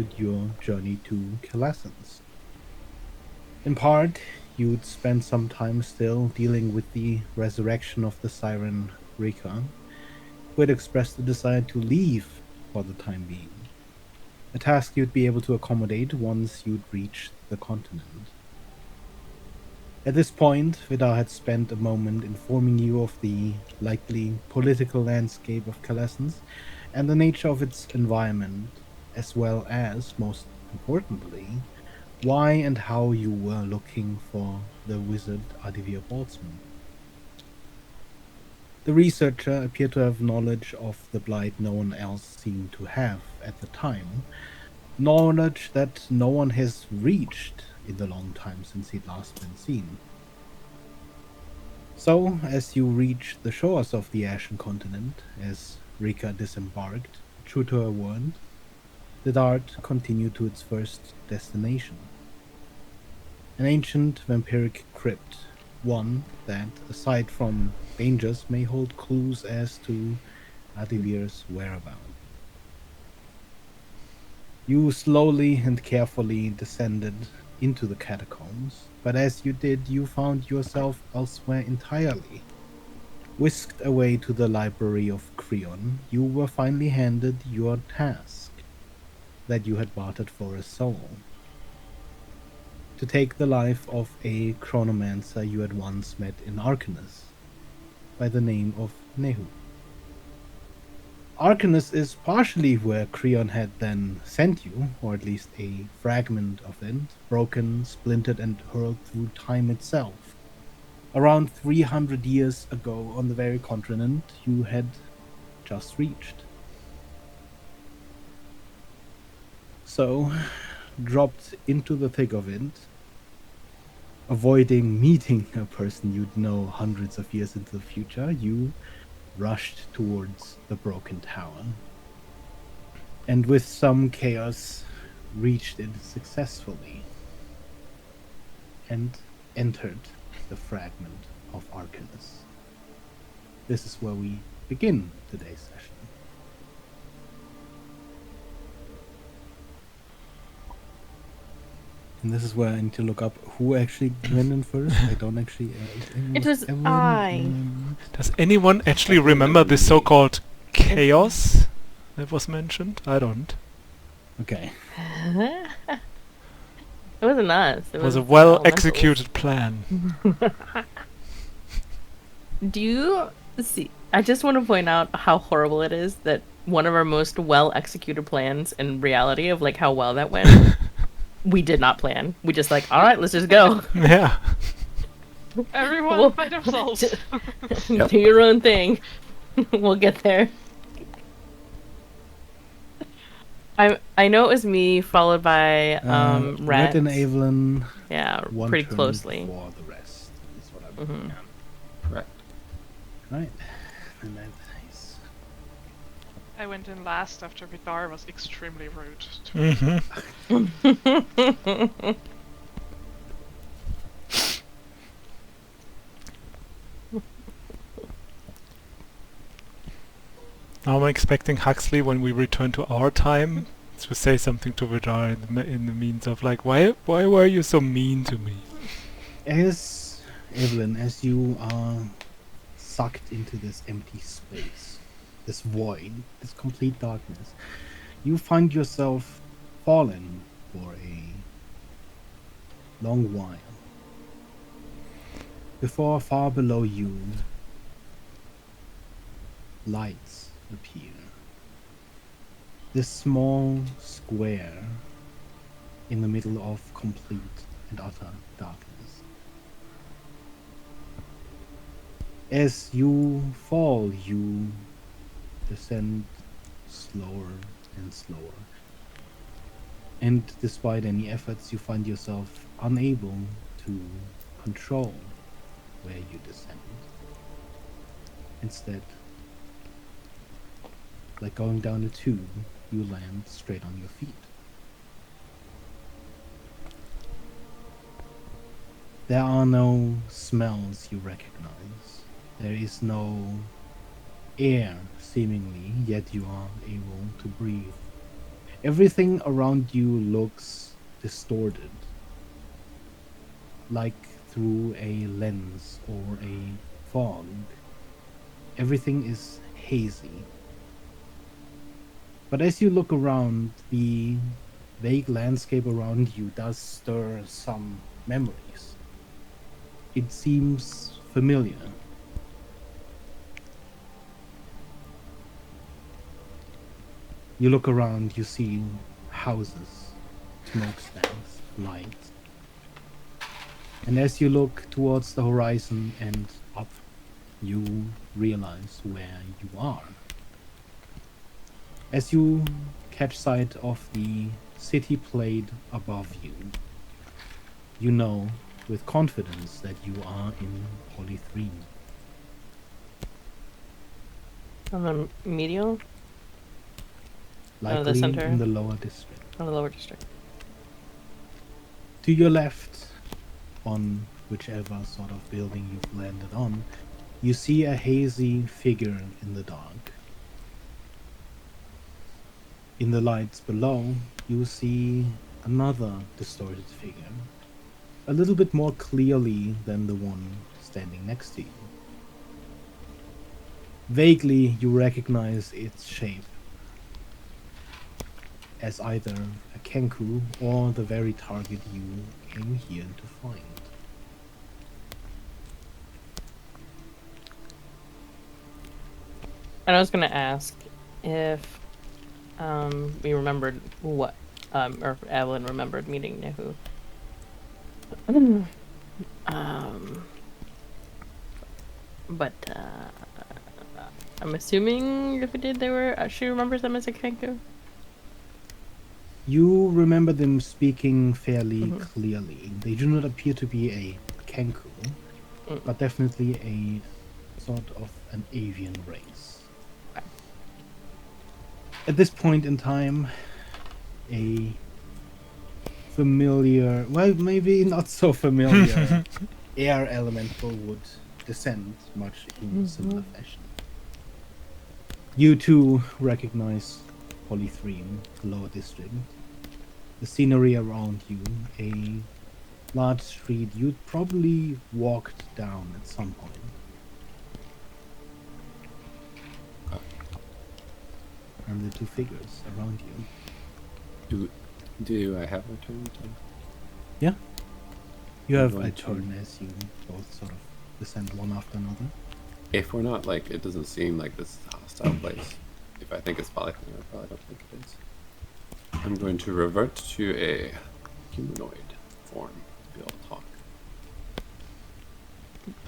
continued your journey to Calessens. In part, you'd spent some time still dealing with the resurrection of the siren Rika, who had expressed a desire to leave for the time being, a task you'd be able to accommodate once you'd reached the continent. At this point, Vidar had spent a moment informing you of the likely political landscape of Calessens and the nature of its environment, as well as, most importantly, why and how you were looking for the wizard Adivir Boltzmann. The researcher appeared to have knowledge of the blight no one else seemed to have at the time, knowledge that no one has reached in the long time since he'd last been seen. So, as you reach the shores of the Ashen Continent, as Rika disembarked, true to her word, the dart continued to its first destination. An ancient vampiric crypt, one that, aside from dangers, may hold clues as to Adivir's whereabouts. You slowly and carefully descended into the catacombs, but as you did, you found yourself elsewhere entirely. Whisked away to the library of Creon, you were finally handed your task that you had bartered for a soul. To take the life of a chronomancer you had once met in Arcanus, by the name of Nehu. Arcanus is partially where Creon had then sent you, or at least a fragment of it, broken, splintered, and hurled through time itself. Around 300 years ago on the very continent you had just reached. So, dropped into the thick of it, avoiding meeting a person you'd know hundreds of years into the future, you rushed towards the broken tower, and with some chaos reached it successfully and entered the fragment of Arcanus. This is where we begin today's session. And this is where I need to look up who actually went in first. I don't actually... it was Evelyn, I. Does anyone actually remember this so-called chaos that was mentioned? I don't. Okay. It wasn't us. It was a well-executed plan. Do you see? I just want to point out how horrible it is that one of our most well-executed plans in reality of like how well that went, we did not plan. We just like, all right, let's just go. Yeah. Everyone by themselves. Yep. Do your own thing. We'll get there. I know it was me followed by Red Rat. and Evelyn. Yeah, One pretty turn closely. for the rest is what I'm looking at. Correct. Right. And that is... I went in last after Vidar was extremely rude to Mm-hmm. Now I'm expecting Huxley, when we return to our time, to say something to Vidar in the means of like, why were you so mean to me? As Evelyn, as you are sucked into this empty space, this void, this complete darkness, you find yourself fallen for a long while. Before, far below you, lights appear. This small square in the middle of complete and utter darkness. As you fall, you descend slower and slower. And despite any efforts, you find yourself unable to control where you descend. Instead, like going down a tube, you land straight on your feet. There are no smells you recognize. There is no air, seemingly, yet you are able to breathe. Everything around you looks distorted, like through a lens or a fog. Everything is hazy. But as you look around, the vague landscape around you does stir some memories. It seems familiar. You look around, you see houses, smokestacks, lights. And as you look towards the horizon and up, you realize where you are. As you catch sight of the city plate above you, you know with confidence that you are in Polythreme. On the medial? Likely center? in the lower district. On the lower district. To your left, on whichever sort of building you've landed on, you see a hazy figure in the dark. In the lights below, you see another distorted figure, a little bit more clearly than the one standing next to you. Vaguely, you recognize its shape as either a Kenku or the very target you came here to find. And I was gonna ask if we remembered what or Evelyn remembered meeting Nehu. But I'm assuming if we did, they were. She remembers them as a Kenku. You remember them speaking fairly clearly. They do not appear to be a Kenku, but definitely a sort of an avian race. At this point in time, a familiar, well, maybe not so familiar, air elemental would descend much in similar fashion. You too recognize Polythreme, the lower district. The scenery around you, a large street you'd probably walked down at some point. And the two figures around you. Do I have a turn? Yeah. You I'm have going a to- turn as you both sort of descend one after another. If we're not like, it doesn't seem like this is a hostile place. If I think it's Polythreme, I probably don't think it is. I'm going to revert to a humanoid form to be able to talk.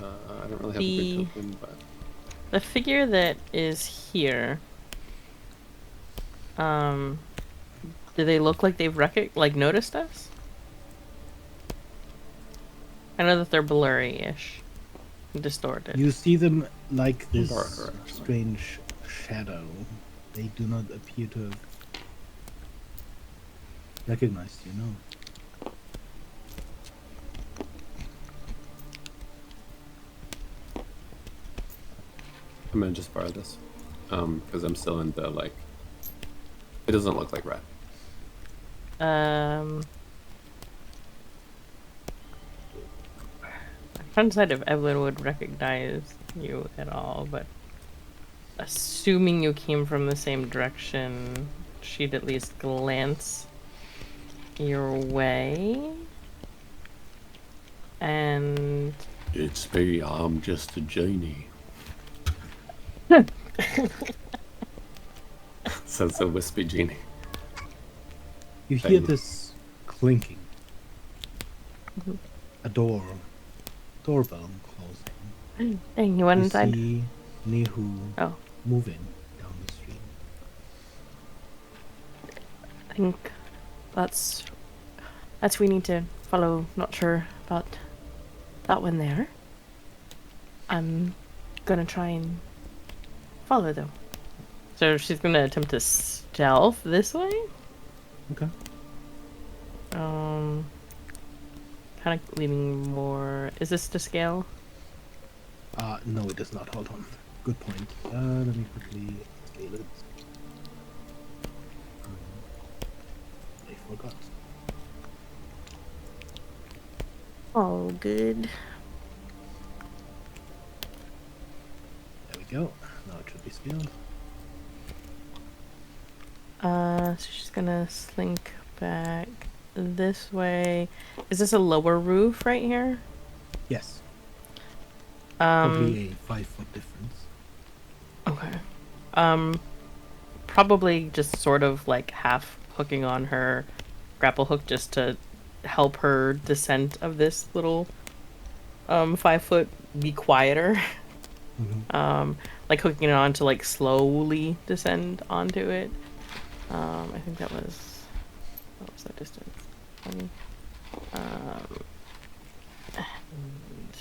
I don't really have a good token, but The figure that is here. Do they look like they've noticed us? I know that they're blurry-ish, distorted. You see them like this Darker, actually. strange shadow. They do not appear to have recognized you, no. I'm gonna just borrow this. Because I'm still in the, like, it doesn't look like red. I'm trying to decide if Evelyn would recognize you at all, but assuming you came from the same direction, she'd at least glance your way. And It's me, I'm just a genie. Says a wispy genie. You hear Bang. this clinking. A doorbell closing. dang, you went You inside. see Nehu Oh, moving down the street. I think that's we need to follow. Not sure about that one there. I'm gonna try and follow though. So she's gonna attempt to stealth this way. Okay. Kind of leaning more. Is this to scale? No, it does not. Hold on. Good point. Let me quickly scale it. forgot. Oh, good. There we go. Now it should be scaled. So she's gonna slink back this way. Is this a lower roof right here? Yes. Um, Probably a 5-foot difference. okay. Probably just sort of like half hooking on her grapple hook just to help her descent of this little 5 foot be quieter. Mhm. Like hooking it on to like slowly descend onto it. I think that was what was that distance? 20. And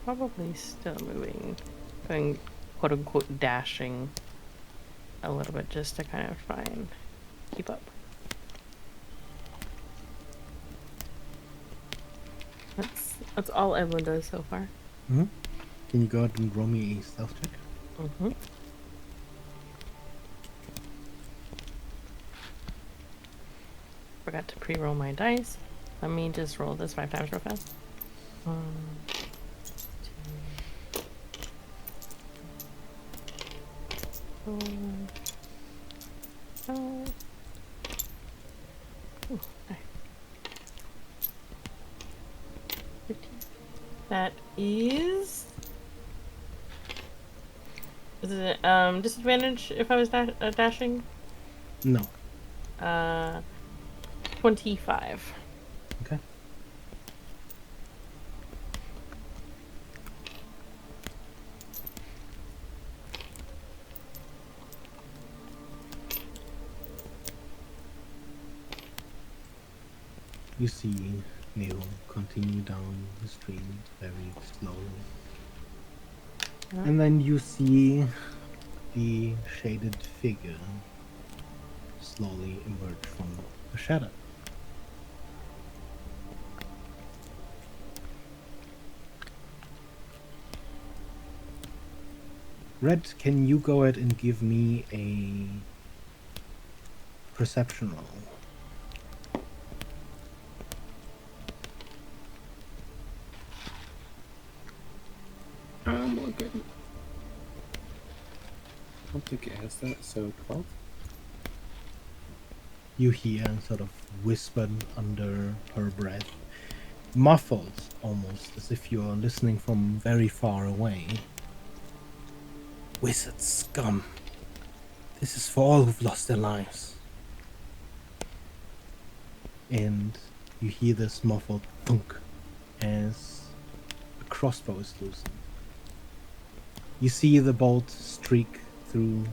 probably still moving, going quote unquote dashing a little bit just to kind of try and keep up. That's all Evelyn does so far. Mm-hmm. Can you go ahead and roll me a stealth check? Mm-hmm. Forgot to pre-roll my dice. Let me just roll this 5 times real fast. 1, 2, 4, 5. Ooh, nice. 15. That is it disadvantage if I was dashing? No. 25. Okay. You see Neil continue down the stream very slowly. Yeah. And then you see the shaded figure slowly emerge from the shadow. Red, can you go ahead and give me a perception roll? Okay. I don't think it has that, so 12. You hear sort of whispered under her breath, muffled almost as if you're listening from very far away. Wizard scum. This is for all who've lost their lives. And you hear this muffled thunk as a crossbow is loosened. You see the bolt streak through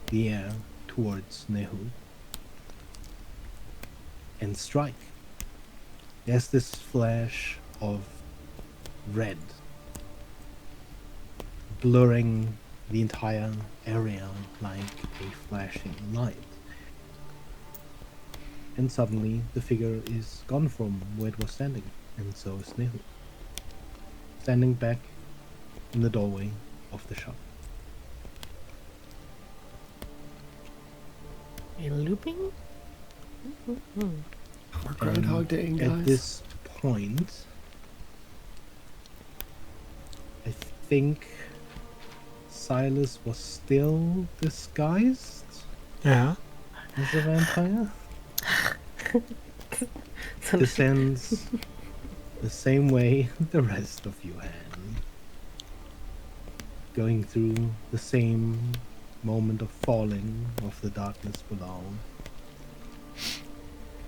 the air towards Nehu and strike. There's this flash of red blurring the entire area like a flashing light. And suddenly the figure is gone from where it was standing, and so is Nehu, standing back in the doorway of the shop. A looping? Mm-hmm. We're Groundhog Day, guys. At this point, I think Silas was still disguised Yeah. as a vampire. Descends the same way the rest of you had. Going through the same moment of falling of the darkness below.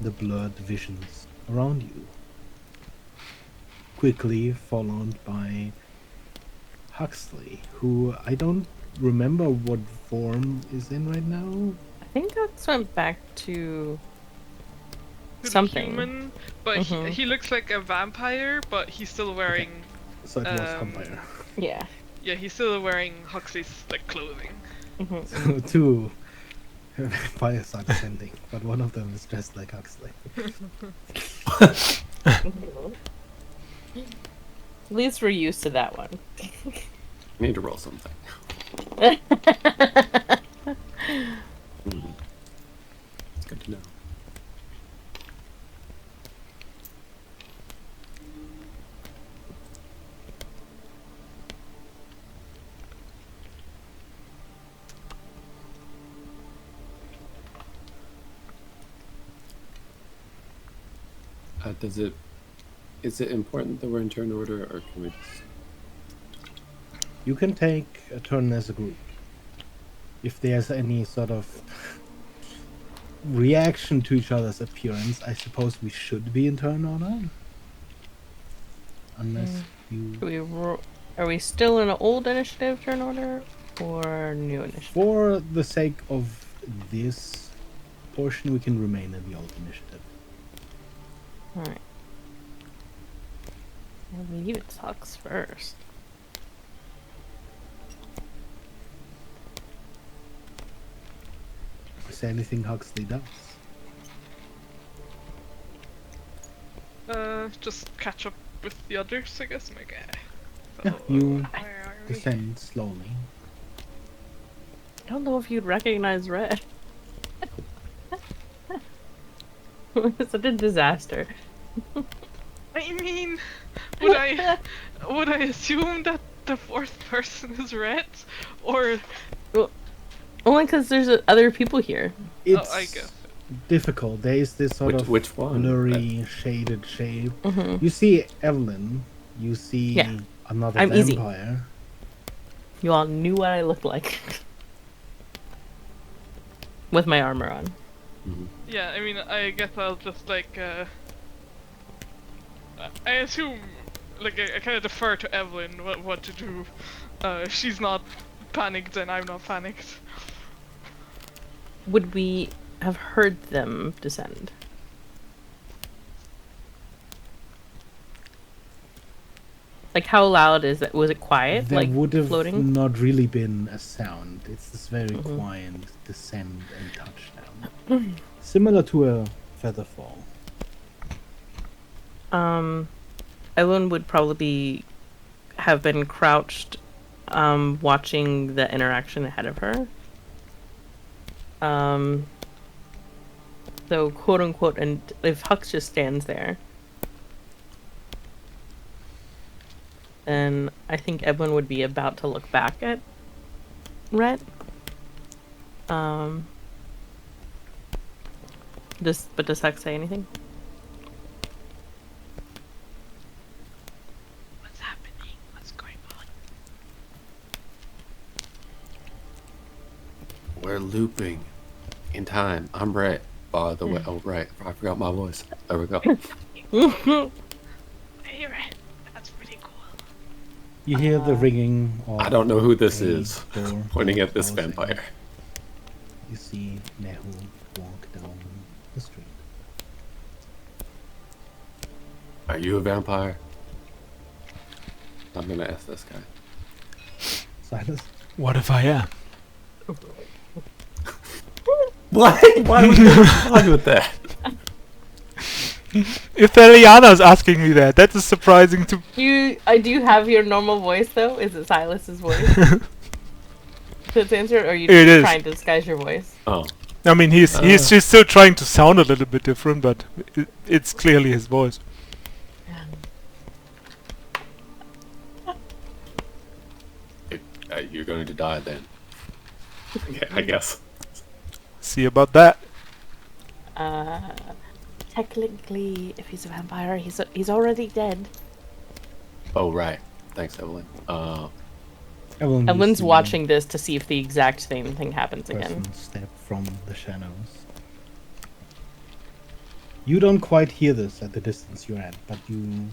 The blurred visions around you. Quickly followed by Huxley, who I don't remember what form is in right now. I think that's went back to To the something. human, but he looks like a vampire, but he's still wearing. So it was vampire. Yeah. Yeah, he's still wearing Huxley's like clothing. Mm-hmm. So two vampires are descending, but one of them is dressed like Huxley. At least we're used to that one. I need to roll something. It's good to know. Is it important that we're in turn order, or can we just... You can take a turn as a group. If there's any sort of reaction to each other's appearance, I suppose we should be in turn order. Unless you... Are we still in an old initiative turn order or new initiative? For the sake of this portion, we can remain in the old initiative. Alright. I believe it sucks first. Is there anything Huxley does? Just catch up with the others, I guess, my guy. Yeah, So, you where are we? descend slowly. I don't know if you'd recognize Red. It's such a disaster. I mean, would I assume that the fourth person is red, or Only because there's other people here. It's I guess. difficult. There is this sort of Which one? blurry, shaded shape. Mm-hmm. You see Evelyn. You see Yeah. another I'm easy. vampire. You all knew what I looked like. With my armor on. Yeah, I mean, I guess I'll just like I assume, like, I kind of defer to Evelyn what to do. If she's not panicked, then I'm not panicked. Would we have heard them descend? Like, how loud is it? Was it quiet? There like, would have floating? not really been a sound. It's this very Mhm. quiet descend and touchdown. Similar to a feather fall. Evelyn would probably have been crouched, watching the interaction ahead of her. So, quote unquote, and if Hux just stands there, then I think Evelyn would be about to look back at Rhett. Does Hux say anything? What's happening? What's going on? We're looping in time. I'm Brett. By the way, oh right, I forgot my voice. There we go. Hey, Red. That's pretty cool. You hear the ringing of I don't know who this a is. door Pointing at this closing. vampire. You see Nehu walk down the street. Are you a vampire? I'm gonna ask this guy. Silas? What if I am? What? Why would you respond with that? If Eliana's asking me that, that is surprising to... Do you have your normal voice though? Is it Silas's voice? To answer, or are you It is. trying to disguise your voice? Oh, I mean, he's just still trying to sound a little bit different, but it's clearly his voice. you're going to die then. Yeah, I guess. See about that. Technically, if he's a vampire, he's already dead. Oh right. Thanks, Evelyn. Evelyn, you Evelyn's see watching this to see if the exact same thing happens a again. person step from the shadows. You don't quite hear this at the distance you're at, but you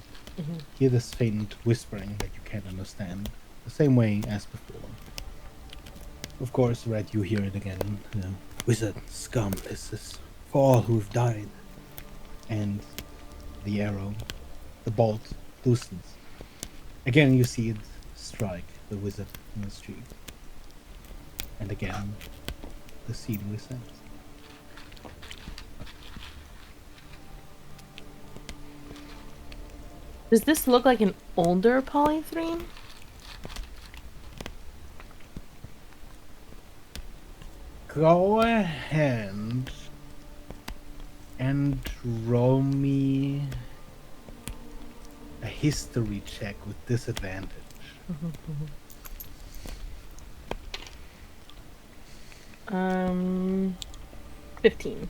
hear this faint whispering that you can't understand. The same way as before. Of course, Red, you hear it again. The wizard scum, this is for all who've died. And the arrow, the bolt, loosens. Again, you see it strike the wizard in the street. And again, the scene resets. Does this look like an older Polythreme? Go ahead and roll me a history check with disadvantage. 15.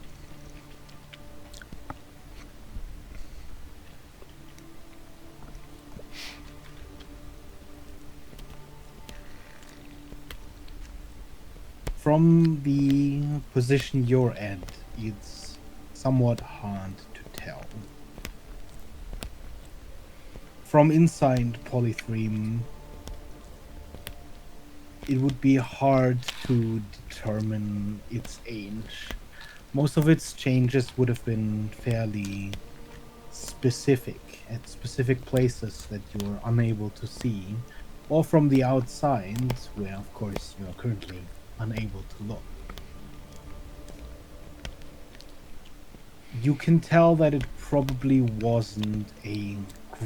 From the position you're at, it's somewhat hard to tell. From inside Polythreme, it would be hard to determine its age. Most of its changes would have been fairly specific at specific places that you're unable to see, or from the outside, where of course you're currently unable to look. You can tell that it probably wasn't a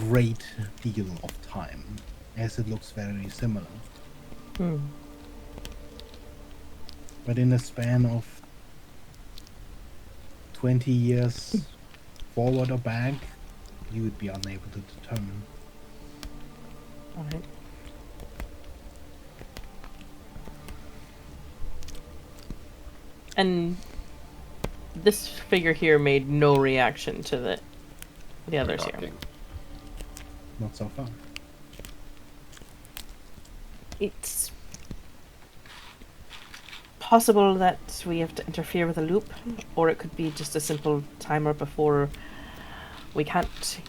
great deal of time, as it looks very similar. But in a span of 20 years forward or back, you would be unable to determine. Alright. And this figure here made no reaction to the others here. Talking. Not so far. It's possible that we have to interfere with a loop, or it could be just a simple timer before we can't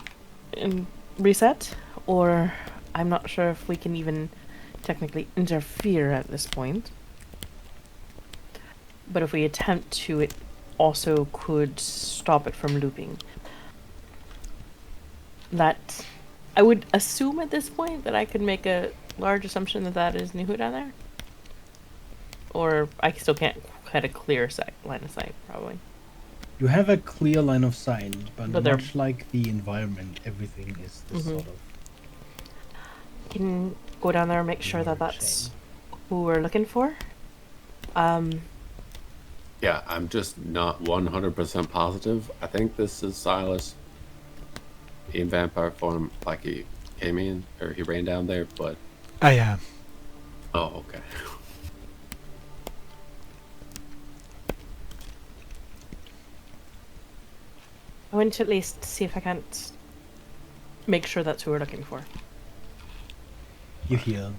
reset, or I'm not sure if we can even technically interfere at this point. But if we attempt to, it also could stop it from looping. That I would assume at this point that I could make a large assumption that that is Nuhu down there. Or I still can't had a clear line of sight, probably. You have a clear line of sight, but they're- much like the environment, everything is this sort of Can go down there and make sure that blurred that's shade. who we're looking for. Yeah, I'm just not 100% positive. I think this is Silas in vampire form, like he came in, or he ran down there, but... I am. Oh, okay. I want to at least see if I can't make sure that's who we're looking for. You hear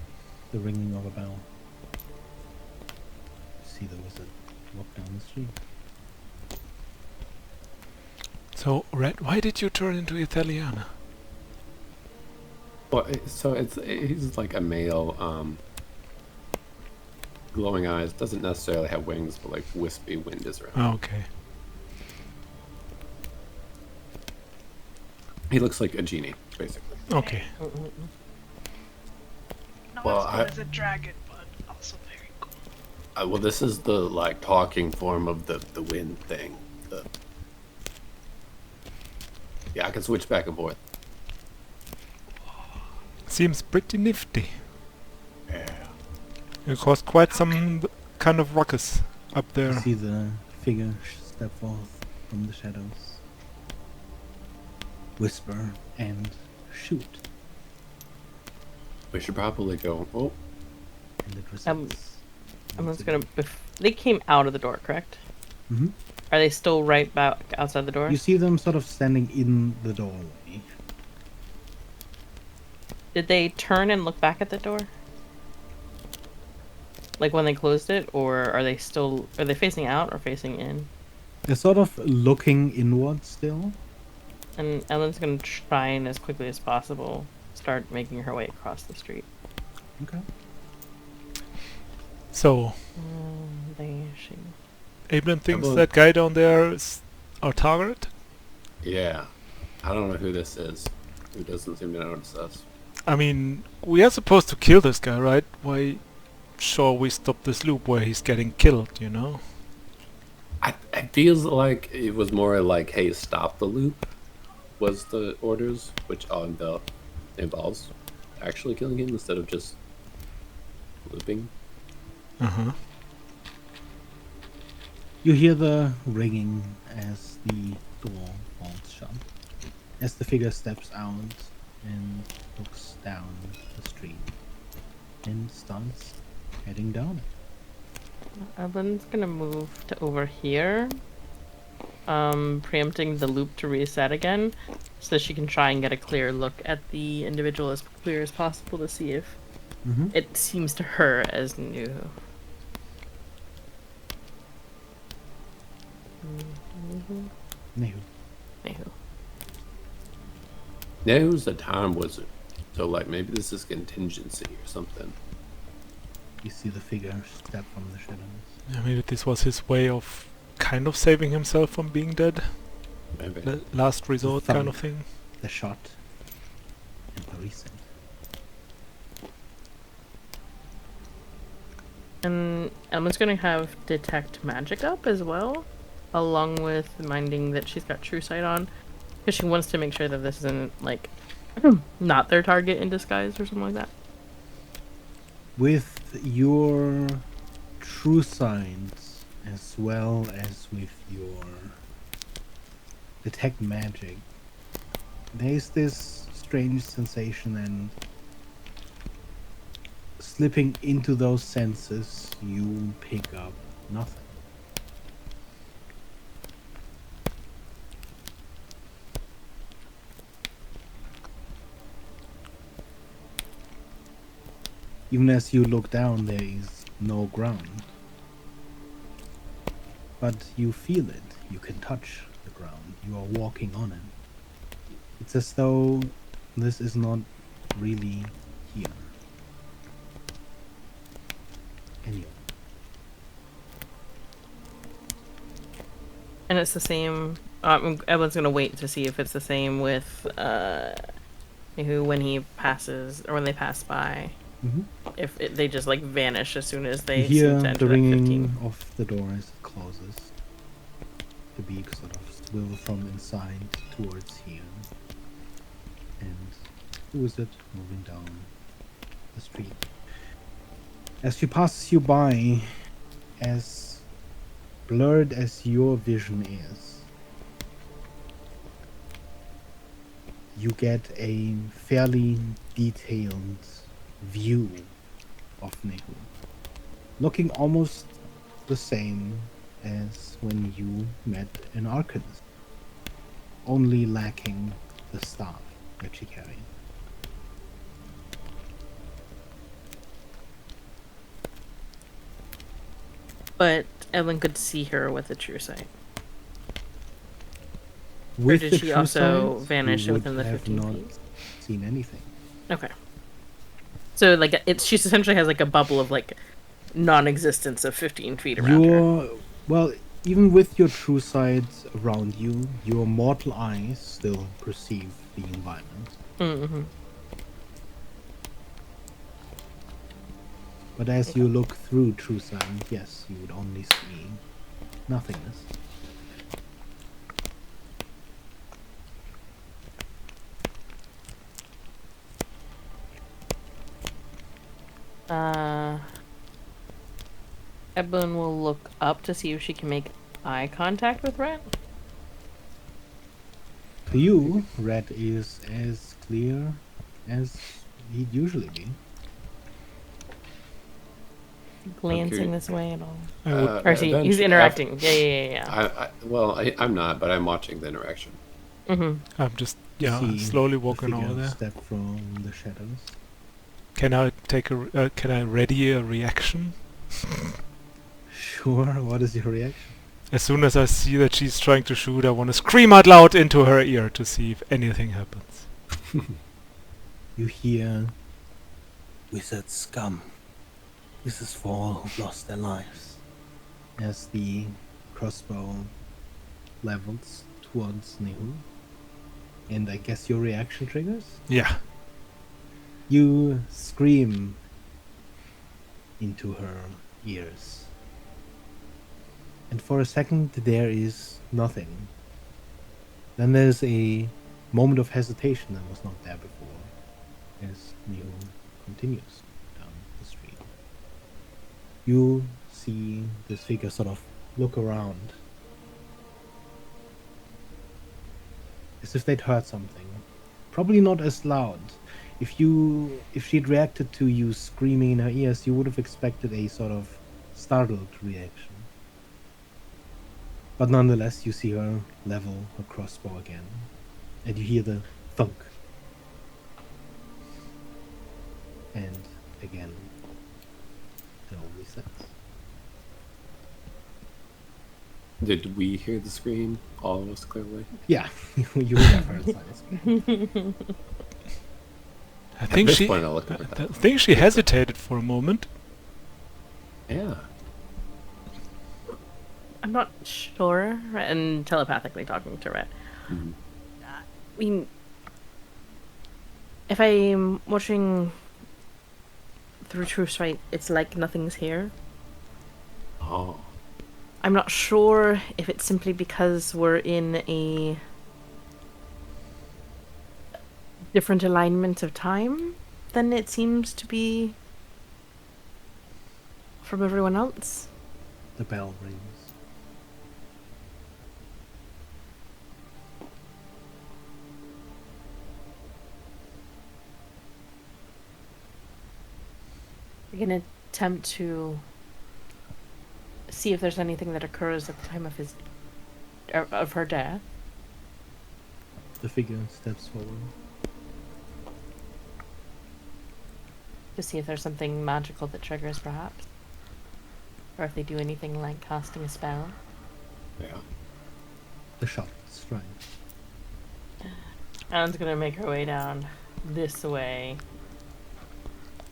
the ringing of a bell. See the wizard walk down the street. So, Red, why did you turn into Ithaliana? Well, he's like a male, glowing eyes, doesn't necessarily have wings, but like wispy wind is around. Oh, okay. He looks like a genie, basically. Okay. Not Well, as cool I- as a dragon, but also very cool. Well, this is the like talking form of the wind thing. Yeah, I can switch back and forth. Seems pretty nifty. Yeah. It caused quite some kind of ruckus up You there. see the figure step forth from the shadows, whisper, and shoot. We should probably go. Oh, And it resets. I'm just gonna. They came out of the door, correct? Mhm. Are they still right back outside the door? You see them sort of standing in the doorway. Did they turn and look back at the door? Like when they closed it, or are they still? Are they facing out or facing in? They're sort of looking inward still. And Ellen's gonna try and, as quickly as possible, start making her way across the street. Okay. So, She... Abram thinks Well- that guy down there is our target? yeah. I don't know who this is. Who doesn't seem to notice us? I mean, we are supposed to kill this guy, right? Why sure we stop this loop where he's getting killed, you know? It feels like it was more like, hey, stop the loop, was the orders, which involves actually killing him instead of just looping. Uh-huh. You hear the ringing as the door falls shut, as the figure steps out and looks down the street and starts heading down it. Evelyn's gonna move to over here, preempting the loop to reset again, so she can try and get a clear look at the individual as clear as possible to see if Mm-hmm. it seems to her as new. Nehu. Anywho. Yeah, who's the time wizard? So like maybe this is contingency or something. You see the figure step from the shadows. Yeah, maybe this was his way of kind of saving himself from being dead. Maybe. Last resort kind of thing. The shot and the reset. And Elma's gonna have detect magic up as well, along with minding that she's got true sight on, because she wants to make sure that this isn't like not their target in disguise or something like that. With your true signs as well as with your detect magic, there's this strange sensation, and slipping into those senses, you pick up nothing. Even as you look down, there is no ground. But you feel it. You can touch the ground. You are walking on it. It's as though this is not really here. Anyway. And it's the same. Evelyn's gonna wait to see if it's the same with who when he passes or when they pass by. Mm-hmm. If they just like vanish as soon as You they hear seem to enter the that ringing 15. of the door as it closes. The beak sort of swivel from inside towards here. And the wizard moving down the street. As she passes you by, as blurred as your vision is, you get a fairly detailed view of Nehu, looking almost the same as when you met an Arcanist, only lacking the staff that she carried. But Evelyn could see her with a true sight. With did the she true also sight, vanish you would within the have 15 not feet? seen anything. Okay. So like she essentially has like a bubble of like non-existence of 15 feet around her. Well, even with your true sight around you, your mortal eyes still perceive the environment. Mm-hmm. But as you look through true sight, yes, you would only see nothingness. Evelyn will look up to see if she can make eye contact with Rhett. To you, red is as clear as he'd usually be. Glancing Okay. this way at all. I would, Or is he's eventually- interacting. Yeah. I'm watching the interaction. Mm-hmm. I'm just You see slowly the walking over figure there. step from the shadows. Can I take can I ready a reaction? Sure, what is your reaction? As soon as I see that she's trying to shoot, I want to scream out loud into her ear to see if anything happens. You hear, "Wizard scum. This is for all who've lost their lives." As the crossbow levels towards Nehu. And I guess your reaction triggers? Yeah. You scream into her ears. And for a second there is nothing. Then there's a moment of hesitation that was not there before, as Neo continues down the street. You see this figure sort of look around as if they'd heard something. Probably not as loud. If she'd reacted to you screaming in her ears, you would have expected a sort of startled reaction. But nonetheless, you see her level her crossbow again, and you hear the thunk. And again, it all resets. Did we hear the scream? All of us clearly. Yeah, you would have heard silence. I At think this she. point, I'll look over I that. think she hesitated for a moment. Yeah. I'm not sure, and telepathically talking to Rhett. Mhm. I mean, if I'm watching through True Sight, it's like nothing's here. Oh. I'm not sure if it's simply because we're in a different alignment of time than it seems to be from everyone else. The bell rings. We're gonna attempt to see if there's anything that occurs at the time of her death. The figure steps forward. To see if there's something magical that triggers, perhaps. Or if they do anything like casting a spell. Yeah. The shot strikes. Alan's gonna make her way down this way.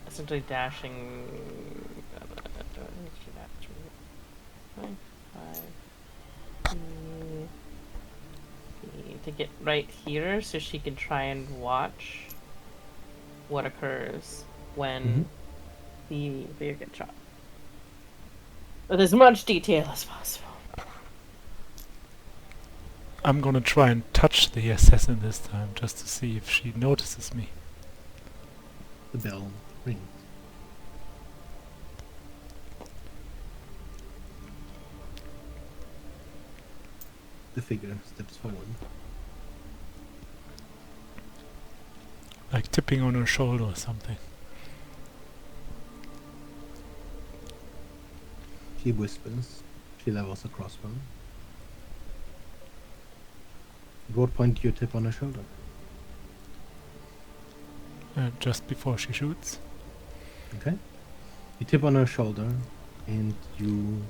Essentially dashing... to get right here so she can try and watch what occurs when the figure gets shot. With as much detail as possible. I'm gonna try and touch the assassin this time, just to see if she notices me. The bell rings. The figure steps forward. Like tipping on her shoulder or something. She whispers. She levels a crossbow. At what point do you tip on her shoulder? Just before she shoots. Okay. You tip on her shoulder, and you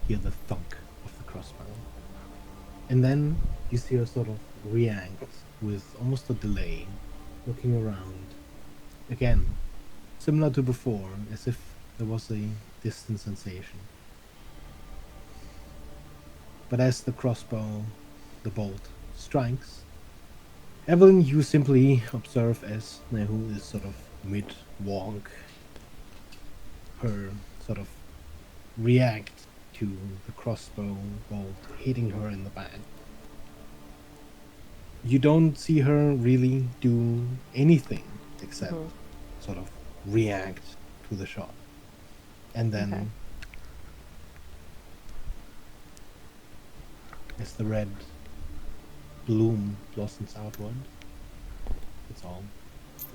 hear the thunk of the crossbow. And then you see her sort of react with almost a delay, looking around. Again, similar to before, as if there was a distant sensation. But as the crossbow, the bolt, strikes, Evelyn, you simply observe as Nehu is sort of mid-walk, her sort of react to the crossbow bolt hitting her in the back. You don't see her really do anything except sort of react to the shot. And then Okay. as the red bloom blossoms outward, it's all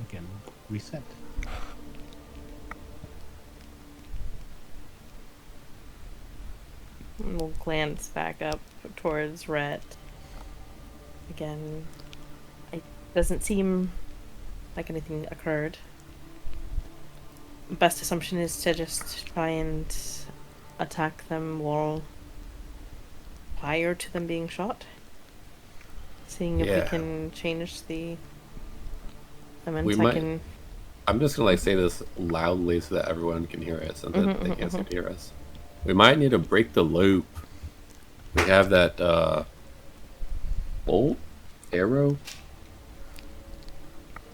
again reset. And we'll glance back up towards Rhett. Again, it doesn't seem like anything occurred. Best assumption is to just try and attack them while prior to them being shot. Seeing if we Yeah. can change the events. We I might- can. I'm just gonna say this loudly so that everyone can hear us and that Mhm, they mhm, can't hear us. We might need to break the loop. We have that bolt, arrow,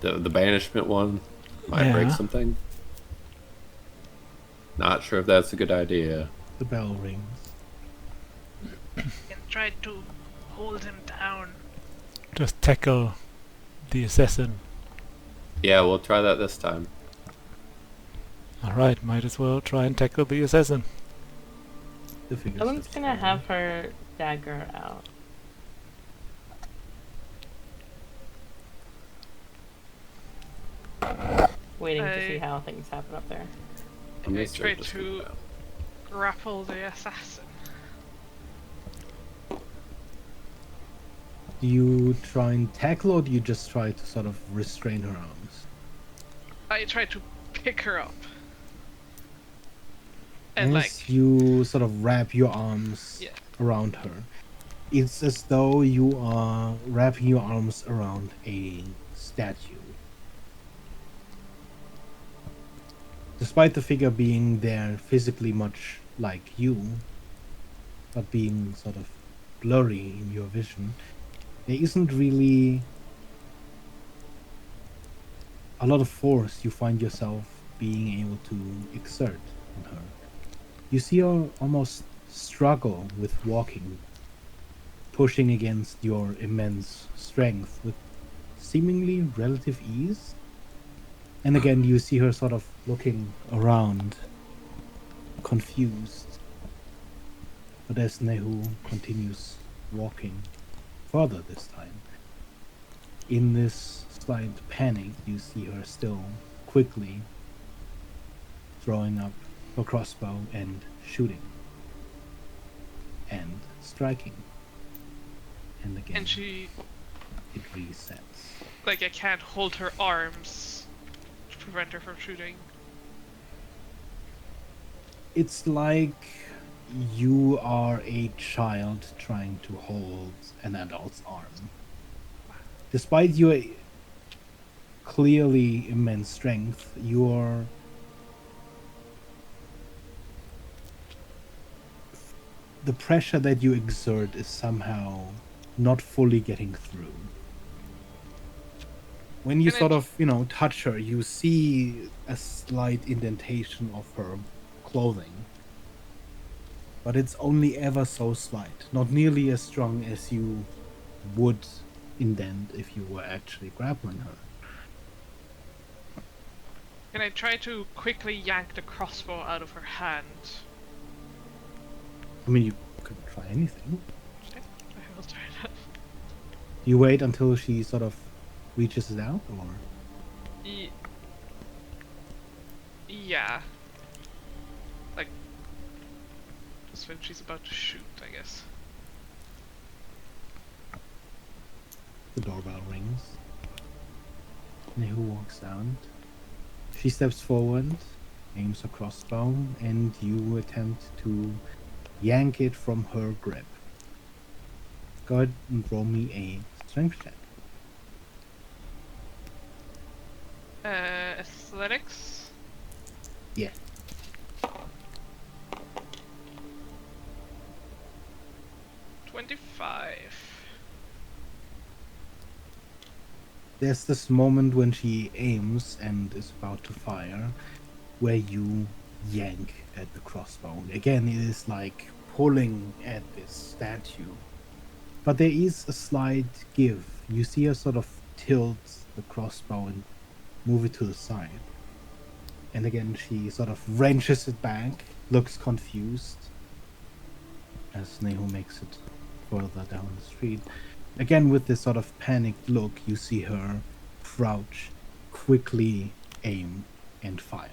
the banishment one might break Yeah. something. Not sure if that's a good idea. The bell rings. And try to hold him down. Just tackle the assassin. Yeah, we'll try that this time. Alright, might as well try and tackle the assassin. The figure Someone's steps gonna forward. have her dagger out. Waiting to see I- how things happen up there. I'm I gonna try just to grapple the assassin. Do you try and tackle, or do you just try to sort of restrain her arms? I try to pick her up. And As you sort of wrap your arms Yeah. around her, it's as though you are wrapping your arms around a statue. Despite the figure being there physically much like you, but being sort of blurry in your vision, there isn't really a lot of force you find yourself being able to exert on her. You see her almost struggle with walking, pushing against your immense strength with seemingly relative ease. And again, you see her sort of looking around, confused. But as Nehu continues walking further this time, in this slight panic, you see her still quickly throwing up her crossbow and shooting. And striking. And again, and she, it resets. like, I can't hold her arms to prevent her from shooting. It's like you are a child trying to hold an adult's arm. Despite your clearly immense strength, the pressure that you exert is somehow not fully getting through. When you Can I sort of, touch her, you see a slight indentation of her clothing. But it's only ever so slight, not nearly as strong as you would indent if you were actually grappling her. Can I try to quickly yank the crossbow out of her hand? I mean, you could try anything. Okay, I will try that. You wait until she sort of reaches it out, or Yeah. Like, just when she's about to shoot, I guess. the doorbell rings. Nehu walks out. She steps forward, aims her crossbow, and you attempt to yank it from her grip. Go ahead and roll me a strength check. Athletics? Yeah. There's this moment when she aims and is about to fire, where you yank at the crossbow. Again, it is like pulling at this statue. But there is a slight give. You see her sort of tilt the crossbow and move it to the side. And again, she sort of wrenches it back, looks confused, as Nehu makes it further down the street. Again, with this sort of panicked look, you see her crouch, quickly aim, and fire.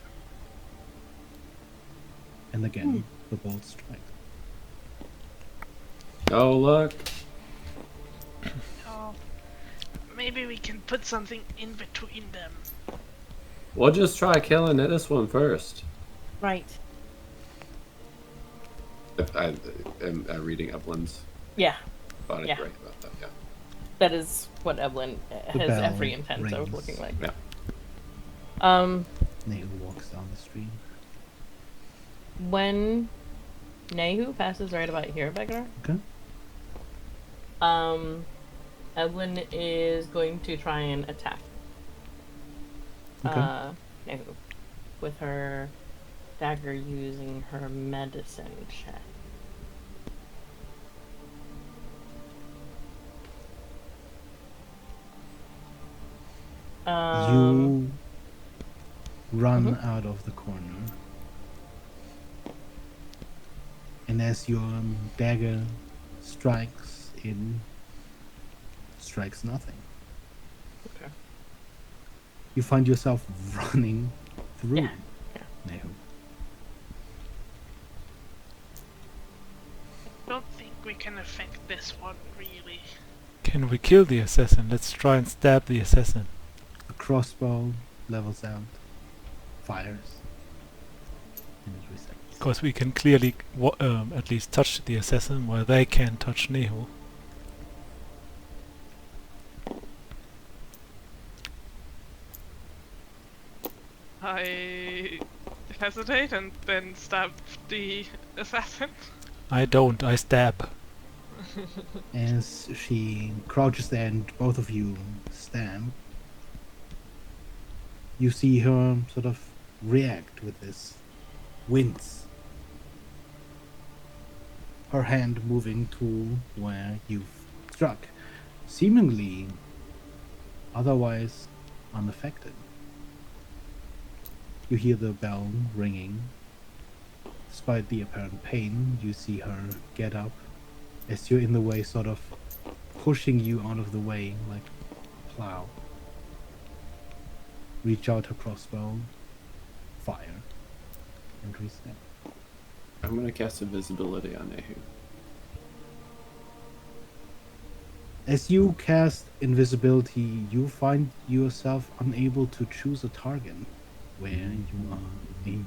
And again, the bolt strikes. Oh, look. Oh, maybe we can put something in between them. We'll just try killing this one first. Right. If I am reading Evelyn's Yeah. body Yeah. right about that, yeah. That is what Evelyn has bell every intent of rings. looking like. Yeah. Nehu walks down the street. When Nehu passes right about here, Beggar, Okay. Evelyn is going to try and attack Okay. Nehu with her dagger using her medicine check. You run out of the corner. And as your dagger strikes, it strikes nothing. Okay. You find yourself running through Yeah. Nehu. Don't think we can affect this one, really. Can we kill the assassin? Let's try and stab the assassin. The crossbow levels out, fires, and it resets. Because we can clearly at least touch the assassin while they can't touch Nehu. I hesitate and then stab the assassin. I don't, I stab. As she crouches there and both of you stab, you see her sort of react with this wince. Her hand moving to where you've struck, seemingly otherwise unaffected. You hear the bell ringing. Despite the apparent pain, you see her get up as you're in the way, sort of pushing you out of the way like a plow. Reach out her crossbow, fire, and reset. I'm gonna cast invisibility on Nehu. As you cast invisibility, you find yourself unable to choose a target where you are aiming.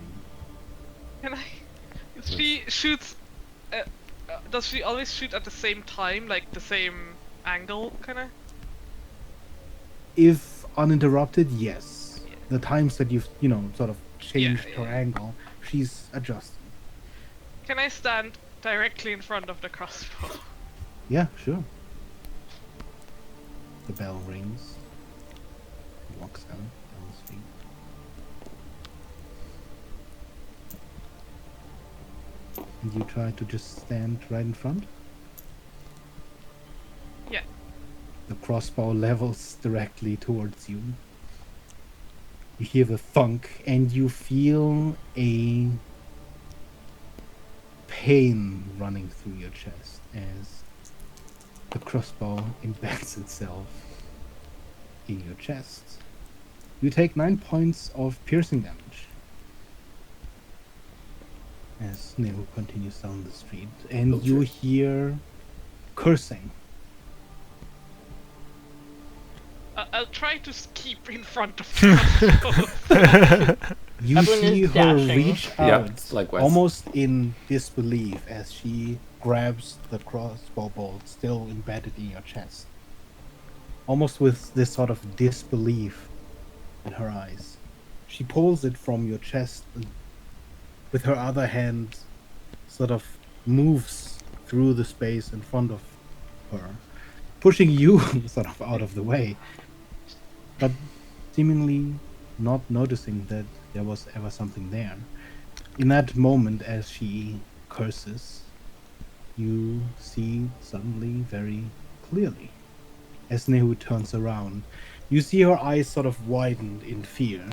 Can I? She shoots. Does she always shoot at the same time, like the same angle, kinda? If uninterrupted, yes. The times that you've, sort of changed Yeah, her yeah. angle, she's adjusting. Can I stand directly in front of the crossbow? Yeah, sure. The bell rings. He walks out down the street. And you try to just stand right in front? Yeah. The crossbow levels directly towards you. You hear the thunk and you feel a pain running through your chest as the crossbow embeds itself in your chest. You take 9 points of piercing damage as Neo continues down the street, and you hear cursing. I'll try to keep in front of the crossbow. You Evelyn see is her dashing. reach Yeah, out, likewise. almost in disbelief, as she grabs the crossbow bolt still embedded in your chest. Almost with this sort of disbelief in her eyes. She pulls it from your chest and with her other hand sort of moves through the space in front of her, pushing you sort of out of the way, but seemingly not noticing that there was ever something there. In that moment, as she curses, you see suddenly very clearly. As Nehu turns around, you see her eyes sort of widened in fear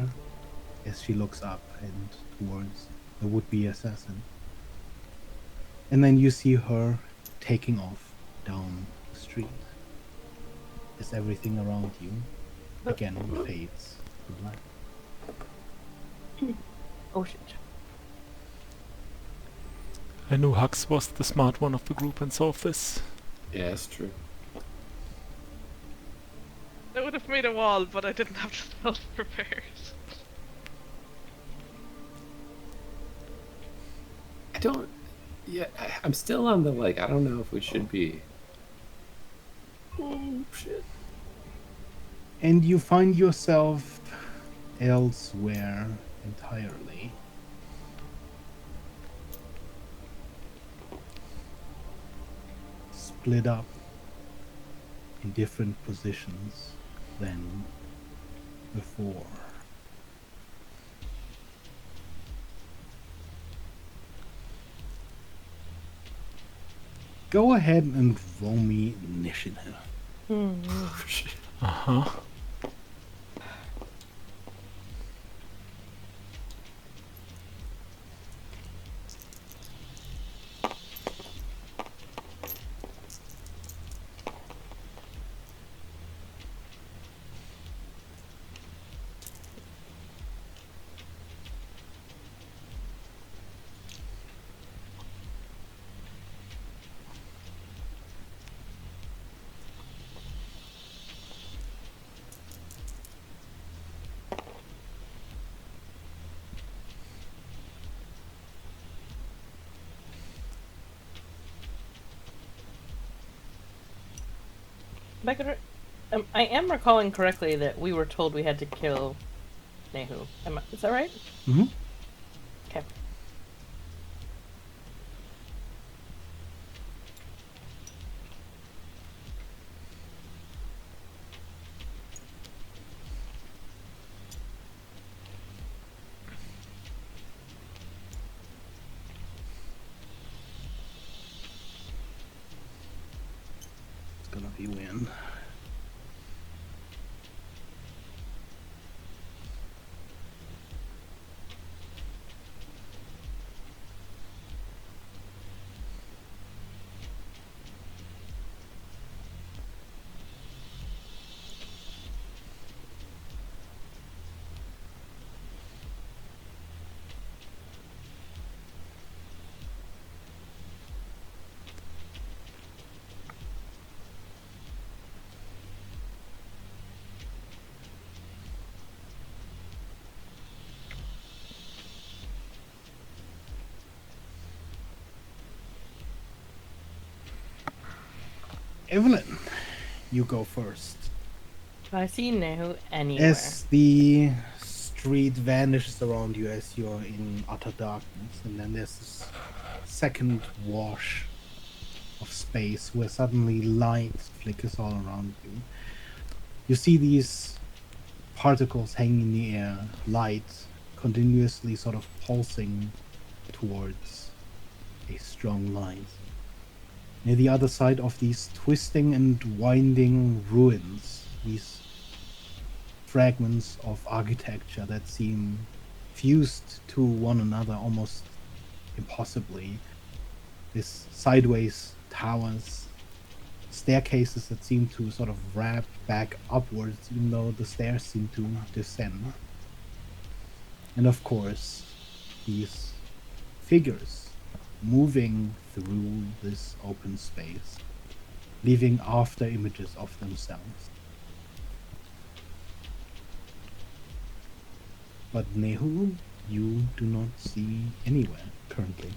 as she looks up and towards the would-be assassin. And then you see her taking off down the street as everything around you again fades to black. Oh shit. I knew Hux was the smart one of the group and solved this. Yeah, it's true. I would have made a wall, but I didn't have the spell prepared. I don't. Yeah, I'm still on the like. I don't know if we should be. Oh shit! And you find yourself elsewhere entirely. Split up in different positions than before. Go ahead and roll me initiative. Oh shit! Uh-huh. Becca, I am recalling correctly that we were told we had to kill Nehu. Is that right? Mm-hmm. Okay. It's gonna be win. Evelyn, you go first. Do I see Nehu anywhere? As the street vanishes around you as you're in utter darkness, and then there's this second wash of space where suddenly light flickers all around you. You see these particles hanging in the air, light continuously sort of pulsing towards a strong light. Near the other side of these twisting and winding ruins, these fragments of architecture that seem fused to one another almost impossibly. These sideways towers, staircases that seem to sort of wrap back upwards, even though the stairs seem to descend. And of course, these figures moving through this open space, leaving after images of themselves. But Nehu, you do not see anywhere currently.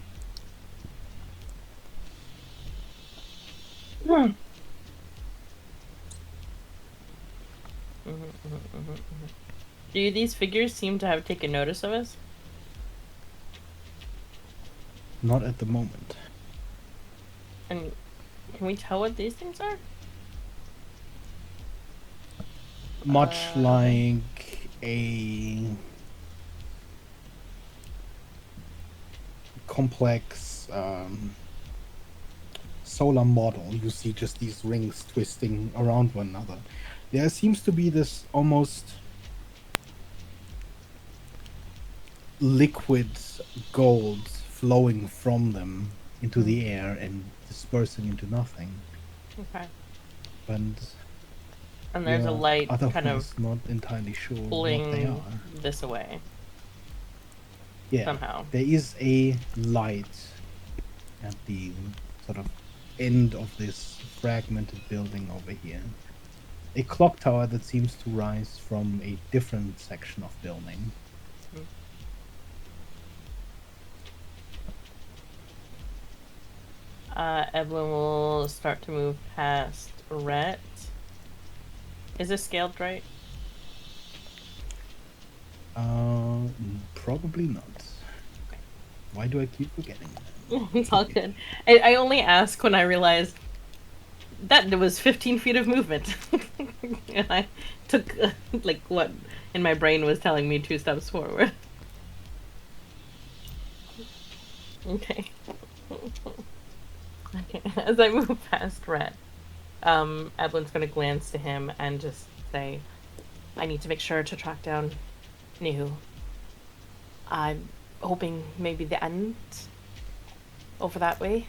Do these figures seem to have taken notice of us? Not at the moment. And can we tell what these things are? Much like a complex solar model, you see just these rings twisting around one another. There seems to be this almost liquid gold flowing from them into the air and dispersing into nothing. Okay. And there's a light kind otherwise of not entirely sure what they pulling are. this away. Yeah, somehow. there is a light at the sort of end of this fragmented building over here. A clock tower that seems to rise from a different section of building. Evelyn will start to move past Rhett. Is this scaled right? Probably not. Why do I keep forgetting that? It's all good. I only ask when I realize that there was 15 feet of movement. And I took, like, what in my brain was telling me 2 steps forward. Okay. Okay, as I move past Rhett, Evelyn's gonna glance to him and just say, I need to make sure to track down Nehu. I'm hoping maybe the end over that way.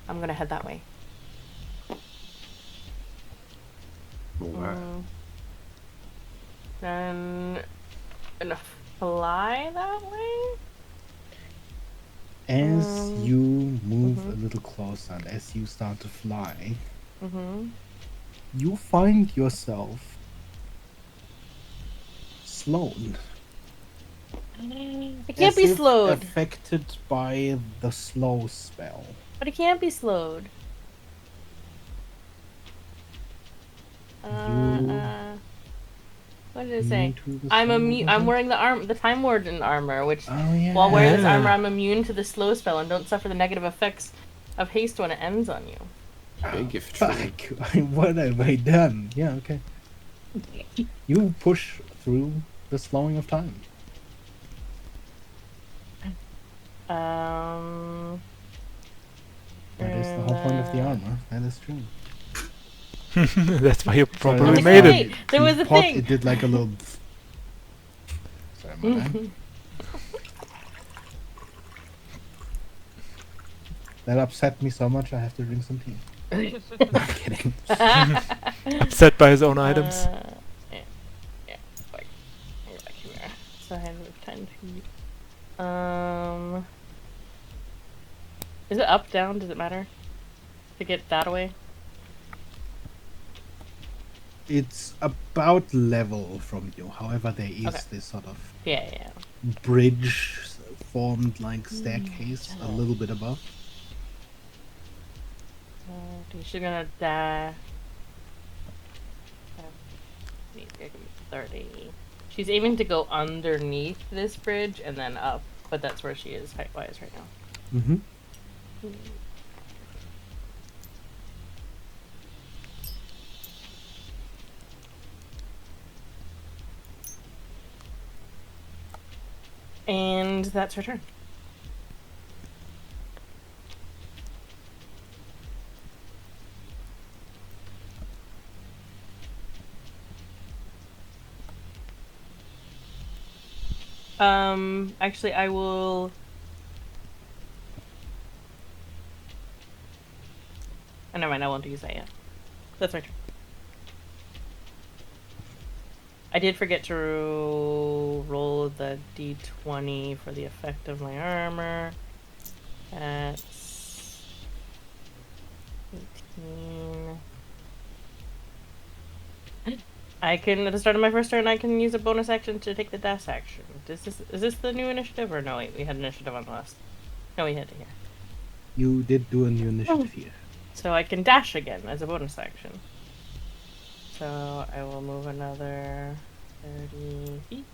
I'm gonna head that way. Where? Then gonna fly that way? As you move a little closer and as you start to fly, you find yourself slowed. It can't As be if slowed. affected by the slow spell. But it can't be slowed. What did it say? Immune to the I'm slow immune. I'm weapon? wearing the Time Warden armor, which Oh yeah. while wearing this Yeah. armor, I'm immune to the slow spell and don't suffer the negative effects of haste when it ends on you. Big gift tree. Fuck! What have I done? Yeah. Okay. You push through the slowing of time. That is the whole point of the armor. That is true. That's why you Sorry, properly that made was- it. Wait, there was a pot, thing. It did like a little. Sorry about that. That upset me so much I have to drink some tea. No, I'm kidding. Upset by his own items. Yeah. Like, go back here. So I have 10 feet. Is it up, down? Does it matter? To get that away? It's about level from you. However, there is Okay. this sort of Yeah. bridge formed like staircase a little bit above. She's gonna die. 30. She's aiming to go underneath this bridge and then up, but that's where she is height-wise right now. Mm-hmm. And that's her turn. Actually, I will. Oh, never mind. I won't use that yet. That's my turn. I did forget to roll the d20 for the effect of my armor. That's 18. I can, at the start of my first turn, I can use a bonus action to take the dash action. Is this the new initiative or no? Wait, we had initiative on the last. No, we had it here. You did do a new initiative here. So I can dash again as a bonus action. So I will move another 30 feet.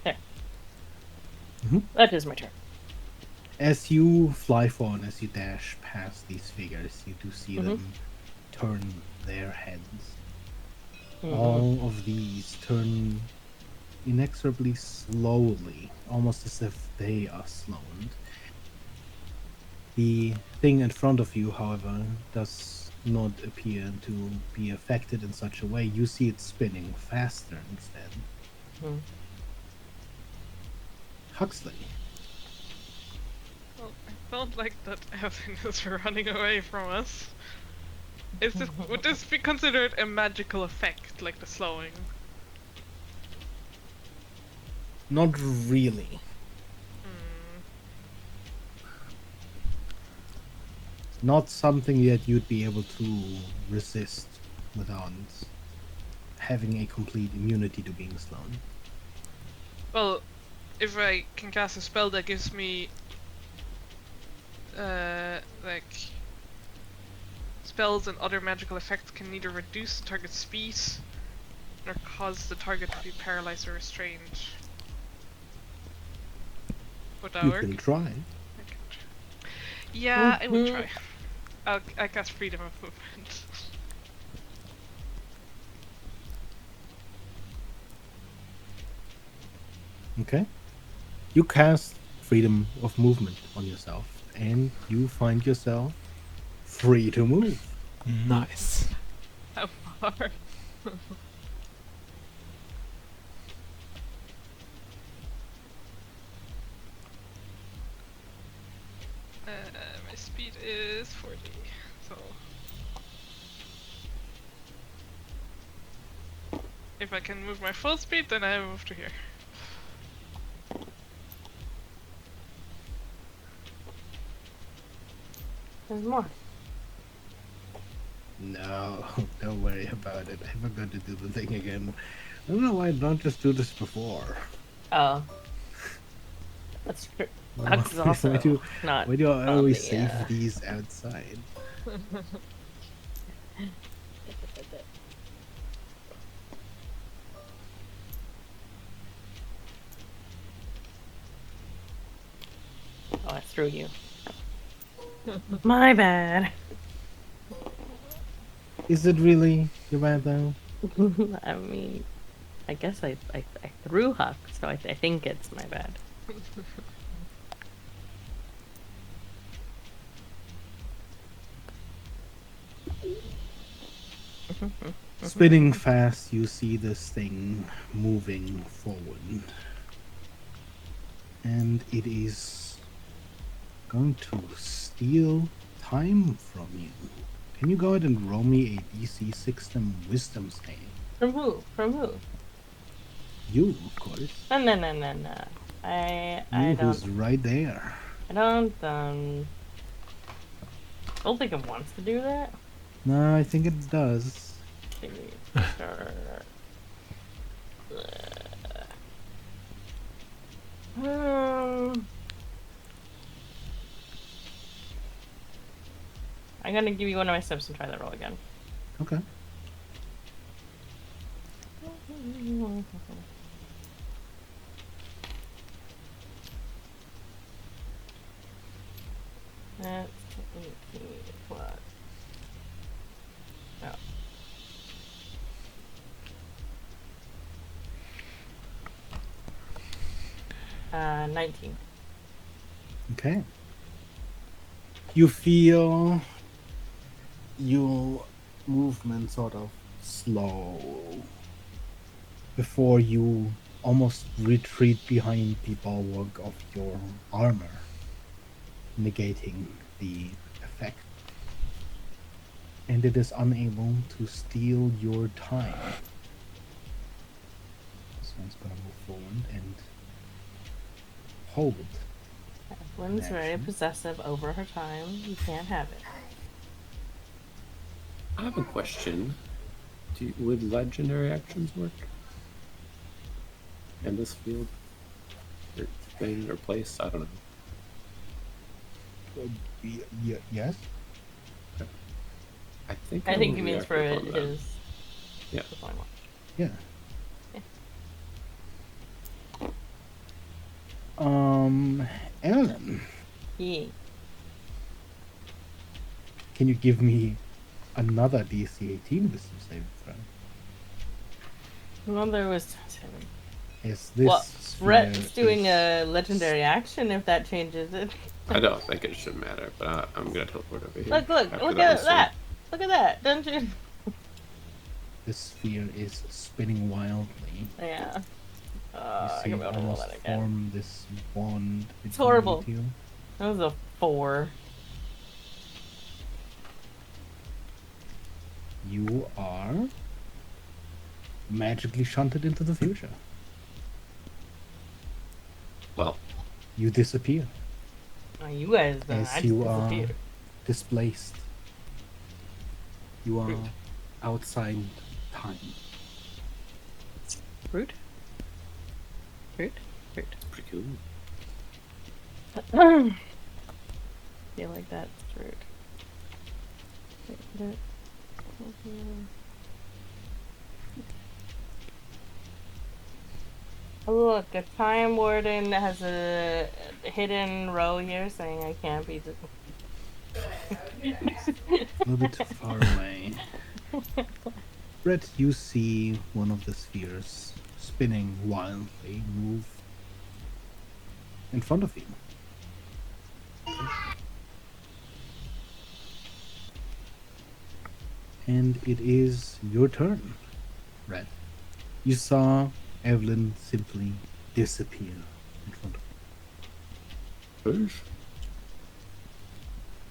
There. Mhm. That is my turn. As you fly forward, as you dash past these figures, you do see them turn their heads. All of these turn inexorably slowly, almost as if they are slowed. The thing in front of you, however, does not appear to be affected in such a way. You see it spinning faster instead. Huxley. Well, I don't like that everything is running away from us. Would this be considered a magical effect, like the slowing? Not really. Not something that you'd be able to resist without having a complete immunity to being slowed. Well, if I can cast a spell that gives me like spells and other magical effects can neither reduce the target's speed nor cause the target to be paralyzed or restrained. Would that You work? can try. Yeah, I will try. I cast freedom of movement. Okay. You cast freedom of movement on yourself, and you find yourself free to move. Nice. How far? My speed is 40, so if I can move my full speed, then I move to here. There's more. No, don't worry about it. I'm going to do the thing again. I don't know why I don't just do this before. Oh. That's true. Why That's also do, not why do I on always the, save these outside? Oh, I threw you. My bad. Is it really your bad though? I mean, I guess I threw Huck, so I think it's my bad. Spinning fast, you see this thing moving forward. And it is going to steal time from you. Can you go ahead and roll me a DC 16 wisdom save? From who? From who? You, of course. No. I You don't. who's right there. I don't think it wants to do that. No, I think it does. I'm gonna give you one of my steps and try that roll again. Okay. That's 18 plus. Oh. 19. Okay. You feel your movement sort of slow before you almost retreat behind the bulwark of your armor, negating the effect. And it is unable to steal your time. This one's gonna move forward and hold. Evelyn's very possessive over her time. You can't have it. I have a question. Would legendary actions work in this field? Or thing or place? I don't know. Yes? I think I think he would means react for upon that. his. Yeah. Yeah. Ellen, Yeah. can you give me another DC 18 wisdom saving throw? Well, there was. Is this Well, sphere Rhett's doing is- a legendary action if that changes it. I don't think it should matter, but I'm gonna teleport over here. Look after at answer. that! Look at that! Don't you? This sphere is spinning wildly. Yeah. You I see can it be able to roll almost that again. form this wand. It's between horrible. you two. That was a 4. You are magically shunted into the future. Well, You disappear Oh, you guys, I as just you are disappeared. displaced. You are outside time. Fruit? Fruit? pretty cool. Feel like that's fruit. Oh, look, a time warden has a hidden row here saying I can't be. A little bit far away. Brett, you see one of the spheres spinning wildly move in front of you. And it is your turn, Red. You saw Evelyn simply disappear in front of you. Fish?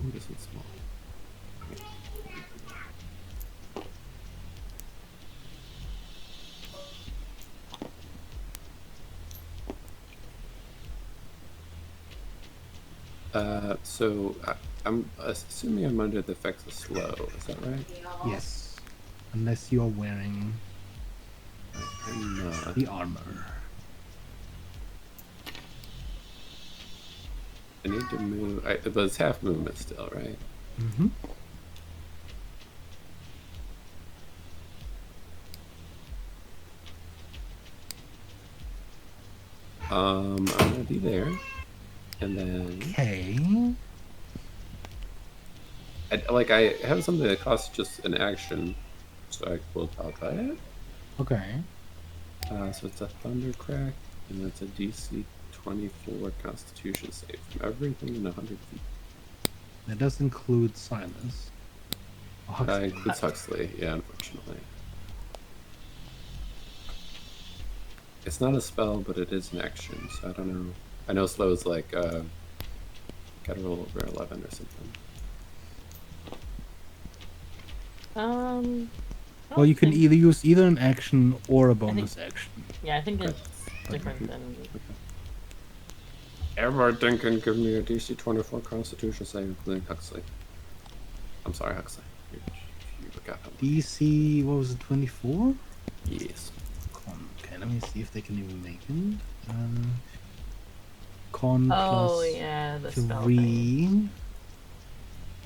Ooh, this one's small. So I'm assuming I'm under the effects of slow. Is that right? Yes. Unless you are wearing I'm not. the armor. I need to move. But it's half movement still, right? Mm-hmm. I'm gonna be there, and then Okay. I have something that costs just an action, so I will tell that. Okay. So it's a Thundercrack, and it's a DC 24 Constitution save from everything in 100 feet. That does include Silas. Oh, Huxley. Includes Huxley, yeah, unfortunately. It's not a spell, but it is an action, so I don't know. I know slow is like, gotta roll over 11 or something. I Well, you don't can think- either use either an action or a bonus action. Yeah, I think Okay. it's different than. Everything can give me a DC 24 Constitution save, including Huxley. I'm sorry, Huxley. You got him. DC, what was it, 24? Yes. Okay, let me see if they can even make it. Con Oh plus yeah, the spell thing.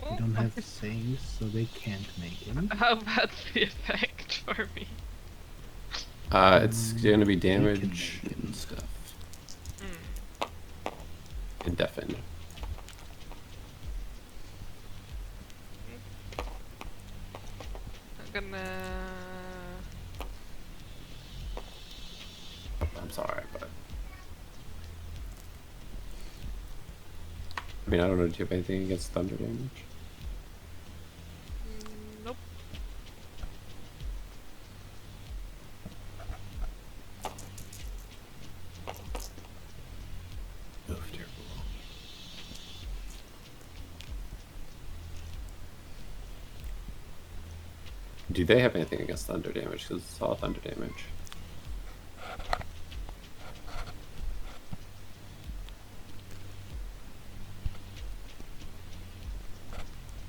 3. They don't have saves, so they can't make it. How bad's the effect for me? It's gonna be They can damage make it. and stuff. Hmm. And deafen. I'm gonna. I'm sorry, but I mean, I don't know. Do you have anything against thunder damage? Nope. Oh, dear. Do they have anything against thunder damage? Because it's all thunder damage.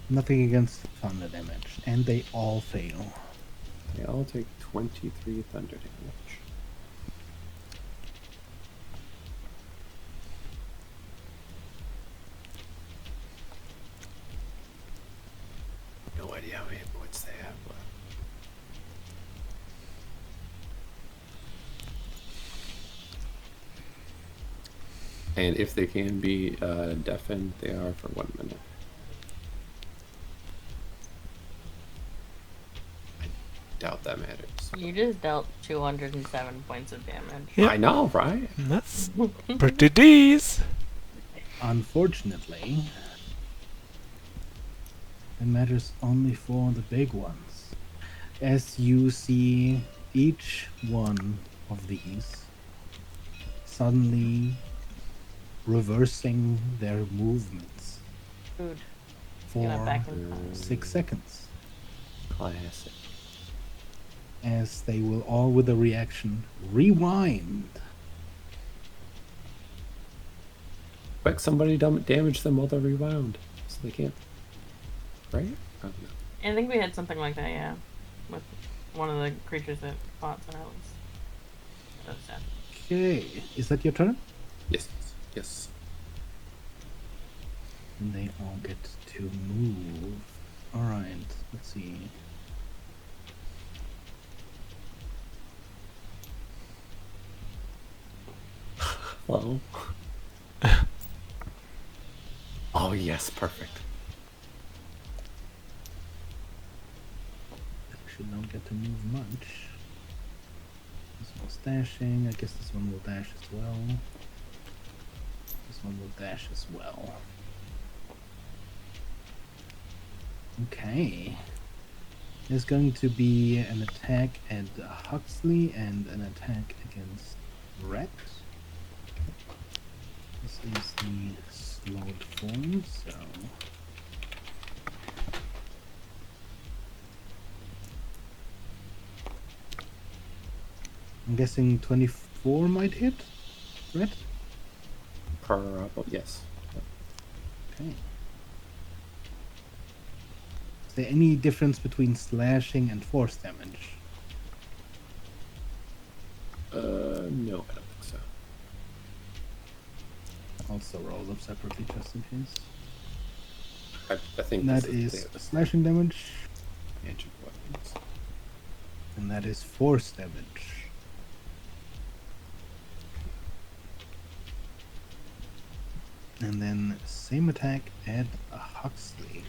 Nothing against thunder damage, and they all fail. They all take 23 thunder damage. No idea how many points they have, but and if they can be deafened, they are for 1 minute. I doubt that matters. You just dealt 207 points of damage. Yep. I know, right? That's pretty decent. Unfortunately, it matters only for the big ones. As you see each one of these suddenly reversing their movements Food. for Get it back in time. 6 seconds, Classic. as they will all, with a reaction, rewind. Expect somebody to damage them while they're rewound, so they can't. Right? I don't know. I think we had something like that, yeah, with one of the creatures that fought Silas. That was sad. Okay, is that your turn? Yes. Yes. And they all get to move. Alright, let's see. Well. Oh yes, perfect. Actually don't get to move much. This one's dashing. I guess this one will dash as well. This one will dash as well. Okay. There's going to be an attack at Huxley and an attack against Red. This is the slowed form, so. I'm guessing 24 might hit? Red? Yes. Okay. Is there any difference between slashing and force damage? No, I don't think so. Also roll them separately just in case. I think That this is the slashing damage, magic weapons. and that is force damage. And then same attack at Huxley.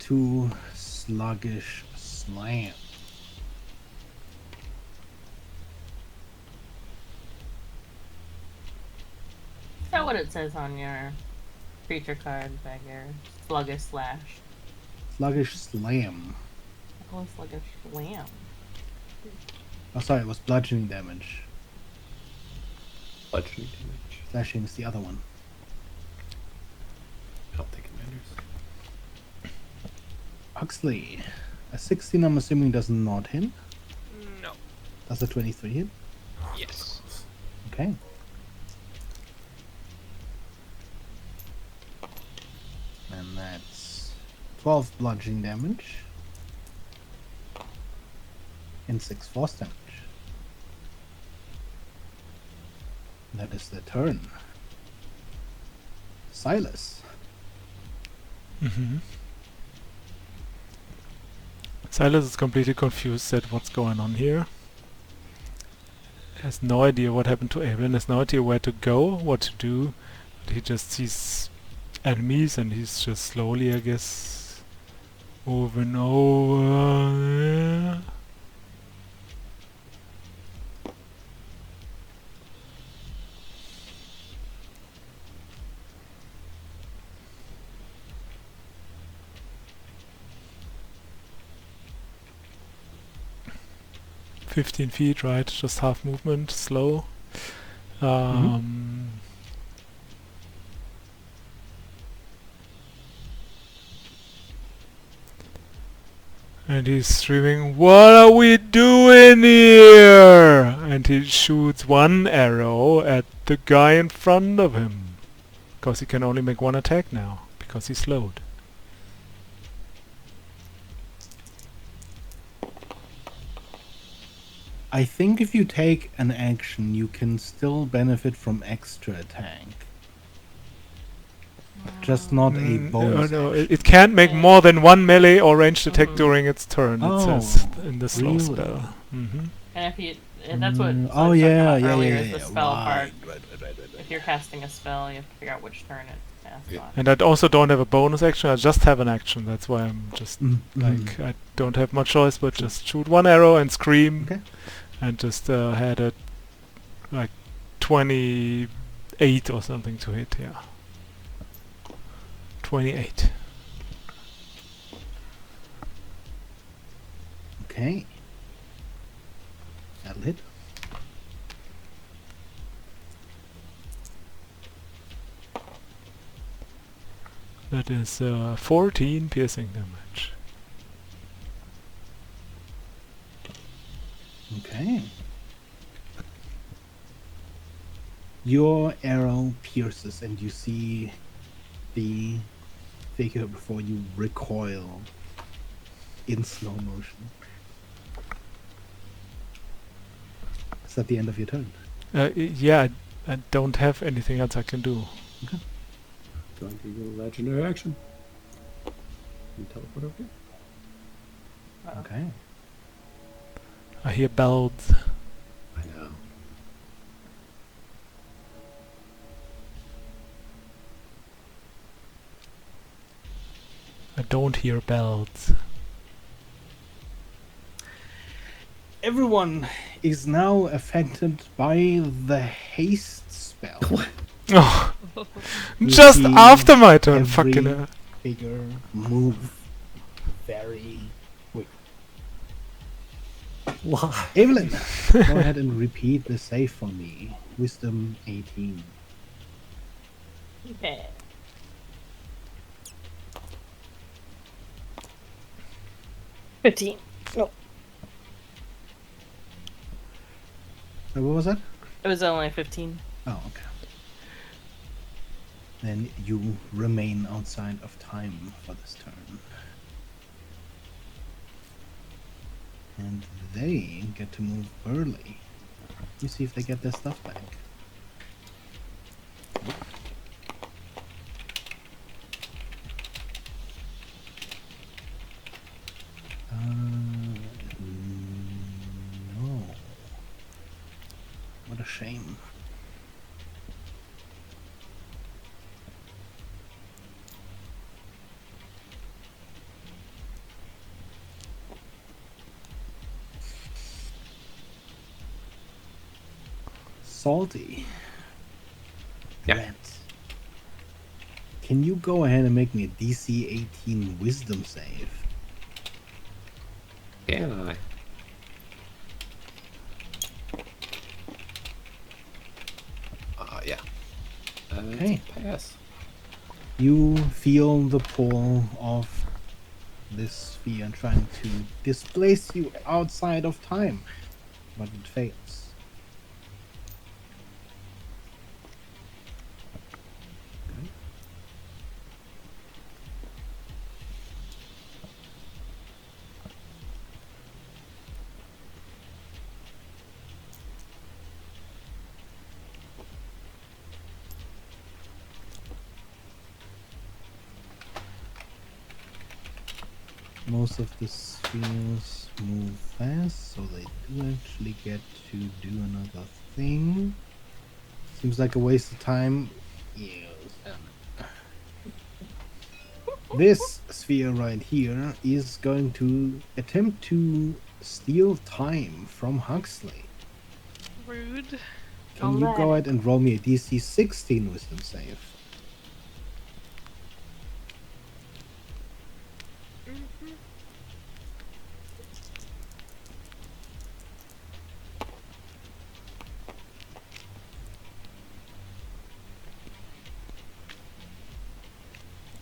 2 sluggish slam. Is that what it says on your creature card back here? Sluggish slash. Sluggish slam. Oh, sluggish slam. Oh, sorry, it was bludgeoning damage. Bludgeoning damage. Slashing is the other one. I don't think it matters. Huxley. A 16, I'm assuming, does not hit. No. Does a 23 hit? Yes. Okay. And that's 12 bludgeoning damage. And 6 force damage. That is the turn. Silas. Mm-hmm. Silas is completely confused at what's going on here. Has no idea what happened to Evelyn, has no idea where to go, what to do. But he just sees enemies and he's just slowly, I guess, moving over. 15 feet, right? Just half movement, slow. And he's screaming, "What are we doing here?" And he shoots one arrow at the guy in front of him. Because he can only make one attack now, because he's slowed. I think if you take an action, you can still benefit from extra attack. Just not a bonus. No, it can't make more than one melee or ranged attack during its turn, it says Oh, in the slow really? spell. And if you, and that's what Oh, I was talking yeah, about yeah, earlier, yeah, is the yeah. spell part. Right. If you're casting a spell, you have to figure out which turn it casts Yeah. on. And I also don't have a bonus action, I just have an action. That's why I'm just like, I don't have much choice but just shoot one arrow and scream. Okay. And just had a like 28 or something to hit, yeah. 28. Okay. That'll hit. That is 14 piercing damage. Okay. Your arrow pierces and you see the figure before you recoil in slow motion. Is that the end of your turn? Yeah, I don't have anything else I can do. Going to your legendary action. And teleport over here. Okay. I hear bells. I know. I don't hear bells. Everyone is now affected by the haste spell. Oh, You just see after my turn, every fucking hell. figure move very quick. Why? Evelyn, go ahead and repeat the save for me. Wisdom 18. Okay. $15. No. What was that? It was only 15. Oh, okay. Then you remain outside of time for this turn. And they get to move early. You see if they get their stuff back. No. What a shame. Salty. Yeah. Red. Can you go ahead and make me a DC 18 Wisdom save? Can I? Yeah. Okay. It's a pass. You feel the pull of this sphere trying to displace you outside of time, but it fails. Okay. Most of the spheres move fast, so they do actually get to do another thing. Seems like a waste of time. Yes. This sphere right here is going to attempt to steal time from Huxley. Rude. Can you go ahead and roll me a DC 16 Wisdom save? Mhm.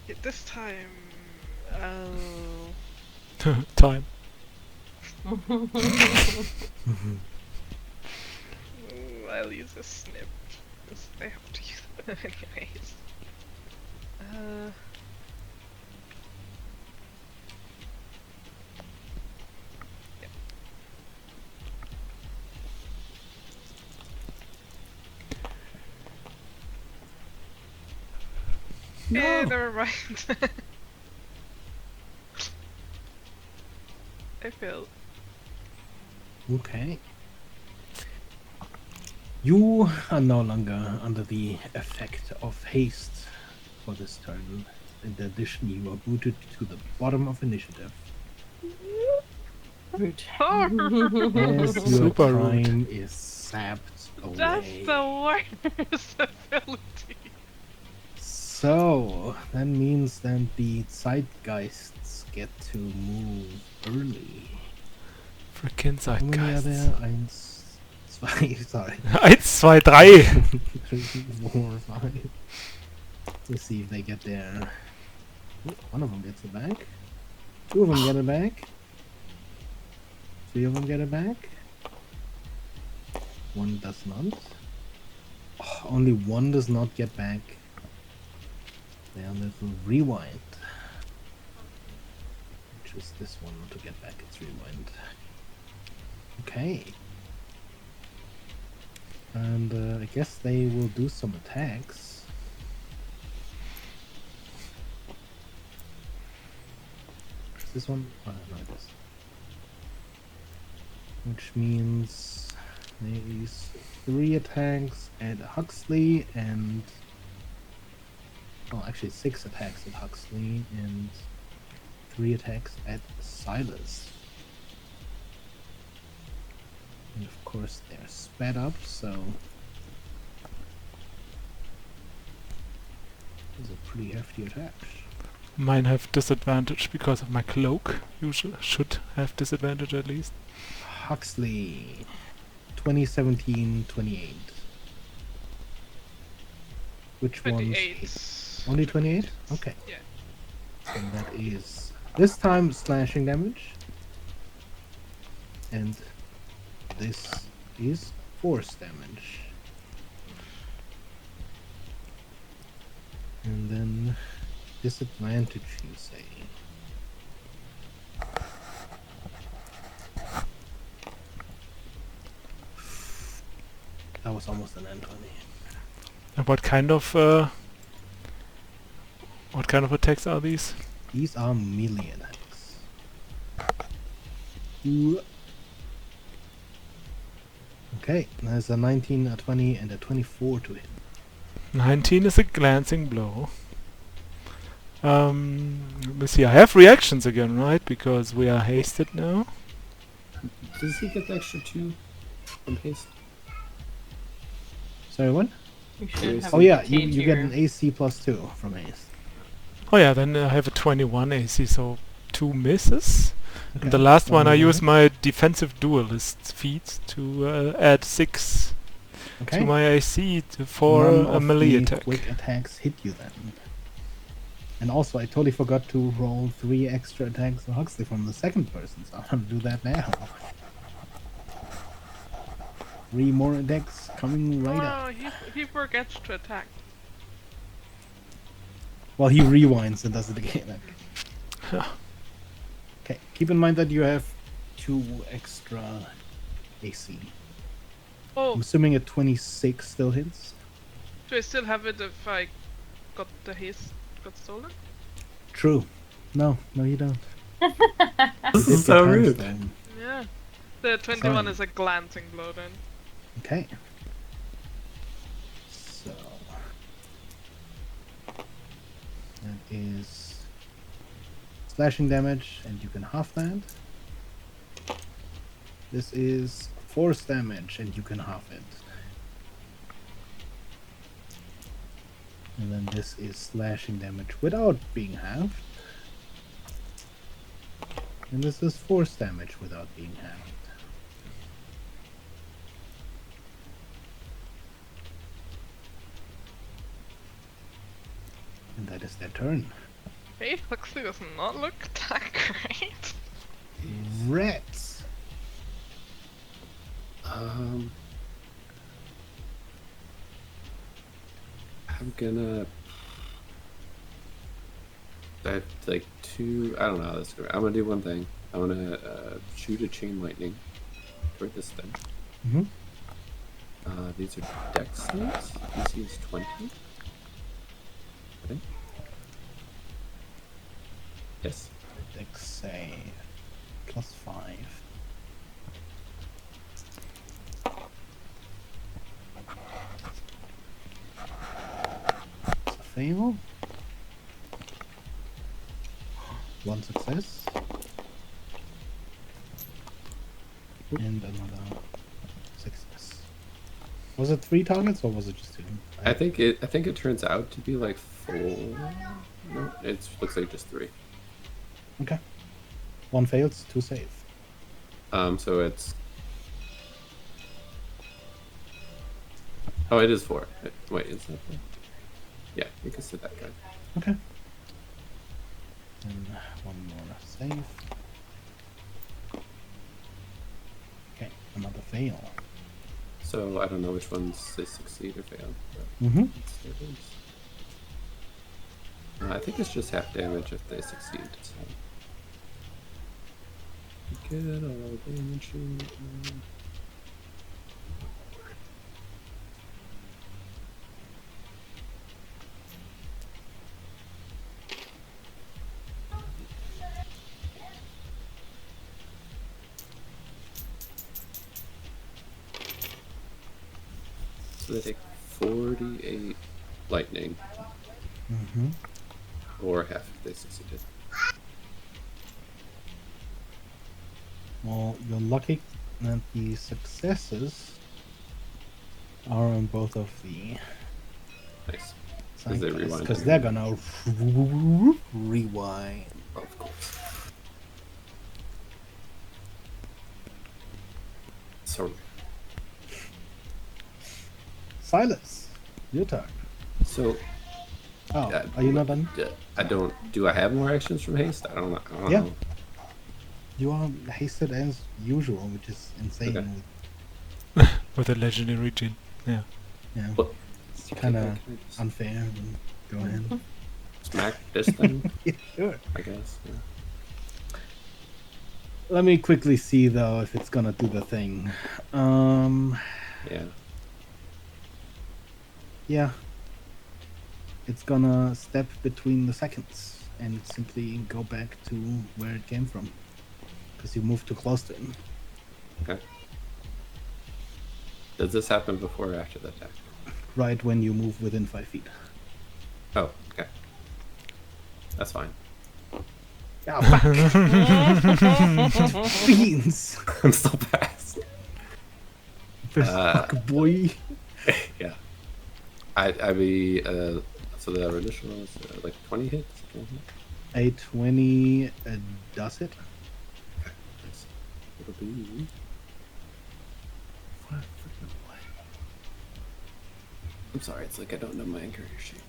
Yeah, this time, Time. I'll use a snip. 'Cause I have to use it anyways. Yeah. No. Never mind. I failed. Okay. You are no longer under the effect of haste for this turn. In addition, you are booted to the bottom of initiative. Rude. As your Super rude. time is sapped That's away. the worst ability. So, that means that the Zeitgeists get to move early. Freaking How many are there? Zeitgeist. Eins, zwei, sorry. 1, 2, 3. 3, 4, 5. Let's see if they get there. Oh, one of them gets it back. Two of them get it back. Three of them get it back. One does not. Oh, only one does not get back. Their little rewind. Which is this one to get back its rewind. Okay. And I guess they will do some attacks. Is this one? Oh, no, it is. Which means there is 3 attacks at Huxley and... Oh, actually 6 attacks at Huxley and 3 attacks at Silas. And of course they're sped up, so... These are pretty hefty attacks. Mine have disadvantage because of my cloak. You should have disadvantage at least. Huxley, 2017, 28. Which ones? 28. Only 28? Okay. Yeah. And that is this time slashing damage. And this is force damage. And then disadvantage, you say. That was almost an end, honey. And what kind of attacks are these? These are melee attacks. Ooh. Okay, there's a 19, a 20, and a 24 to hit. 19 is a glancing blow. Let's see, I have reactions again, right? Because we are hasted now. Does he get the extra 2 from haste? Sorry, what? You should have Oh yeah, you retained get your- an AC +2 from haste. Oh yeah, then I have a 21 AC, so 2 misses. And Okay, the last one I more use hit. my defensive duelist feat to add 6 Okay. to my AC for None a of melee the attack. quick attacks hit you then. And also, I totally forgot to roll 3 extra attacks of Huxley from the second person, so I'm gonna do that now. 3 more attacks coming right up. Oh, he forgets to attack. Well, he rewinds and does it again. Okay, keep in mind that you have 2 extra AC. Oh, I'm assuming a 26 still hits. do I still have it if I got the haste got stolen? True. No, you don't. This You is did so get rude. time stone. Yeah. The 21 Sorry. is a glancing blow then. Okay. So that is slashing damage, and you can half that. This is force damage, and you can half it. And then this is slashing damage without being halved. And this is force damage without being halved. And that is their turn. Hey, Huxley does not look that great. Rats. I'm gonna. I have like 2. I don't know how this is going. I'm gonna do one thing. I'm gonna shoot a chain lightning toward this thing. Mm-hmm. These are dex saves. DC is 20. Okay. Yes. Dex save. +5. It's a fail. 1 success. And another success. Was it 3 targets or was it just 2? I think it turns out to be like 4. No, it looks like just 3. Okay. 1 fails, 2 save. So it's. Oh, it is 4. Wait, is that 4? Yeah, you can sit that guy. Okay. And 1 more save. Okay, another fail. So I don't know which ones they succeed or fail. But Mm-hmm. it's their turns. I think it's just half damage if they succeed. So. Get all damage. So they take 48 lightning, Mm-hmm. or half if they succeeded. Well, you're lucky that the successes are on both of the Nice. side they rewind because too. they're gonna rewind. Of course. So, Silas, your turn. so Oh, Yeah, are you not done? I don't. Do I have more actions from haste? I don't know. Yeah. You are hasted as usual, which is insane. Okay. With a legendary gin. Yeah. Yeah, What? it's kind of Can I just unfair. But go ahead. smack this thing? Yeah, sure. I guess. Yeah. Let me quickly see though if it's gonna do the thing. Yeah. Yeah. It's gonna step between the seconds and simply go back to where it came from. Because you moved too close to him. Okay. Does this happen before or after the attack? Right when you move within 5 feet. Oh, okay. That's fine. Yeah, fuck! Beans! I'm still past. Fuck, boy! Yeah. I be so the initial was like 20 hits. A 20 does it. Okay. Nice. It'll be. What freaking way? I'm sorry, it's like I don't know my anchor sheet.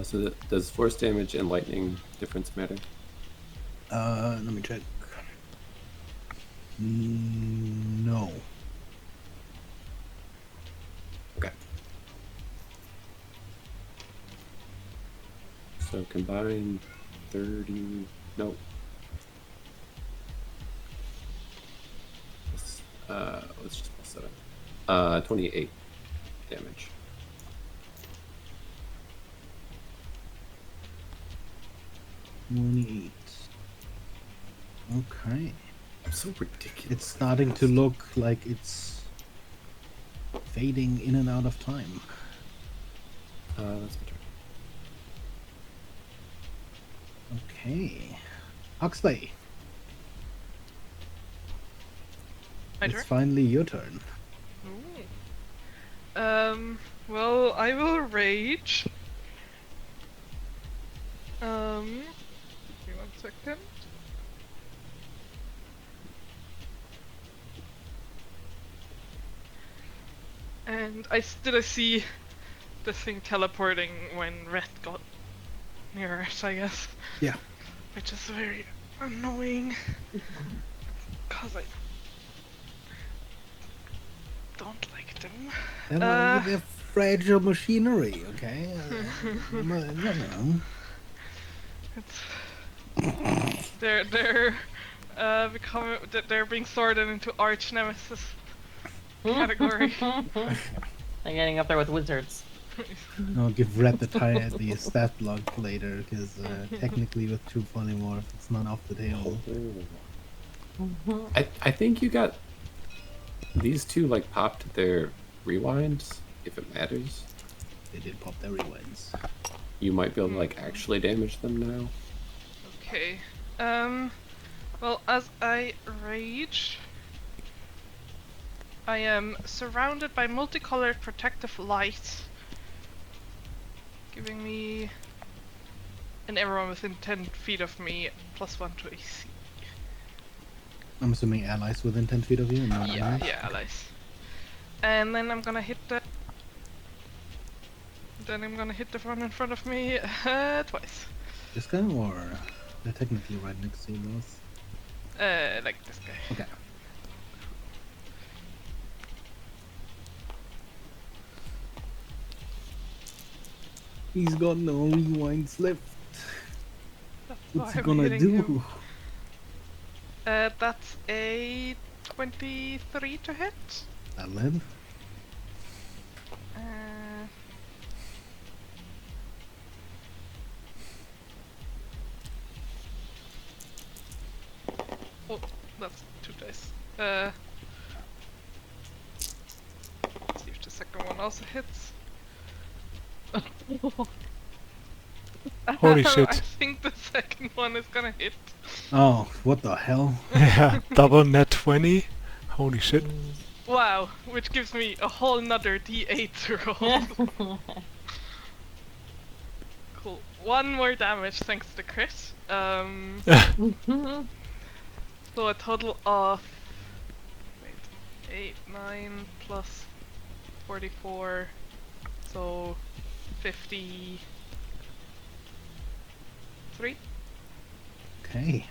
So does force damage and lightning difference matter? Let me check. No. Okay. So combine 30. No. Let's just plus 7. 28 damage. Okay. I'm so ridiculous. It's starting to look like it's fading in and out of time. That's my turn. Okay. Huxley, My it's turn? finally your turn. Ooh. Well, I will rage. Give me 1 second. And I see the thing teleporting when Red got near it, I guess. Yeah. Which is very annoying. Cause I don't like them. They're fragile machinery, okay? It's they're being sorted into arch nemesis category. They're getting up there with wizards. I'll give Red the stat block later, because technically with True Polymorph, it's not off the table. I think you got these two like popped their rewinds, if it matters. They did pop their rewinds. You might be able to like actually damage them now. Okay. Well, as I rage, I am surrounded by multicolored protective light, giving me and everyone within 10 feet of me +1 to AC. I'm assuming allies within 10 feet of you? Not Yeah, enemies? yeah, allies. And then I'm gonna hit the. Then I'm gonna hit the one in front of me twice. This guy, or they're technically right next to you both? Like this guy. Okay. He's got no rewinds left. That's What's why he I'm gonna hitting do? him. That's a 23 to hit. That'll hit. Oh, that's 2 dice. See if the second one also hits. Holy I shit. think the second one is gonna hit. Oh, what the hell? Yeah, double net 20. Holy shit. Wow, which gives me a whole nother d8 to roll. Cool. 1 more damage thanks to the crit. So a total of 8, 9 plus 44, so 53. Okay.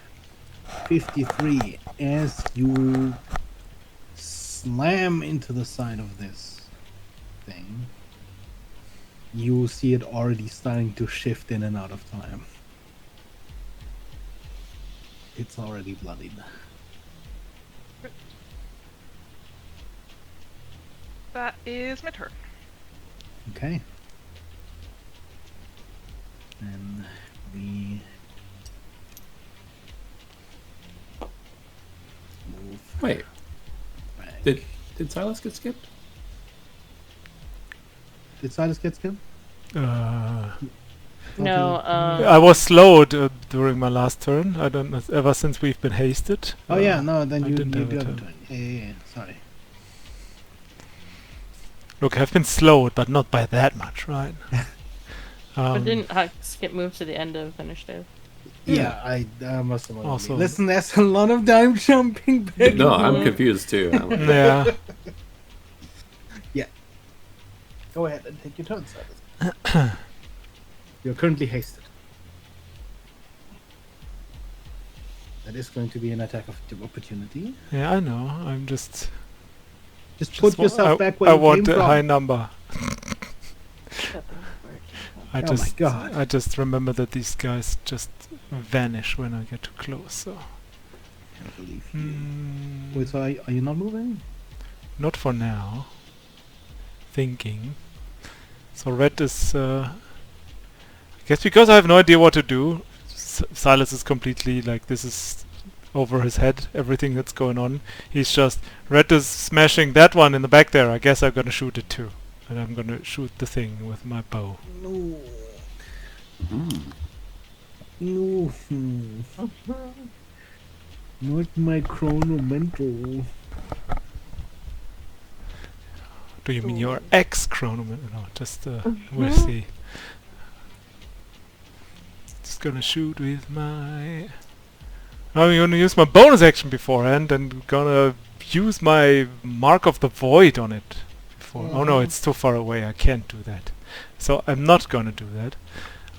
53. As you slam into the side of this thing, you see it already starting to shift in and out of time. It's already bloodied. That is my turn. Okay. And we move Wait, back. did Silas get skipped? Did Silas get skipped? No, I was slowed during my last turn. I don't know, ever since we've been hasted. Oh yeah, no, then I you didn't have do a have a turn. turn. Yeah, sorry. Look, I've been slowed, but not by that much, right? But didn't Hux get moved to the end of initiative? Yeah, I must have Also- also. Listen, there's a lot of time jumping back. No, and I'm forth. confused too. Yeah. Go ahead and take your turn, Silas. You're currently hasted. That is going to be an attack of opportunity. Yeah, I know. I'm just Just put yourself back where I you want came a from. high number. I Oh just my God. I just remember that these guys just vanish when I get too close. So Can't believe you. Hmm, Wait, so are you not moving? not for now. Thinking. So red is. I guess because I have no idea what to do. Silas is completely like this is over his head. Everything that's going on. He's just red is smashing that one in the back there. I guess I'm gonna shoot it too, and I'm gonna shoot the thing with my bow. No. Hmm. No. Not my chronomental. Do you mean your ex chronometer? No, just we'll see. Just gonna shoot with my. I'm gonna use my bonus action beforehand and gonna use my mark of the void on it. Before. Oh no, it's too far away. I can't do that. So I'm not gonna do that.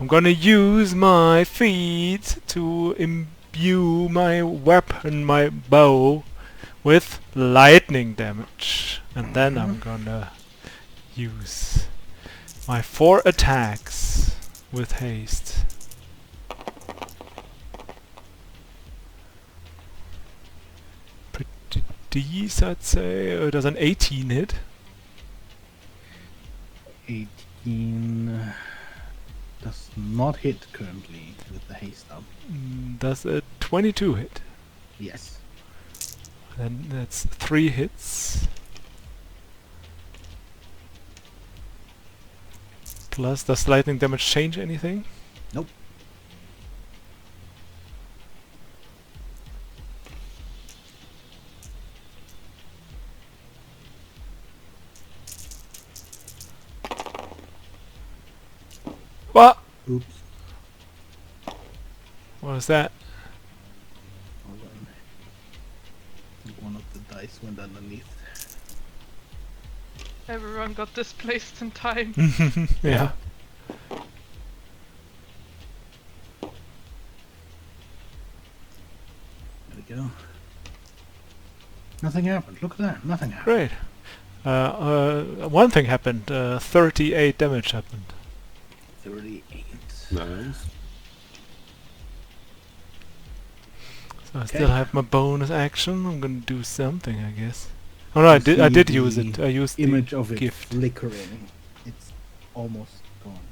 I'm gonna use my feet to imbue my weapon, my bow, with lightning damage. And then I'm gonna use my 4 attacks with haste. Pretty decent, I'd say. Does an 18 hit? 18 does not hit currently with the haste up. Does a 22 hit? Yes. Then that's 3 hits. Plus, does lightning damage change anything? Nope. What? Oops. What is that? Hold on. I think one of the dice went underneath. Everyone got displaced in time. Yeah. There we go. Nothing happened. Look at that. Nothing happened. Great. One thing happened. 38 damage happened. 38. Nice. So I Okay. still have my bonus action. I'm gonna do something, I guess. Oh no, I You did see use it. the I used Image the of it gift. flickering. It's almost gone.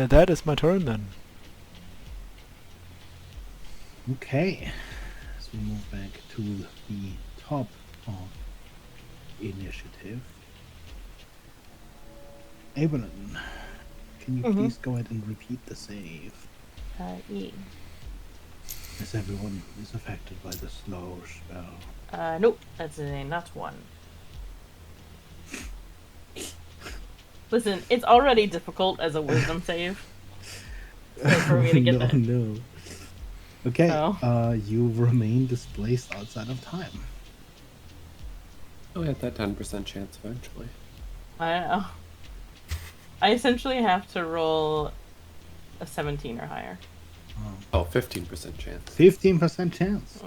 That is my turn then. Okay. So we move back to the top of initiative. Evelyn, can you please go ahead and repeat the save? Yeah. As everyone is affected by the slow spell. Nope, that's a nat 1. Listen, it's already difficult as a wisdom save. For me to get no, that. no. Okay, So. you remain displaced outside of time. Oh, we had that 10% chance eventually. I don't know. I essentially have to roll a 17 or higher. Oh, 15% chance. 15% chance.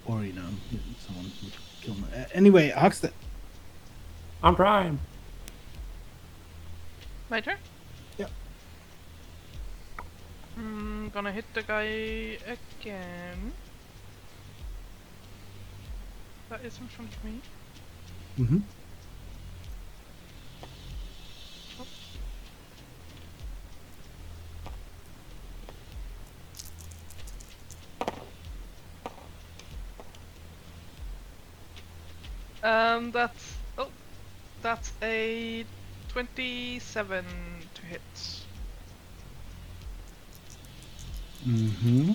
Or, you know, someone would kill me. Anyway, Huxton. I'm Prime. My turn? Yep. Gonna hit the guy again. That is in front of me. Mm-hmm. That's a 27 to hit. Mm-hmm.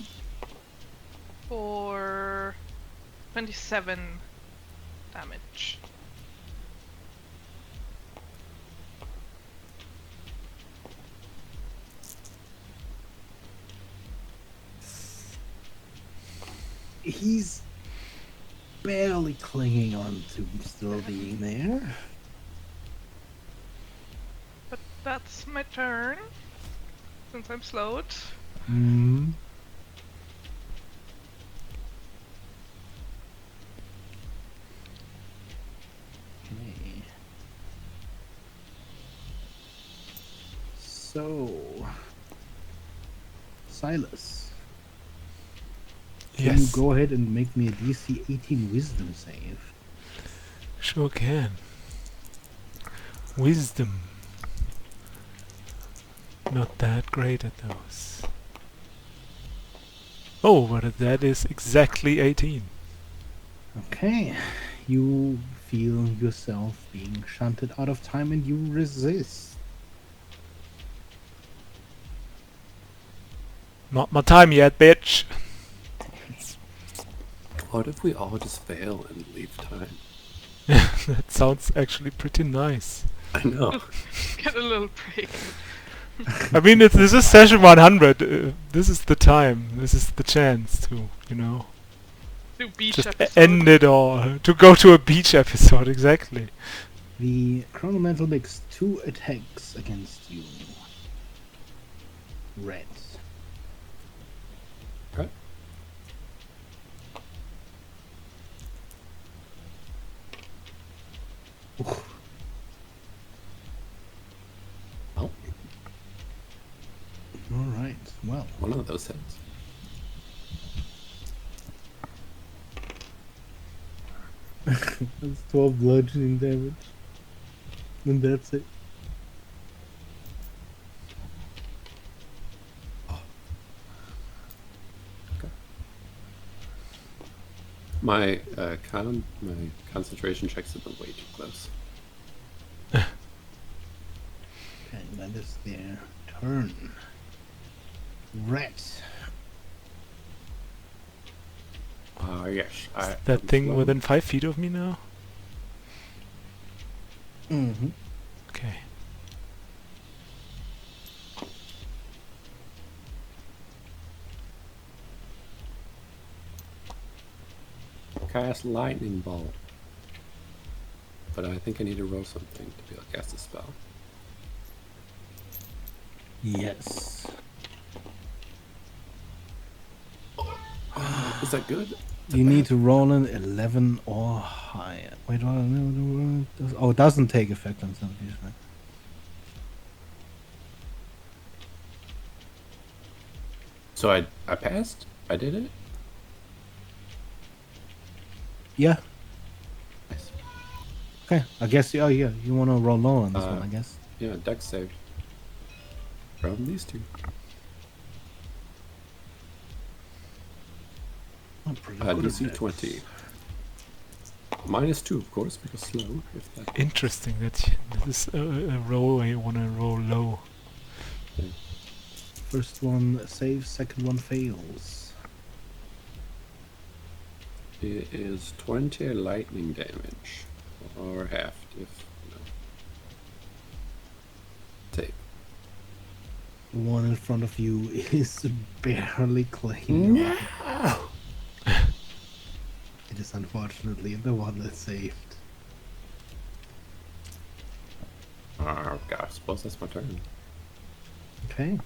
For 27 damage. He's barely clinging on to still being there. But that's my turn. Since I'm slowed. Hmm. Okay. So, Silas, can you Yes, go ahead and make me a DC 18 Wisdom save? sure can. Wisdom. Not that great at those. Oh, but that is exactly 18. Okay. You feel yourself being shunted out of time and you resist. Not my time yet, bitch. What if we all just fail and leave time? That sounds actually pretty nice. I know. Get a little break. I mean, this is session 100. This is the time. This is the chance to, Do beach just episode. end it all. To go to a beach episode, exactly. The Chronomental makes 2 attacks against you. Red. Okay. Oh, Alright, well. one of those hits. That's 12 bludgeoning damage. And that's it. My concentration checks have been way too close. Okay, that is their turn. Red. Yes. That I'm thing slow. within 5 feet of me now? Mm-hmm. Okay. Cast lightning bolt. But I think I need to roll something to be able to cast a spell. Yes. Is that good? You need to roll an 11 or higher. Wait, oh, it doesn't take effect on some of these, right? So I passed? I did it? Yeah. Nice. Okay. I guess, oh yeah, you want to roll low on this one, I guess. Yeah, dex saved. From these two. I'm pretty good at DC that. 20. -2, of course, because slow. If that Interesting that this is a roll where you want to roll low. First one saves, second one fails. it is 20 lightning damage. Or half, if take. The one in front of you is barely clinging on. It is unfortunately the one that saved. Oh gosh, I suppose that's my turn. Okay.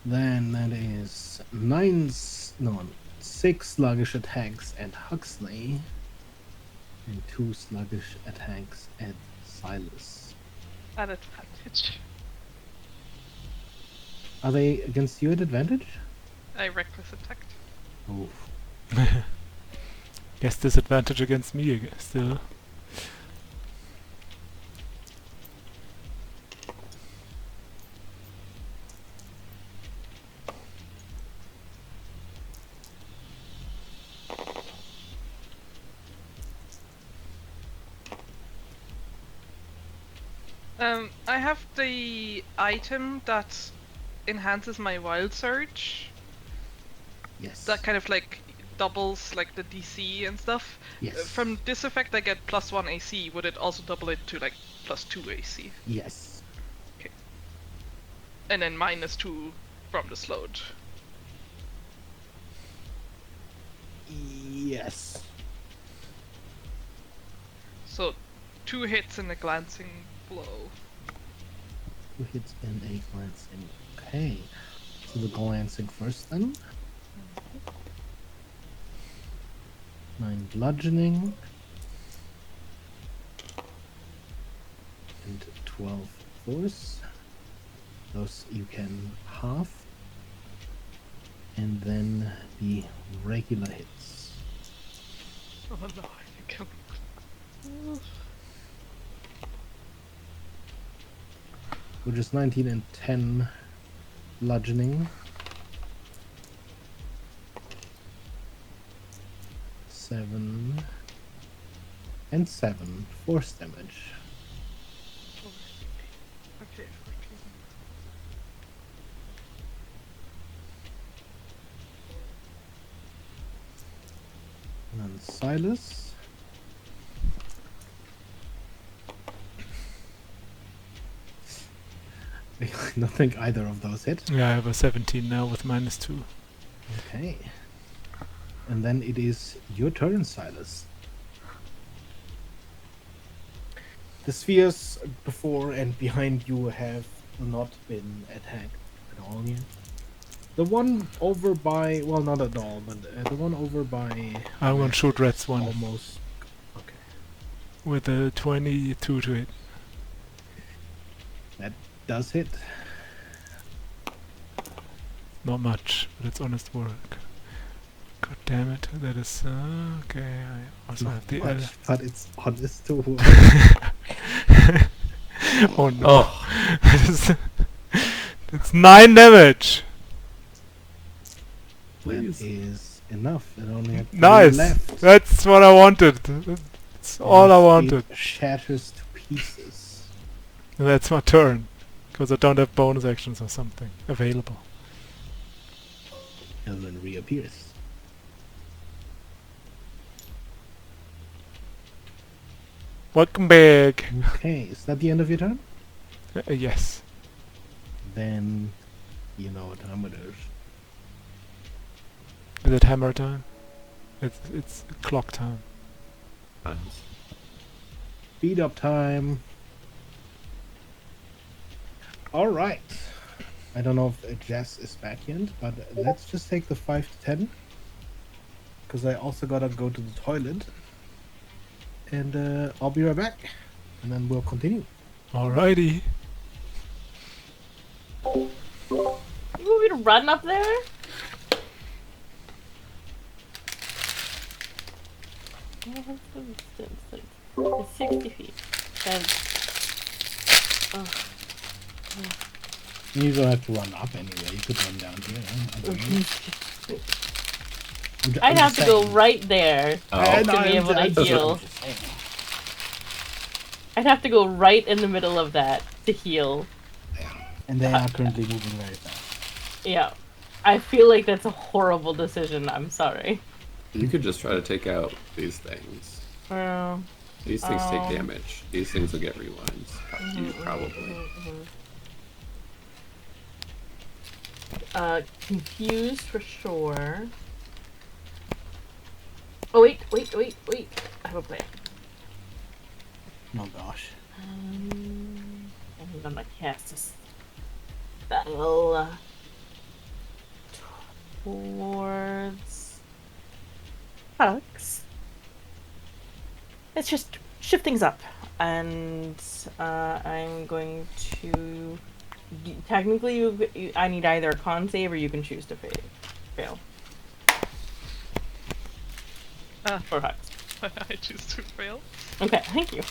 Then that is 6 sluggish attacks at Huxley and 2 sluggish attacks at Silas. At advantage. Are they against you at advantage? I reckless attacked. Oh, Guess disadvantage against me still. I have the item that enhances my wild surge. Yes. That kind of like doubles like the DC and stuff. Yes. From this effect, I get +1 AC. Would it also double it to like +2 AC? Yes. And then -2 from the slowed. Yes. So 2 hits and a glancing blow. 2 hits and a glancing. Okay. So the glancing first then. 9 bludgeoning. And 12 force. Those you can half. And then the regular hits. Oh no, I can. Which is 19 and 10 bludgeoning. 7 and 7 force damage. Okay, 14. And then Silas. I don't think either of those hit. Yeah, I have a 17 now with -2. Okay. And then it is your turn, Silas. The spheres before and behind you have not been attacked at all yet. The one over by, well, not at all, but the one over by I'm gonna shoot Red's one almost. Okay. with a 22 to hit. That does hit. Not much, but it's honest work. God damn it, that is okay. I also have the Much, but it's honest to oh no. It's 9 damage. That Please. is enough. It only had 3 Nice. left. That's what I wanted. That's all I Yes, wanted. It shatters to pieces. And that's my turn, because I don't have bonus actions or something available. And then reappears. Welcome back. Okay, is that the end of your turn? Yes. Then you know what time it is. Is it hammer time? It's clock time. Nice. Speed up time. All right. I don't know if Jess is back yet, but let's just take the 5 to 10. Because I also gotta go to the toilet. And I'll be right back. And then we'll continue. Alrighty. You want me to run up there? It's 60 feet. And, You don't have to run up anyway. You could run down here. I don't know. I'd have to go right there Oh. to be able to heal. I'd have to go right in the middle of that to heal. And they are currently moving very fast. Yeah. I feel like that's a horrible decision. I'm sorry. You could just try to take out these things. Well, These things take damage. These things will get rewinds. Probably. confused for sure. Oh, wait. I have a plan. Oh gosh. I'm gonna cast a spell towards Hux. Let's just shift things up, and I'm going to. Technically, I need either a con save or you can choose to fail. For Hux. I choose to fail. Okay, thank you.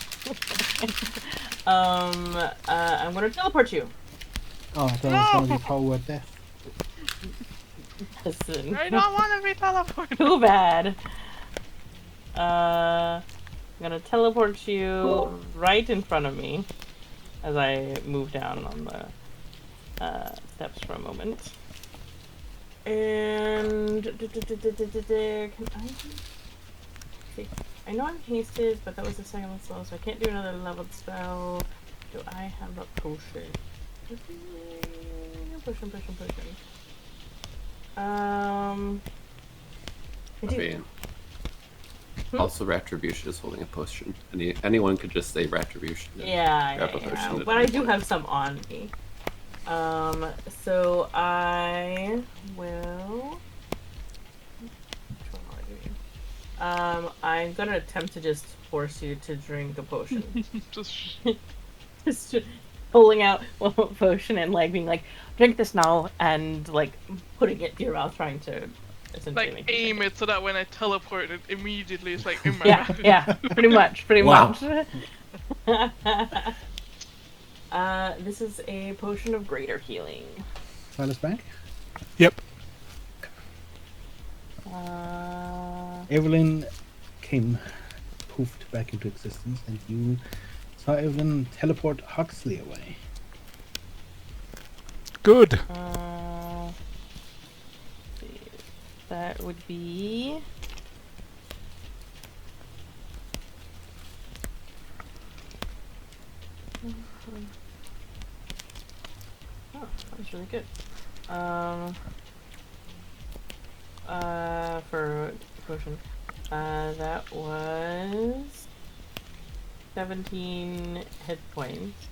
I'm gonna teleport you. Oh, I thought it was gonna be power word death. Listen. I don't want to be teleported. Too bad. I'm gonna teleport you right in front of me. as I move down on the steps for a moment. And can I see? I know I'm hasted, but that was the second level spell, so I can't do another leveled spell. Do I have a potion? Potion. I do. Okay. Also, Retribution is holding a potion. Anyone could just say Retribution. And grab a potion at But I any do point. have some on me. So I will. Which one will I do here? I'm gonna attempt to just force you to drink a potion. Just Just pulling out one potion and like being like, drink this now, and like putting it to your mouth, trying to essentially like make you aim drink it so that when I teleport it immediately it's like in my Yeah, mouth. yeah, pretty much. Wow. This is a potion of greater healing. Silas back. Yep. Evelyn came poofed back into existence, and you saw Evelyn teleport Huxley away. Good. Let's see. That would be. Oh, that was really good. For potion, that was 17 hit points.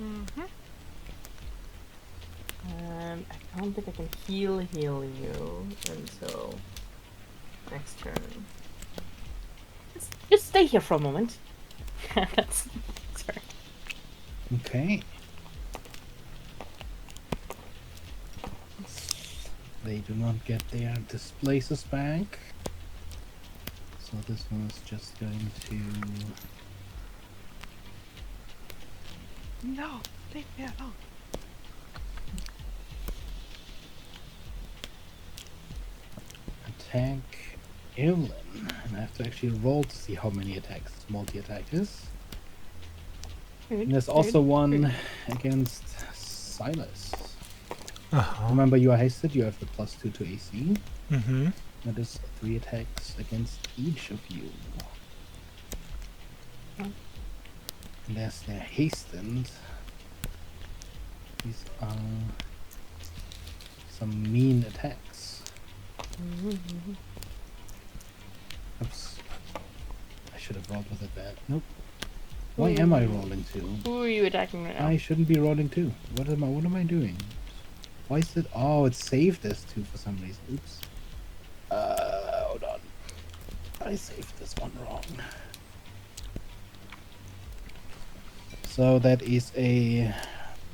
Mm-hmm. I don't think I can heal you until next turn. Just stay here for a moment. That's sorry. Okay. They do not get their displaces back. So this one is just going to... No, leave me alone. attack Evelyn. And I have to actually roll to see how many attacks multi-attack is. And there's also one against Silas. Uh-huh. Remember, you are hasted, you have the +2 to AC. Mm-hmm. That is 3 attacks against each of you. And as they're hastened, these are some mean attacks. Oops. I should have rolled with it there. Nope. Why am I rolling 2? Who are you attacking right now? I shouldn't be rolling 2. What am I doing? Why is it? Oh, it's saved as 2 for some reason. Oops. Hold on. I saved this one wrong. So that is a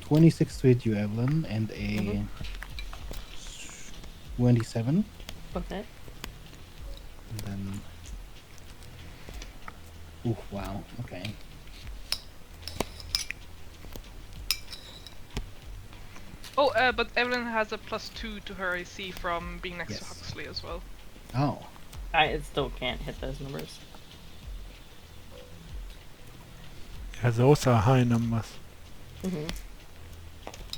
26 to hit you, Evelyn, and a 27. Okay. And then... Ooh, wow. Okay. Oh, but Evelyn has a +2 to her AC from being next to Yes. Huxley as well. Oh. I still can't hit those numbers. Yeah, those are high numbers.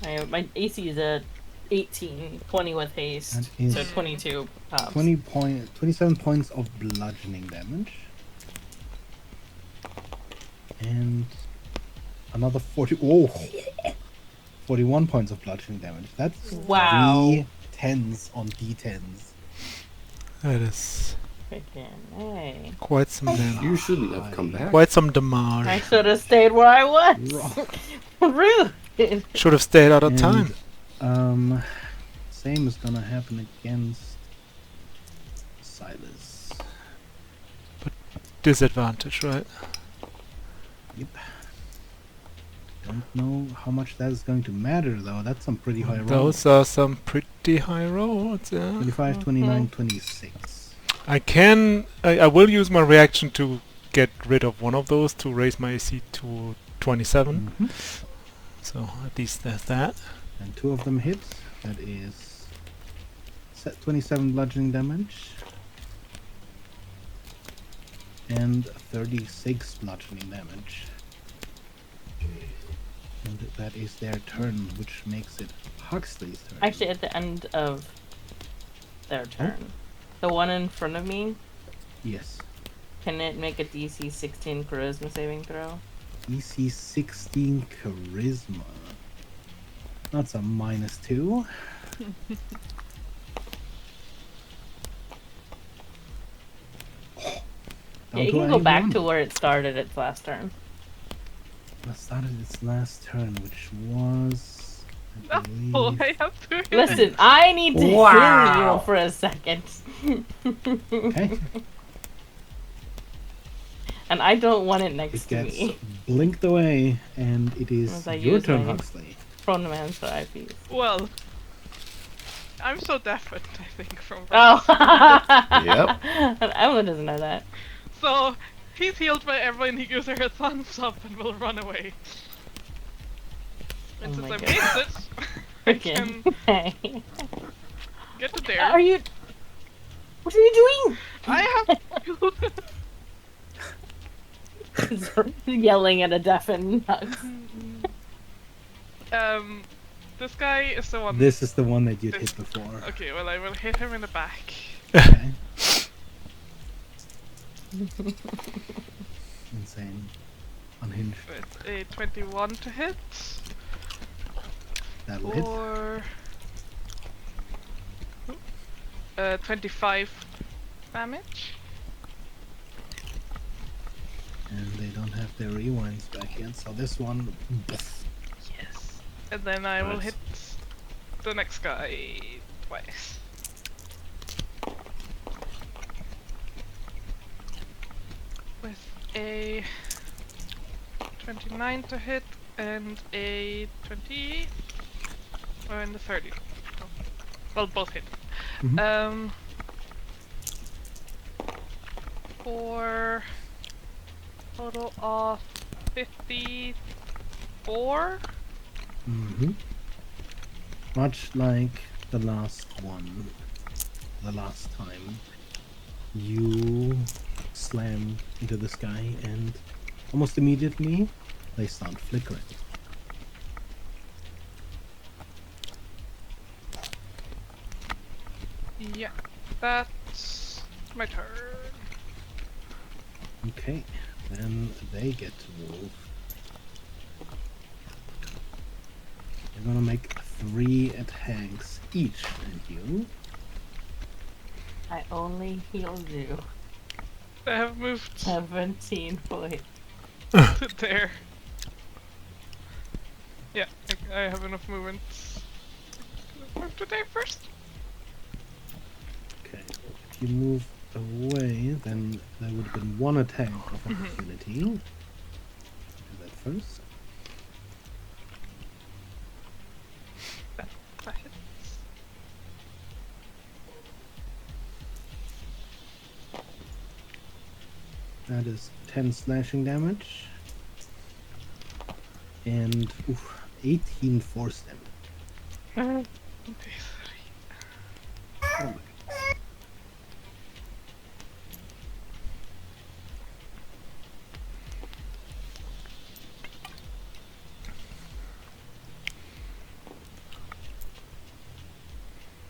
My AC is a 18, 20 with haste, That so is 22 pops. 27 points of bludgeoning damage. And another 41 points of bludgeoning damage. That's Wow. 3 10s on d10s. That is Freaking A. quite some damage. You shouldn't have come back. Quite some I damage. should have stayed where I was. Rude. Should have stayed out of And, time. Same is gonna happen against Silas. Disadvantage, right? Yep. Don't know how much that is going to matter though. That's some pretty high rolls. Those are some pretty high rolls, yeah. 25, 29, 26. I will use my reaction to get rid of one of those to raise my AC to 27. Mhm. So at least there's that. And 2 of them hit. That is 27 bludgeoning damage. And 36 bludgeoning damage. And that is their turn, which makes it Huxley's turn. Actually, at the end of their turn, the one in front of me, Yes. can it make a DC 16 charisma saving throw? DC 16 Charisma. That's a -2. Yeah, you can go back to where it started its last turn. It started its last turn, which was, I Oh, believe... I have to hit. Listen, I need to heal you for a second. Okay. And I don't want it It next to gets me. blinked away, and it is As I your use turn, my- Huxley. Prone man for IPs. Well, I'm so deafened, I think, from Oh! Yep. Emma doesn't know that. So he's healed by everyone. He gives her a thumbs up and will run away. And Oh since my I God. missed it, I can Freaking. Hey. get to Are there. you... What are you doing? I have Yelling at a deafened Nux. this guy is the one. This is the one that you'd hit before. Okay, well I will hit him in the back. Okay. Insane. Unhinged. With a 21 to hit. That will hit. Or 25 damage. And they don't have their rewinds back yet, so this one... Yes. And then I will Nice. hit the next guy twice. With a 29 to hit and a 20 and a 30. Oh. Well, both hit. Mhm. For total of 54. Mm-hmm. Much like the last one, the last time, you slam into the sky and almost immediately they start flickering. Yeah, that's my turn. Okay, then they get to move. They're gonna make 3 attacks each at you. I only healed you. I have moved 17 points. to there. Yeah, I have enough movement. Move to there first. Okay, if you move away, then there would have been 1 attack of opportunity. Do that first. That hits. That is 10 slashing damage. And 18 force damage. Okay, Oh my god.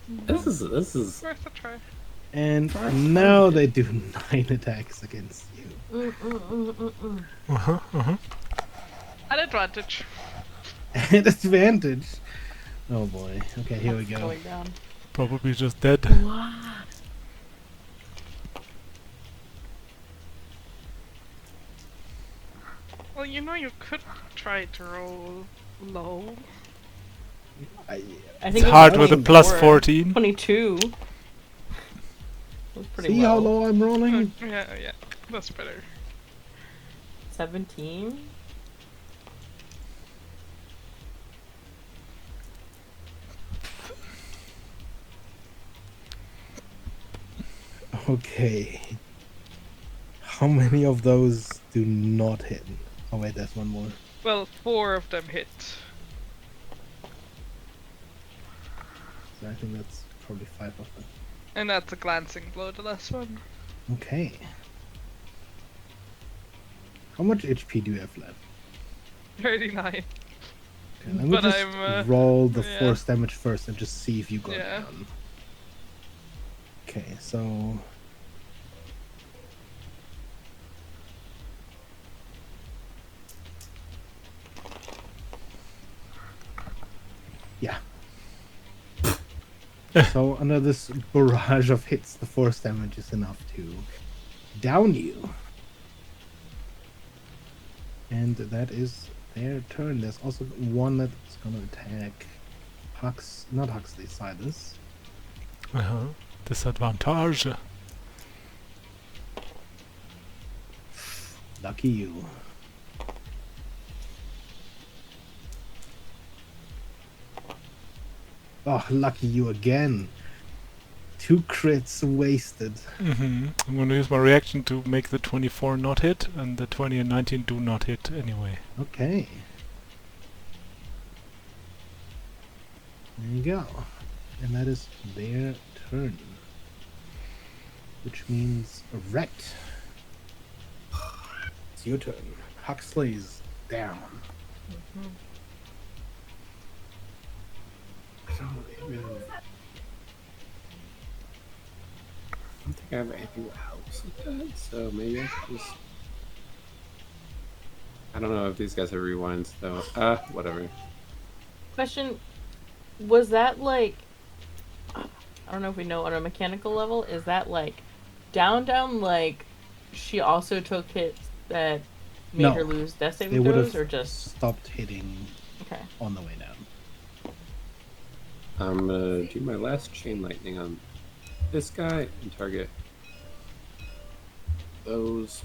This is worth a try. And now they do 9 attacks against you. An advantage. At advantage. Oh boy. Okay, here we go. Going down. Probably just dead. Well, you know you could try to roll low. I, I think It's it was hard with a only plus lower. 14. 22. That's pretty see how low. low I'm rolling? Yeah, that's better. 17? Okay. How many of those do not hit? Oh wait, there's one more. Well, 4 of them hit. So I think that's probably 5 of them. And that's a glancing blow, the last one. Okay. How much HP do you have left? 39. Okay, let me But just I'm, roll the yeah. force damage first and just see if you go Yeah. down. Okay, so yeah. So under this barrage of hits, the force damage is enough to down you. And that is their turn. There's also one that's gonna attack not Huxley, Silas. Disadvantage. Lucky you. Oh, lucky you again. 2 crits wasted. I'm gonna use my reaction to make the 24 not hit, and the 20 and 19 do not hit anyway. Okay. There you go. And that is their turn. Which means Rhett. It's your turn. Huxley's down. I don't think I have anything that helps with that, so maybe I could just... I don't know if these guys have rewinds, though. Whatever. Question: was that like? I don't know if we know on a mechanical level. Is that like down, like she also took hits that made No. her lose death They saving would throws, have or just stopped hitting okay? on the way down. I'm gonna do my last chain lightning on this guy and target those,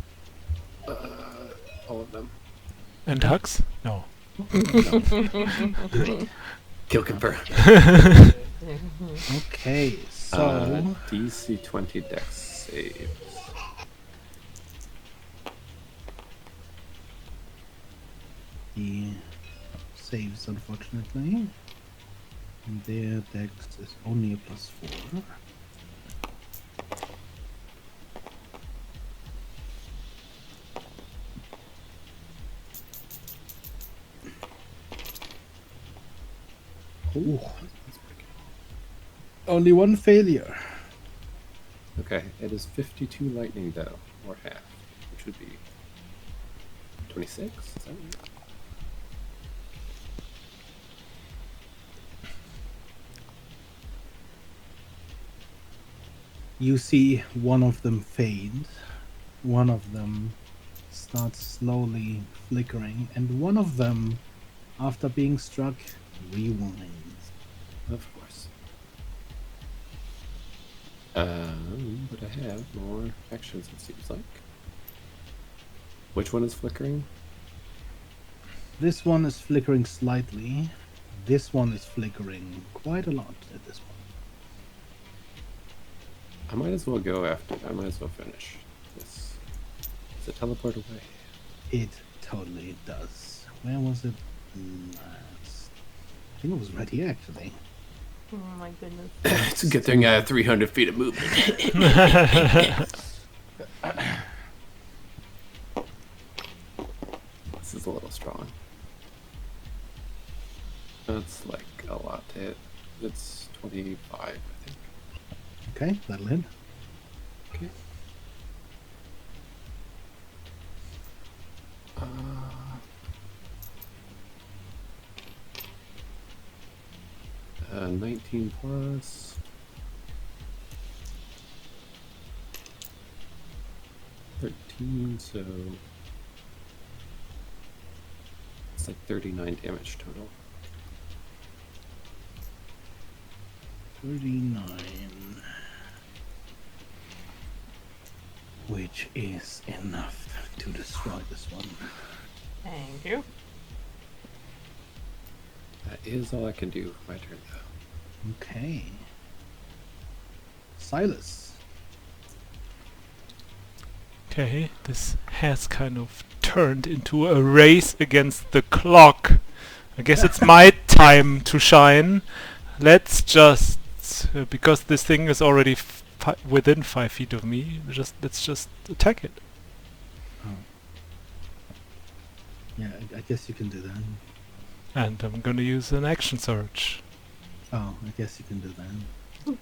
all of them. And Hux? No. Kill confirmed. Okay, so DC 20 dex saves. he saves, unfortunately. And their dex is only a +4. Ooh. Only 1 failure. Okay, it is 52 lightning though, or half, which would be 26. Is that right? You see one of them fade, one of them starts slowly flickering, and one of them, after being struck, rewinds. Of course. But I have more actions, it seems like. Which one is flickering? This one is flickering slightly. This one is flickering quite a lot at this point. I might as well go after. I might as well finish this. Does it teleport away? It totally does. Where was it last? I think it was right here, actually. Oh my goodness! It's a good thing I have 300 feet of movement. This is a little strong. That's like a lot to hit. It's 25, I think. Okay, that'll hit. Okay. 19 plus 13, so it's like 39 damage total. 39. Which is enough to destroy this one. Thank you. That is all I can do for my turn, though. Okay. Silas. Okay, this has kind of turned into a race against the clock. I guess it's my time to shine. Let's just, because this thing is already within 5 feet of me, let's just attack it. Yeah, I guess you can do that. And I'm gonna use an action surge. Oh, I guess you can do that.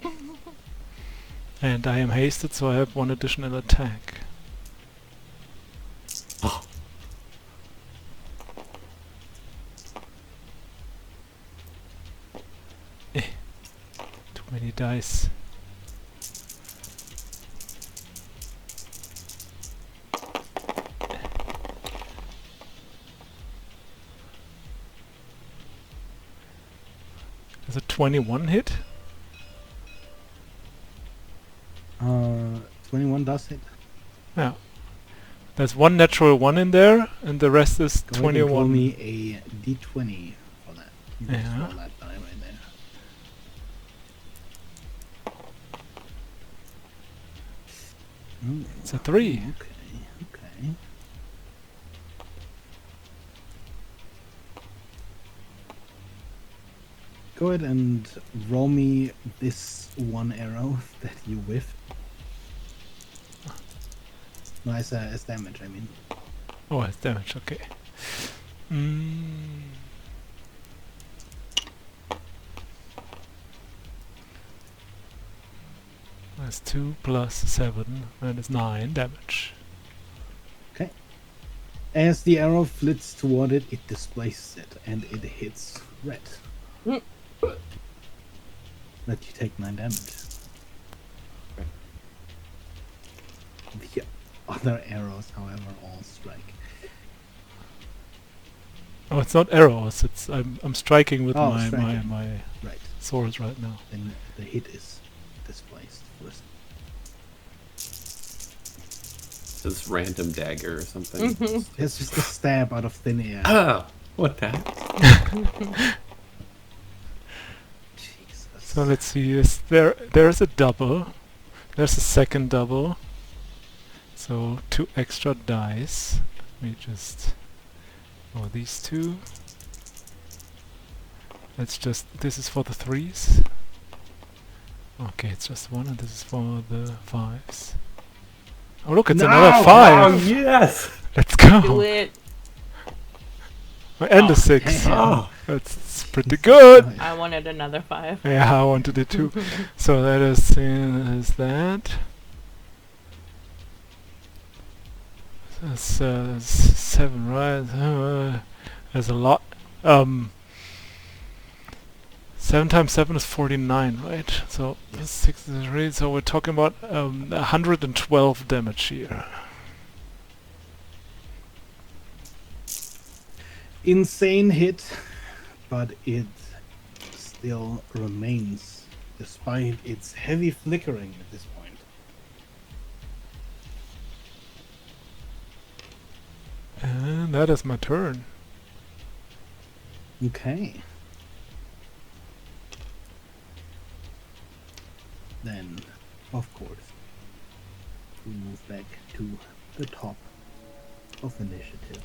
And I am hasted, so I have 1 additional attack. Oh, 20 dice. Does a 21 hit? 21 does hit. Yeah. There's 1 natural 1 in there, and the rest is Go ahead and roll 21. me a d20 for that. You can just Yeah. roll that die right there. Ooh, It's a 3. okay. Go ahead and roll me this 1 arrow that you whiffed. No, as damage, I mean. Oh, it's damage, okay. Mm. That's 2 plus 7, that is 9 damage. Okay. As the arrow flits toward it, it displaces it, and it hits red. Mm. Let you take 9 damage. The other arrows, however, all strike. Oh, it's not arrows, it's I'm striking with Oh, my striking. my Right. sword right now. Then the hit is displaced first. this random dagger or something. It's just a stab out of thin air. Oh, what the heck? Jesus. So let's see, there's a double. There's a second double. So 2 extra dice. Let me just these 2. Let's just this is for the 3s. Okay, it's just 1 and this is for the 5s. Oh look, it's another 5! Oh, yes! Let's Do go! it. And a 6. damn. Oh, That's pretty good! I wanted another 5. Yeah, I wanted it too. So that is that. That's 7, right? There's a lot. 7 times 7 is 49, right? So that's 63. So we're talking about 112 damage here. Insane hit, but it still remains despite its heavy flickering at this point. And that is my turn. Okay. Then, of course, we move back to the top of initiative.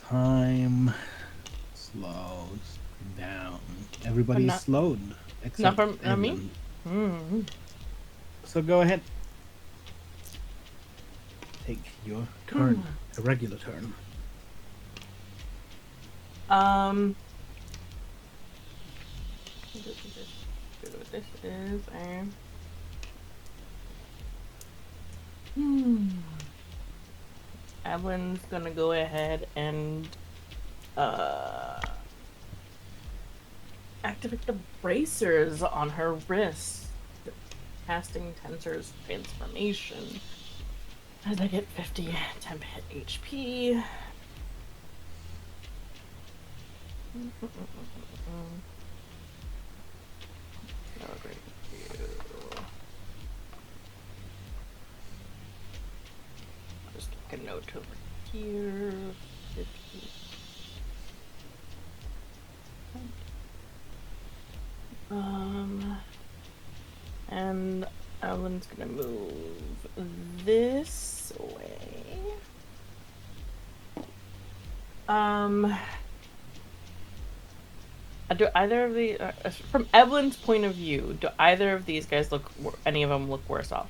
Time slows down. Everybody's not- slowed. Except not me? Evelyn. Mm. So go ahead. Take your turn. A regular turn. This is a. Evelyn's gonna go ahead and activate the bracers on her wrist, casting Tensor's transformation. As I get 50 temp hit HP. Oh, great. I'll just make a note over here. 50. And Alan's gonna move this way. Do either of the from Evelyn's point of view, do either of these guys any of them look worse off?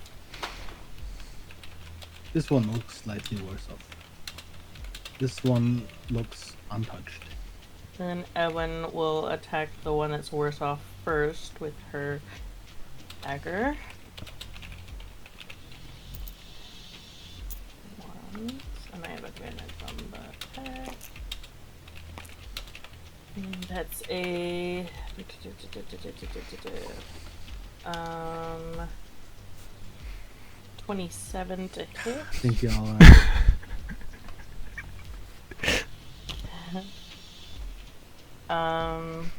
This one looks slightly worse off. This one looks untouched. Then Ewan will attack the one that's worse off first with her dagger. Once, and I have advantage on the attack. And that's a 27 to hit. I think y'all Um,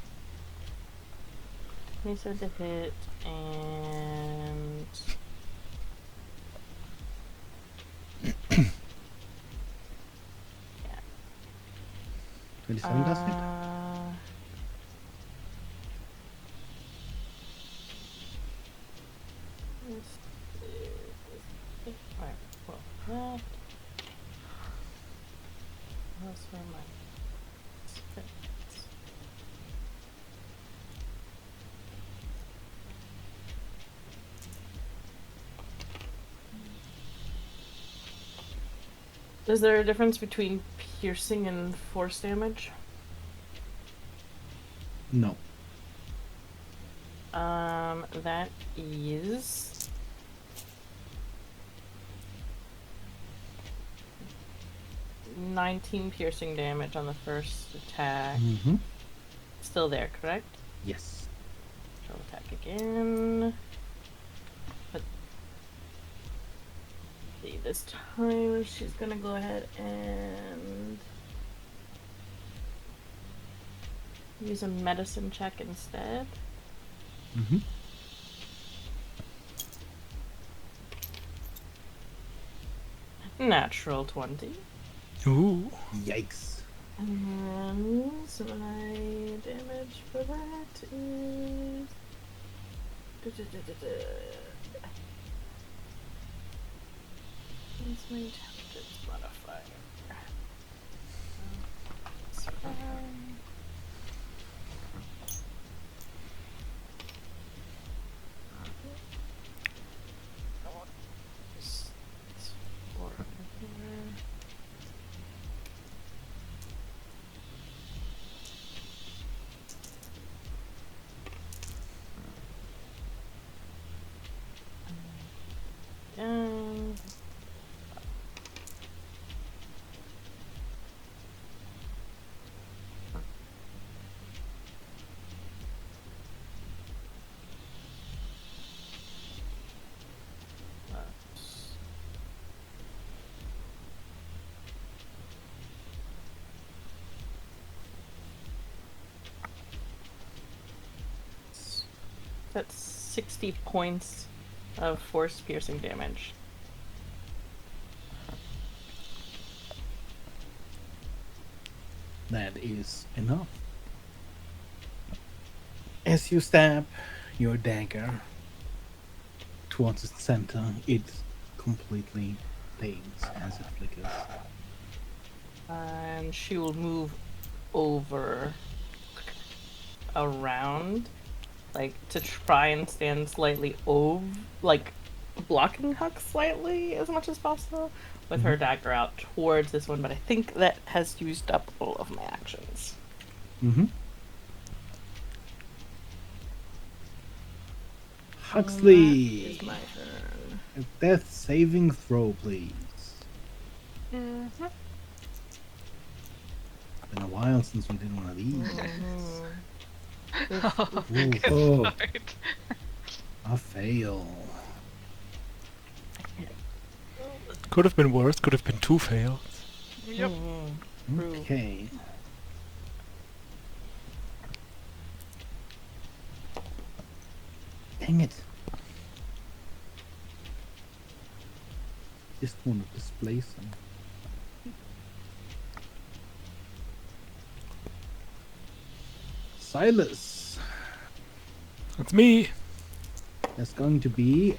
27 to hit, and 27 does hit. Alright, well, that. That's where my scripts. Is there a difference between piercing and force damage? No. That is 19 piercing damage on the first attack. Mm-hmm. Still there, correct? Yes. She'll attack again. But see, this time she's gonna go ahead and use a medicine check instead. Mm-hmm. Natural 20. Ooh. Yikes. And then, so my damage for that is... What's my intelligence modifier? It's 5. It's 4 over here. Down. That's 60 points of force piercing damage. That is enough. As you stab your dagger towards its center, it completely fades as it flickers. And she will move over around, like, to try and stand slightly over, like, blocking Huck slightly as much as possible with her dagger out towards this one, but I think that has used up all of my actions. Mm-hmm. Huxley! That is my turn. A death saving throw, please. Mm-hmm. Been a while since we did one of these. Oh, Ooh, good oh. fight. A fail. Could have been worse. Could have been 2 fails. Yep. True. Okay. Dang it. Just want to display some. Silas. That's me. There's going to be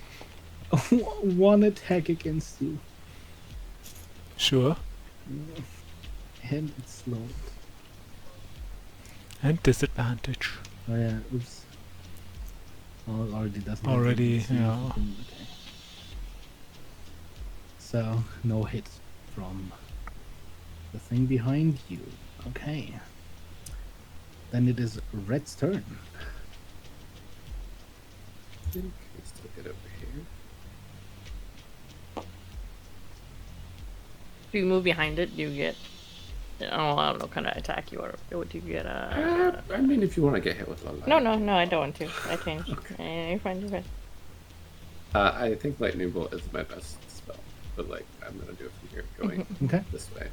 one attack against you. Sure. And it's slowed. And disadvantage. Oh yeah, oops. Oh, it already doesn't. have Already, the yeah. thing, okay. So, no hits from The thing behind you. Okay. Then it is Red's turn. I think I still get over here. If you move behind it, you get. Oh, I don't know what kind of attack you are. What do you get? I mean, if you want to get hit with a light. No, I don't want to. I changed. You're fine, you're fine. I think lightning bolt is my best spell, but like I'm gonna do it from here, going Okay. this way.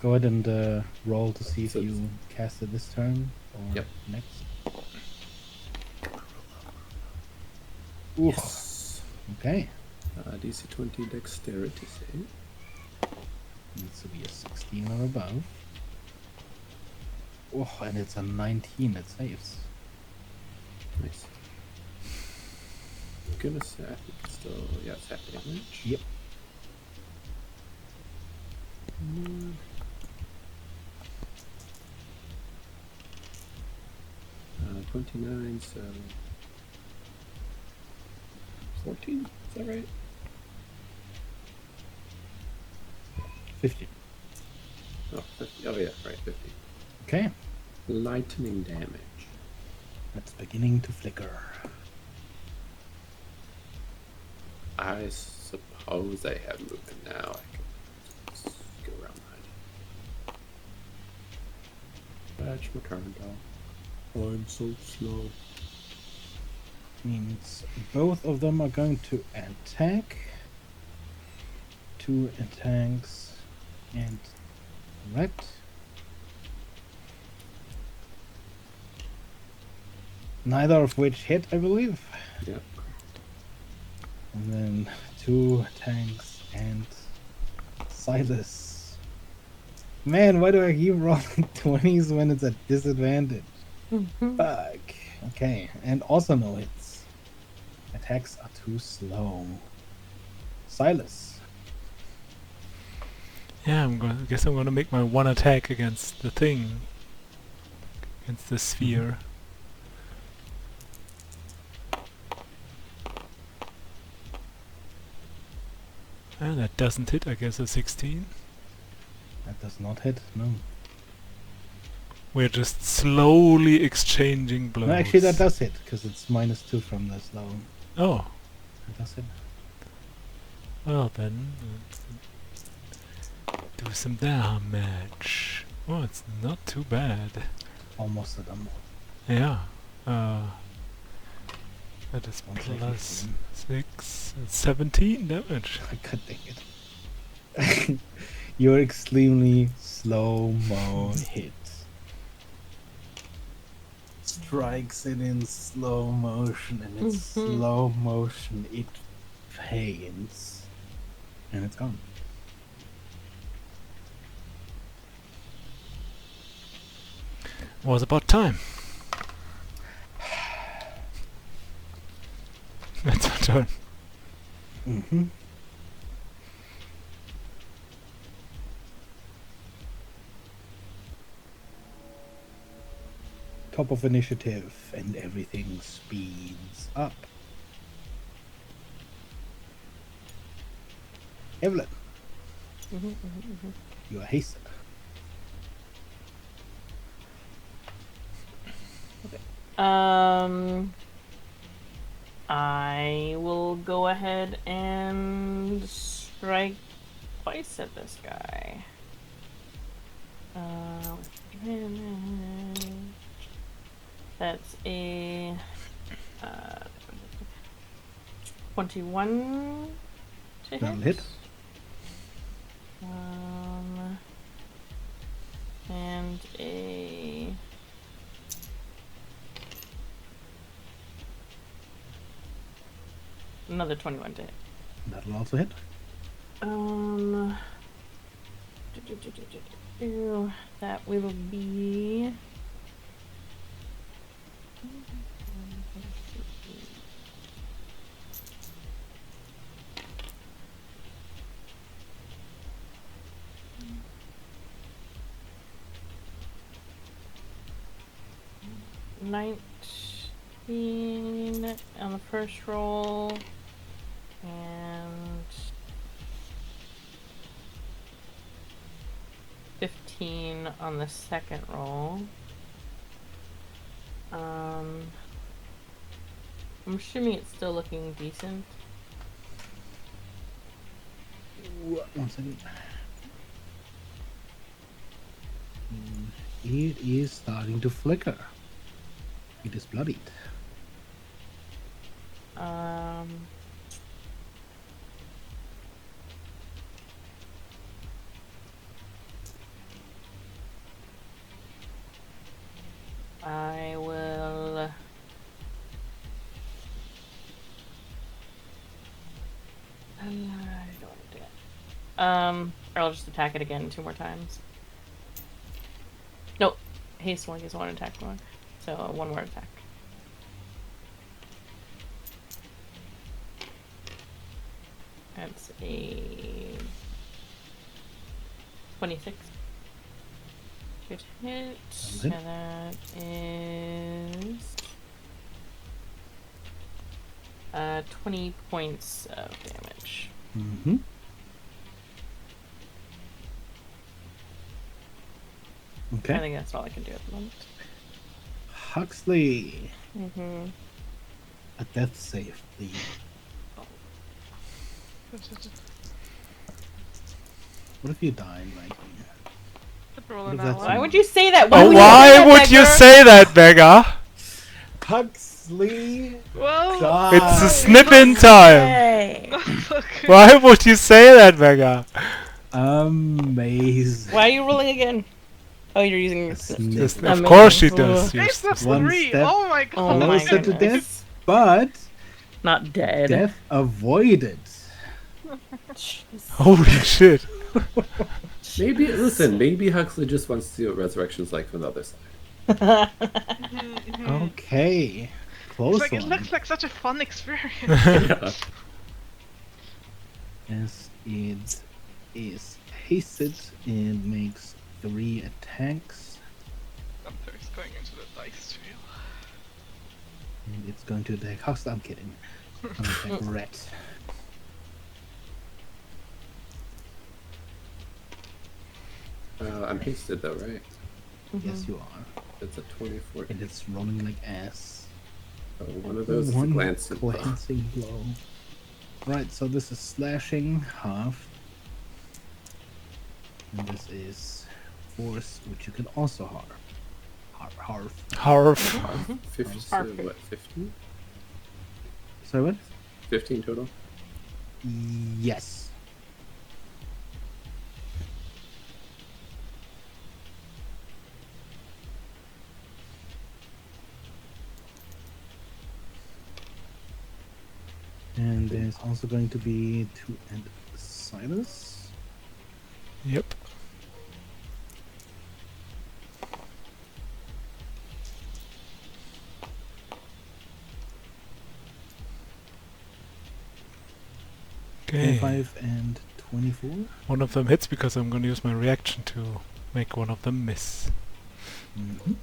Go ahead and roll to see if So you cast it this turn or Yep. next. Yes. Okay. DC 20 dexterity save. Needs to be a 16 or above. Oh, and it's a 19 that saves. Nice. I'm gonna say I think it's still it's half damage. Yep. 29, so 14. Is that right? 50. Oh, 50. Oh yeah, right, 50. Okay. Lightning damage. That's beginning to flicker. I suppose I have movement now. I can just go around behind. Fetch my turn, dog. I'm so slow. Means both of them are going to attack. 2 attacks and Red. Neither of which hit, I believe. Yeah. And then 2 attacks and Silas. Man, why do I keep rolling 20s when it's a disadvantage? Fuck. Okay, and also no hits. Attacks are too slow. Silas. Yeah, I guess I'm gonna make my one attack against the thing. Against the sphere. And that doesn't hit, I guess a 16. That does not hit, no. We're just slowly exchanging blows. No, actually that does hit, because it's -2 from the slow. Oh, That does hit. well then, let's do some damage. Oh, it's not too bad. Almost a dumb. Yeah. That is One plus second. 6, 17 damage. God dang it. Your extremely slow-mo hit strikes it in slow motion, and it's slow motion. It faints, and it's gone. Was about time. That's our turn. Mm-hmm. Top of initiative, and everything speeds up. Evelyn, you are hasted. I will go ahead and strike twice at this guy. That's a 21 to That'll hit. hit. And a another 21 to hit. That'll also hit. That will be $19 on the first roll, and 15 on the second roll. I'm assuming it's still looking decent. One second. It is starting to flicker. It is bloodied. I will. I don't want to do it. Or I'll just attack it again 2 more times. Nope. Haste one is 1 attack more. So 1 more attack. That's a 26. Good hit. Good. And that is 20 points of damage. Mm-hmm. Okay. I think that's all I can do at the moment. Huxley. Mm-hmm. A death save, please. What if you die right here? Rolling What if that that's one. Why would you say that? Oh, would why would you Beggar? say that, beggar? Huxley. Well, Die. It's a snip-in time. Hey. that's okay. Why would you say that, beggar? Amazing. Why are you rolling again? Oh, you're using your Snip. snip. Just, of Amazing. course she does. Hey, use the plus snip. One 3. step Oh my god. Oh my Closer to goodness. death, but Not dead. death avoided. Jeez. Holy shit. Maybe listen. Maybe Huxley just wants to see what resurrection's like from the other side. Okay. Close It's like, it one. looks like such a fun experience. Yeah. As it is hasted, it makes 3 attacks. Gunther is going into the dice trail. And it's going to attack Huxley. I'm kidding. I'm going to attack Ret. I'm hasted though, right? Yes, you are. It's a 24. And it's rolling like ass. Oh, one of those is a One glancing blow. glancing blow. Right, so this is slashing half. And this is force, which you can also harf. Harf. 50, what, 15? Sorry, what? 15 total? Yes. And there's also going to be 2 and Silas. Yep. Okay. 25 and 24. One of them hits because I'm going to use my reaction to make one of them miss. Mm-hmm.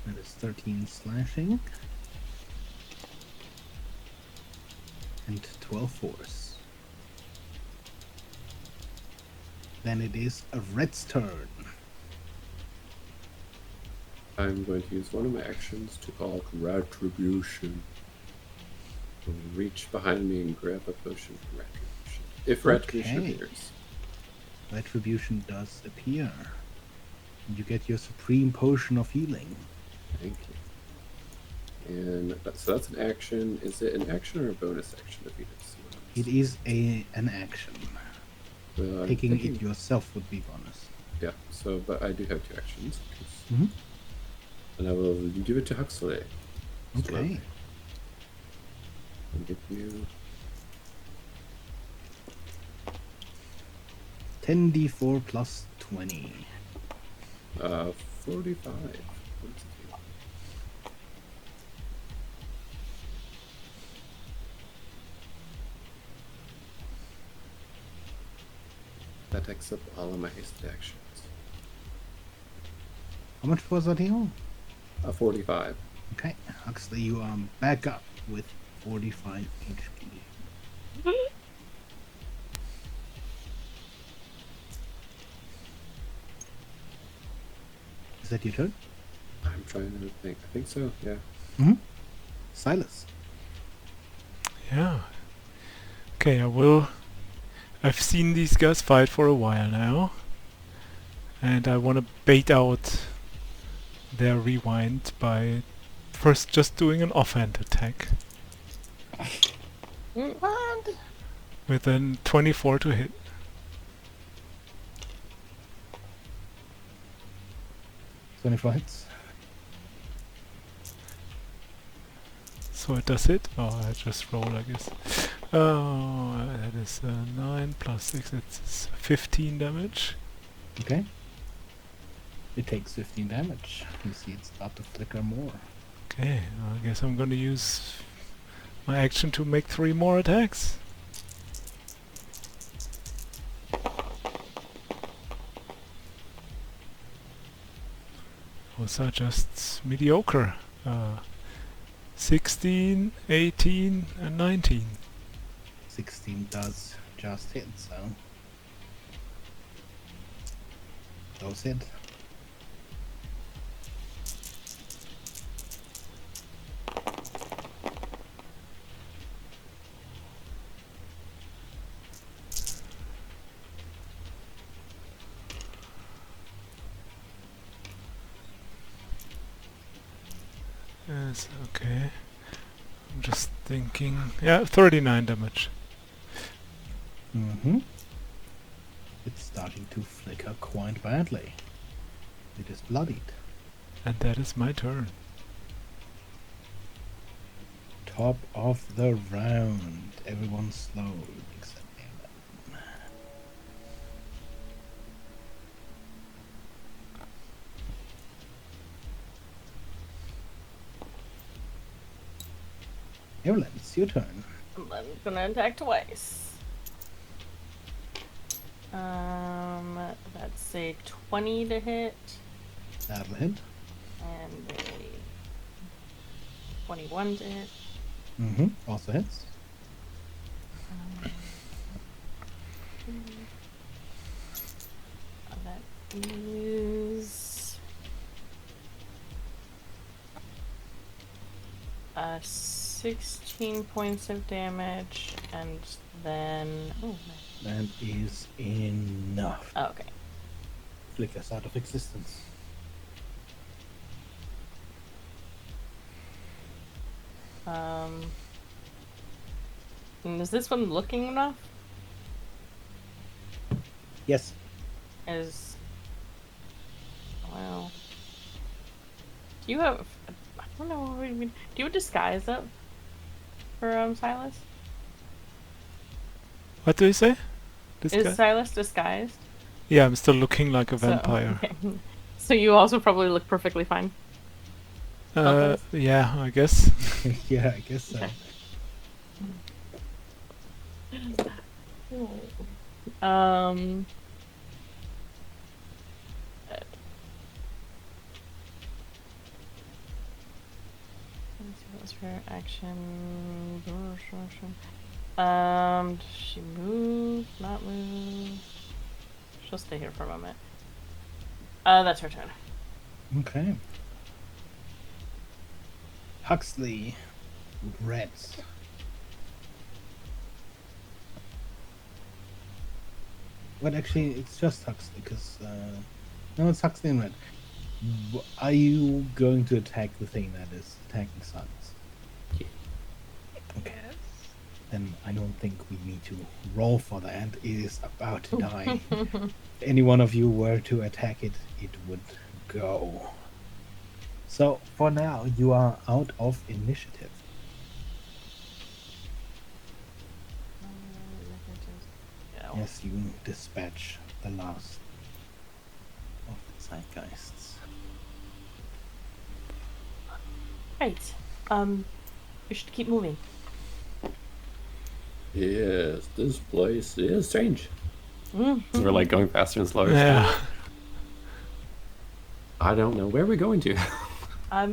That is 13 slashing. And 12 force. Then it is a Red's turn. I'm going to use one of my actions to call Retribution. I'll reach behind me and grab a potion for Retribution. If Retribution Okay. appears. Retribution does appear. You get your supreme potion of healing. Thank you. And so that's an action. Is it an action or a bonus action if you just It is an action. Well, I'm Taking thinking- it yourself would be bonus. Yeah, so, but I do have 2 actions. 'cause- Mhm. And I will give it to Huxley. Okay. I'll give you 10d4 plus 20. 45. What's it? That takes up all of my hasted actions. How much was that heal? 45. Okay, Huxley, you are back up with 45 HP. Is that your turn? I'm trying to think. I think so. Yeah. Mm-hmm. Silas. Yeah. Okay, I will. I've seen these guys fight for a while now, and I want to bait out their rewind by first just doing an offhand attack What? with a 24 to hit. 24 hits. So it does hit. Oh, I just roll, I guess. Oh, that is 9 plus 6. It's 15 damage. Okay. It takes 15 damage. You see it's about to flicker more. Okay, I guess I'm gonna use my action to make 3 more attacks. Those are just mediocre. 16, 18, and 19. 16 does just hit, so. Those hit. Yes, okay. I'm just thinking. Yeah, 39 damage. Mm-hmm. It's starting to flicker quite badly. It is bloodied. And that is my turn. Top of the round. Everyone slow except Alan. Evelyn, it's your turn. I'm gonna attack twice. That's a 20 to hit That'll hit. and a 21 to hit. Mm-hmm. Also hits. That is 16 points of damage, and then That is enough. oh, okay. Flickers out of existence. And is this one looking enough? Yes. Is well. Do you have? I don't know what we mean. Do you have disguise up for Silas? What do you say? This Is guy? Silas disguised? Yeah, I'm still looking like a So- vampire. okay. So you also probably look perfectly fine. Yeah, I guess. Yeah, I guess so. Okay. Um. Let's see, what was her action? Does she move? Not move? She'll stay here for a moment. That's her turn. Okay. Huxley. Reds. But actually, it's just Huxley, because... no, it's Huxley and Red. Are you going to attack the thing that is attacking Silas? Yeah. Okay. Yes. Then I don't think we need to roll for that. It is about to die. If any one of you were to attack it, it would go. So, for now, you are out of initiative. Yeah. Yes, you dispatch the last of the Zeitgeists. Right. We should keep moving. Yes, this place is strange. Mm. We're like going faster and slower. Yeah. I don't know where we're going to. I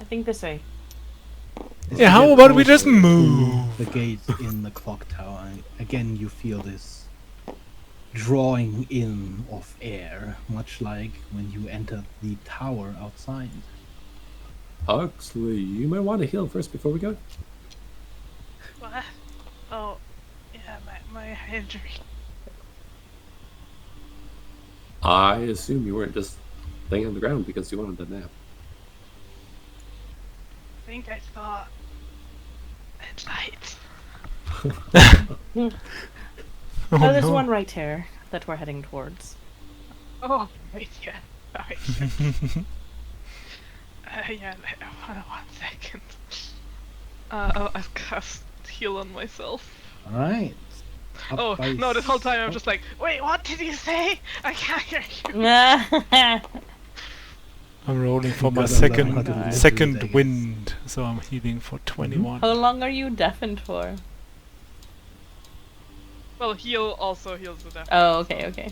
think this way. Yeah, how about we just move? The gate in the clock tower. Again, you feel this drawing in of air, much like when you entered the tower outside. Huxley, you might want to heal first before we go. What? Oh, yeah, my injury. I assume you weren't just laying on the ground because you wanted a nap. I think I saw at night. Oh, Oh, there's no. one right here that we're heading towards. Oh, right, yeah. Alright. Yeah, 1 second. I've cast heal on myself. All right. Up Oh, by no, this whole time I'm s- just like, wait, what did you say? I can't hear you. I'm rolling for You my gotta learn how to live with second it, I guess. wind, so I'm healing for 21. How long are you deafened for? Well, heal also heals the death. Oh, okay, okay.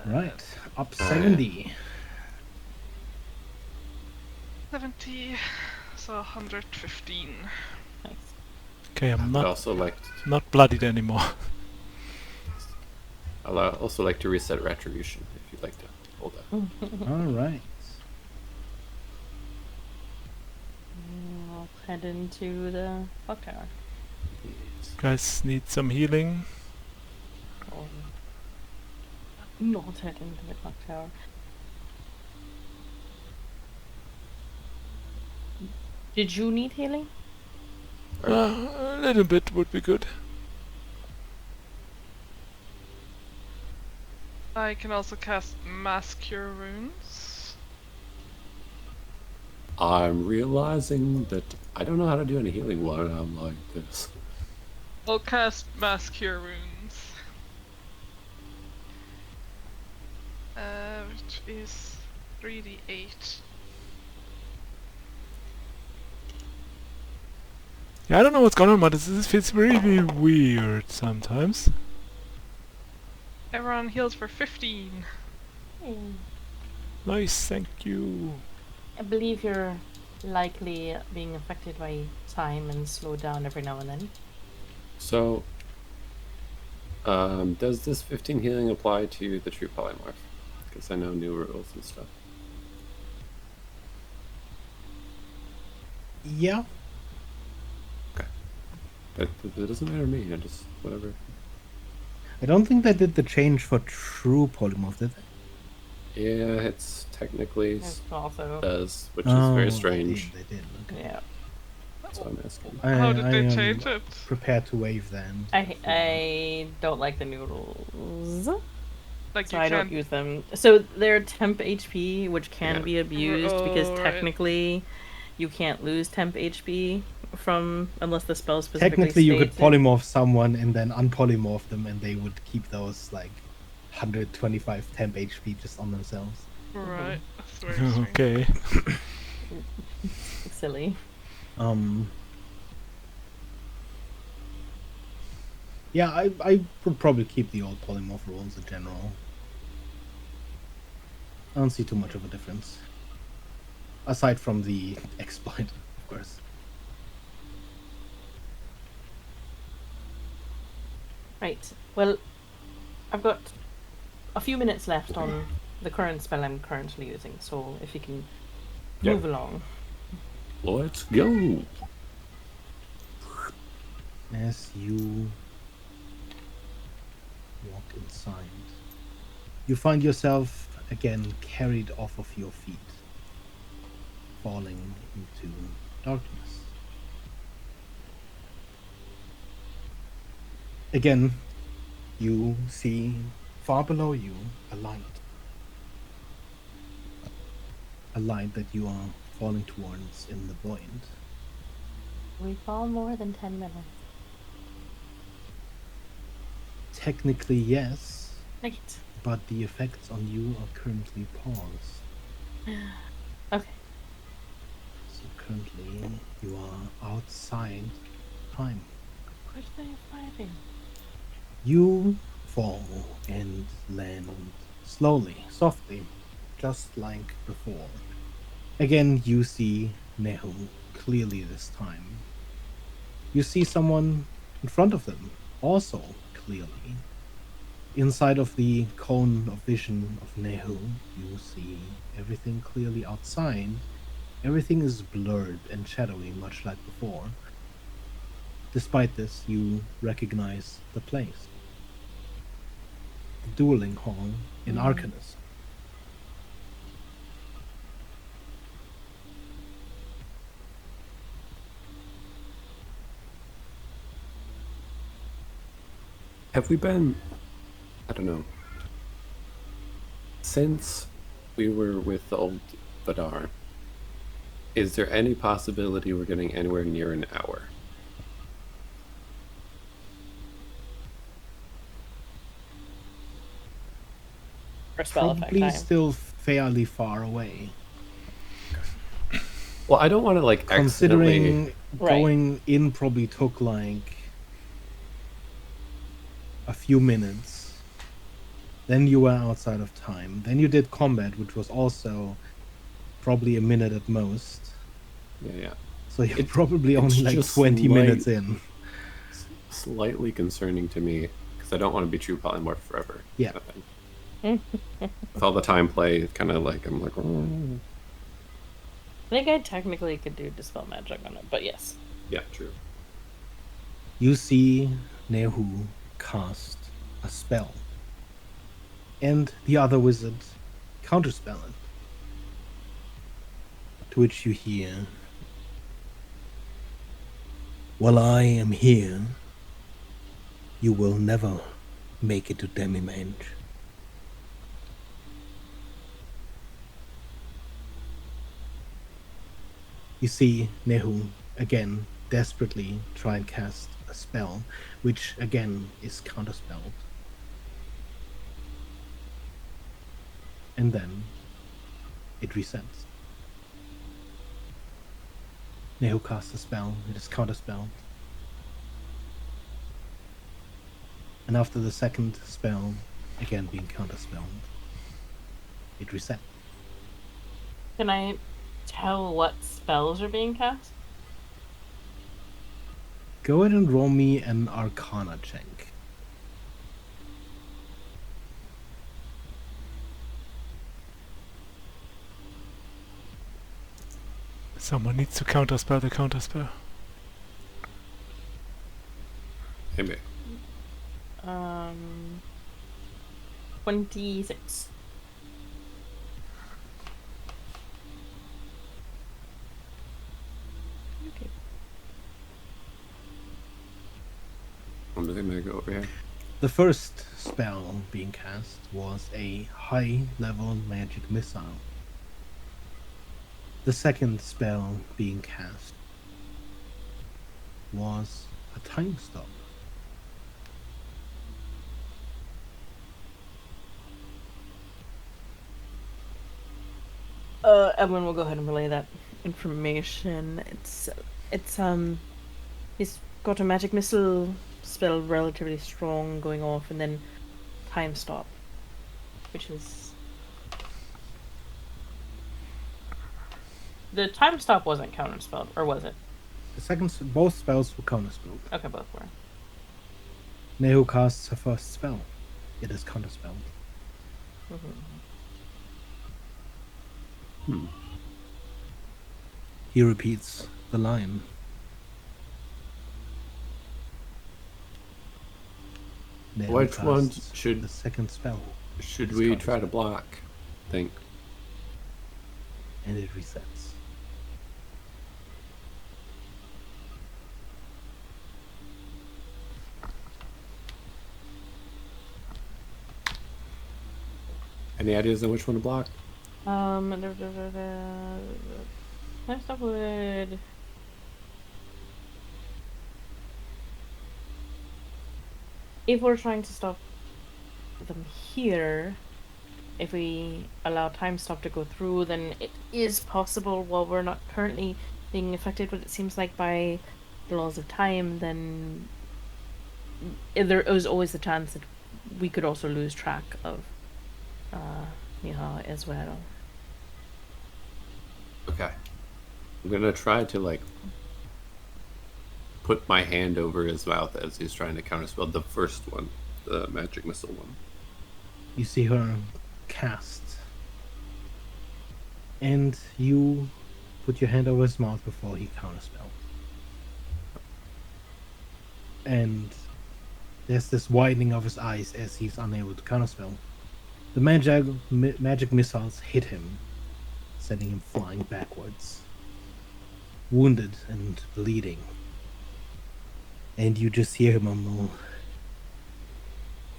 Right. Up Oh, yeah. 70. 70, so 115. Nice. Okay, I'm I'd not also like bloodied anymore. I'll also like to reset retribution if you'd like to hold that. All right. I'll head into the clock tower. Guys need some healing. Or not head into the clock tower. Did you need healing? A little bit would be good. I can also cast Mass Cure Wounds. I'm realizing that I don't know how to do any healing while I'm like this. I'll cast Mass Cure Wounds. Which is 3d8. Yeah, I don't know what's going on, but this feels really weird sometimes. Everyone heals for 15. Nice, thank you. I believe you're likely being affected by time and slow down every now and then. So, does this 15 healing apply to the true polymorph? Because I know new rules and stuff. Yeah. It doesn't matter to me. I just whatever. I don't think they did the change for true polymorph, did they? Yeah, it's technically It's also, does, which is very strange. They did. Okay. yeah. That's what I'm asking. How did they am change it? Prepared to waive then. I don't like the new rules, Like so you I don't can't. use them. So they're temp HP, which can Yeah. be abused because Oh, right. technically you can't lose temp HP from unless the spell specifically Technically, you could states it. polymorph someone and then unpolymorph them, and they would keep those like 125 temp HP just on themselves. Right. That's very strange. Okay. Silly. Yeah, I would probably keep the old polymorph rules in general. I don't see too much of a difference. Aside from the exploit, of course. Right. Well, I've got a few minutes left on the current spell I'm currently using, so if you can Yeah. move along. Let's go. As you walk inside, you find yourself again carried off of your feet, falling into darkness. Again, you see far below you a light. A light that you are falling towards in the void. We fall more than 10 minutes. Technically, yes, Right. but the effects on you are currently paused. Okay. So currently, you are outside time. What are they fighting? You fall and land slowly, softly, just like before. Again, you see Nehu clearly this time. You see someone in front of them, also clearly. Inside of the cone of vision of Nehu, you see everything clearly outside. Everything is blurred and shadowy, much like before. Despite this, you recognize the place. The dueling hall in Arcanus. Have we been, I don't know, since we were with the old Vidar, is there any possibility we're getting anywhere near an hour? For spell effect Probably time. still fairly far away. Well, I don't want to like accidentally. Considering Right. going in probably took like a few minutes. Then you were outside of time. Then you did combat, which was also probably a minute at most. Yeah. So you're It- probably it's only like just 20 minutes in. Slightly concerning to me because I don't want to be true polymorph forever. Yeah. kind of thing. With all the time play, kind of like I'm like. "Oh." I think I technically could do dispel magic on it, but yes. Yeah, true. You see Nehu cast a spell. And the other wizard counterspell it. To which you hear, "While I am here, you will never make it to Demi-Mange." You see Nehu again desperately try and cast a spell, which again is counterspelled. And then it resets. Nehu casts a spell, it is counterspelled. And after the second spell, again being counterspelled, it resets. Can I tell what spells are being cast? Go ahead and roll me an Arcana check. Someone needs to counterspell the counterspell. Maybe. 26. Okay. I'm just gonna go over here. The first spell being cast was a high-level magic missile. The second spell being cast was a time stop. Evelyn will go ahead and relay that information. He's got a magic missile spell relatively strong going off, and then time stop, which is the time stop wasn't counterspelled, or was it? Both spells were counterspelled. Okay, both were. Nehu casts her first spell. It is counterspelled. He repeats the line. Nehu Which one casts should the second spell, should It's we counterspelled. try to block? Think. and it resets. Any ideas on which one to block? Next up would. If we're trying to stop them here, if we allow time stop to go through, then it is possible, while we're not currently being affected, but it seems like by the laws of time, then there is always the chance that we could also lose track of as well. Okay. I'm gonna try to like put my hand over his mouth as he's trying to counterspell the first one, the magic missile one. You see her cast. And you put your hand over his mouth before he counterspell. And there's this widening of his eyes as he's unable to counterspell. The magic missiles hit him, sending him flying backwards, wounded and bleeding. And you just hear him mumble,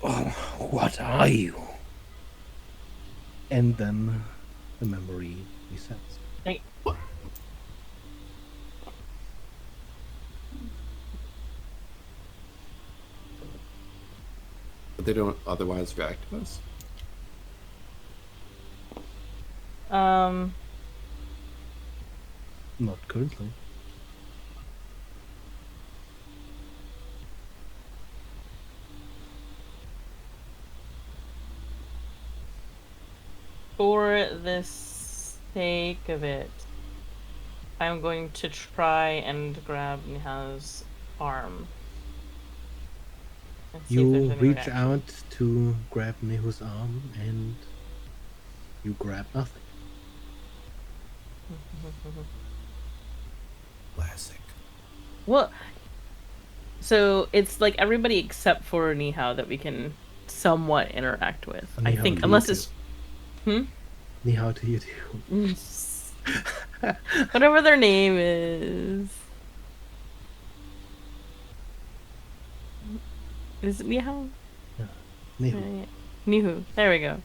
"Oh, what are you?" And then the memory resets. Hey, But they don't otherwise react to us. Not currently. For the sake of it, I'm going to try and grab Niha's arm. And see if there's You any reach reaction. out to grab Nehu's arm, and you grab nothing. Classic. Well, so it's like everybody except for Nihao that we can somewhat interact with. I Nihao think, to unless you it's Nihao to you too. whatever their name is. Is it Nihao? Nehu. Nihu. There we go.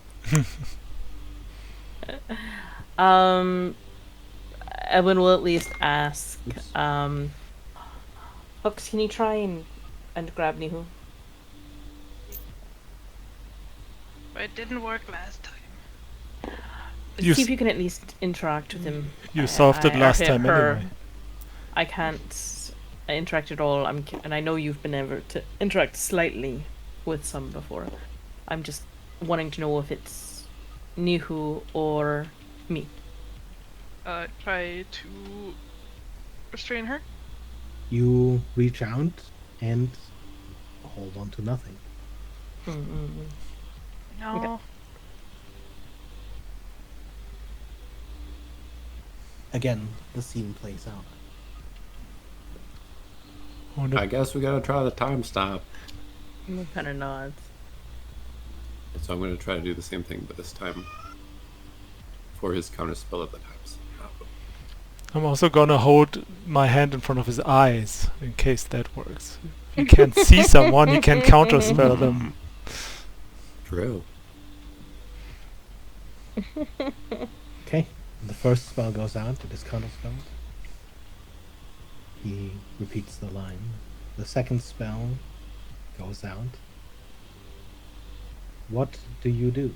Edwin will at least ask. Oops. Hooks, can you try and grab Nihu? It didn't work last time. You See s- if you can at least interact with him. You solved it I- last or time her. anyway. I can't interact at all. And I know you've been able to interact slightly with some before. I'm just wanting to know if it's Nihu or me. Try to restrain her. You reach out and hold on to nothing. Mm-mm. No. Okay. Again, the scene plays out. Wonder- I guess we gotta try the time stop. Kind of nods. So I'm gonna try to do the same thing, but this time for his counterspell of the time stop. I'm also gonna hold my hand in front of his eyes in case that works. If you can't see someone, you can counterspell them. True. Okay, the first spell goes out, it is counterspelled. He repeats the line. The second spell goes out. What do you do?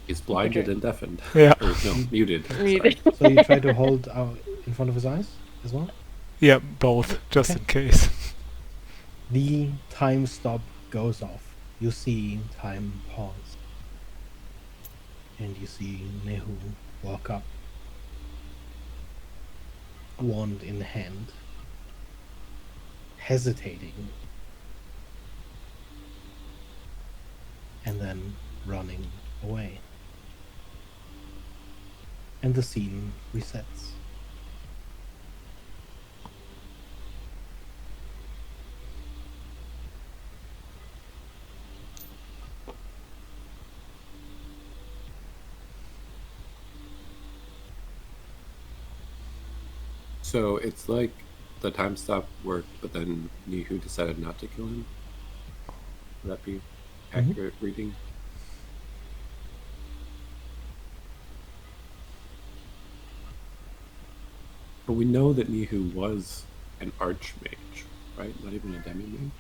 He's blinded Okay. and deafened. Yeah. Or no, muted. Muted. Sorry. So you try to hold out in front of his eyes as well? Yeah, both, just Okay. in case. The time stop goes off. You see time pause. And you see Nehu walk up, wand in hand, hesitating, and then running away. And the scene resets. So it's like the time stop worked, but then Nihu decided not to kill him. Would that be accurate reading? But we know that Nihu was an archmage, right? Not even a demi-mage.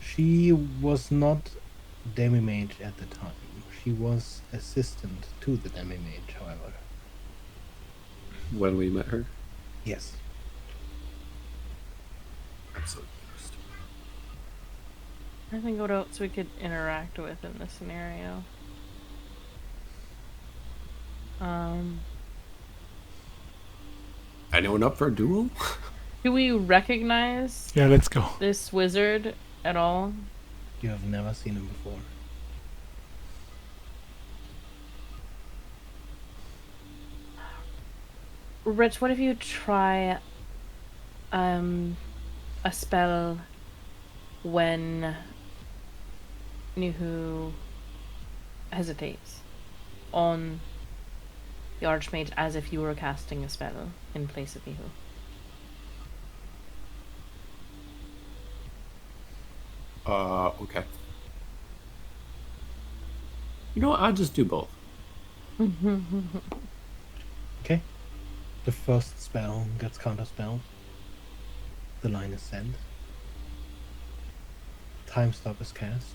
She was not demi-mage at the time. She was assistant to the demi-mage, however. When we met her. Yes. I'm so confused. I think what else we could interact with in this scenario. Anyone up for a duel? Do we recognize Yeah, let's go. this wizard at all? You have never seen him before. Rich, what if you try a spell when Nuhu hesitates on the Archmage as if you were casting a spell in place of Nuhu? Okay. You know what? I'll just do both. Okay. The first spell gets counterspelled. The line is sent. Time stop is cast.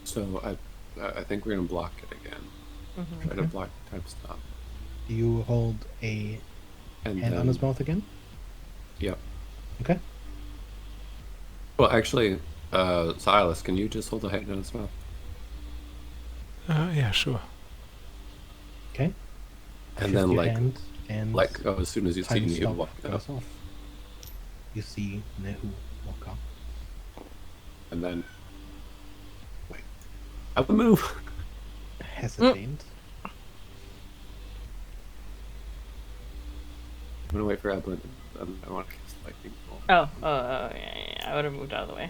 So I think we're gonna block it again. Try to block time stop. Do you hold a And hand on his mouth again? Yep. Okay. Well, actually, Silas, can you just hold the hand in his mouth? Yeah, sure. Okay. And Shift then, your like, hand and as soon as you see time me, you stop walk up. goes off. You see Nehu walk up. And then, wait, I would move. Hesitate. I'm gonna wait for Evelyn. I want to cast lightning bolt. Yeah. I would have moved out of the way.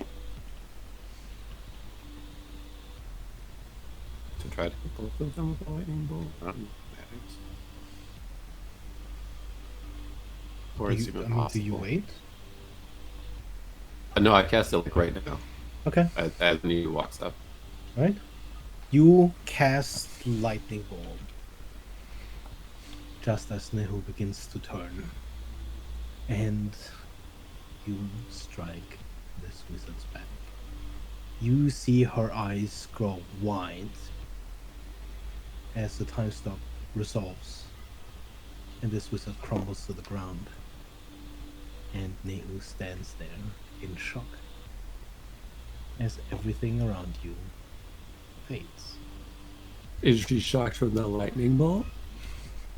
To try to hit both of them with a lightning bolt. Matters. Or Do it's you, even I mean, do you possible. wait? No, I cast it like right now. Okay. As he walks up. Alright. You cast lightning bolt just as Nehu begins to turn. And you strike this wizard's back. You see her eyes grow wide as the time stop resolves, and this wizard crumbles to the ground. And Nehu stands there in shock as everything around you fades. Is she shocked from the lightning bolt?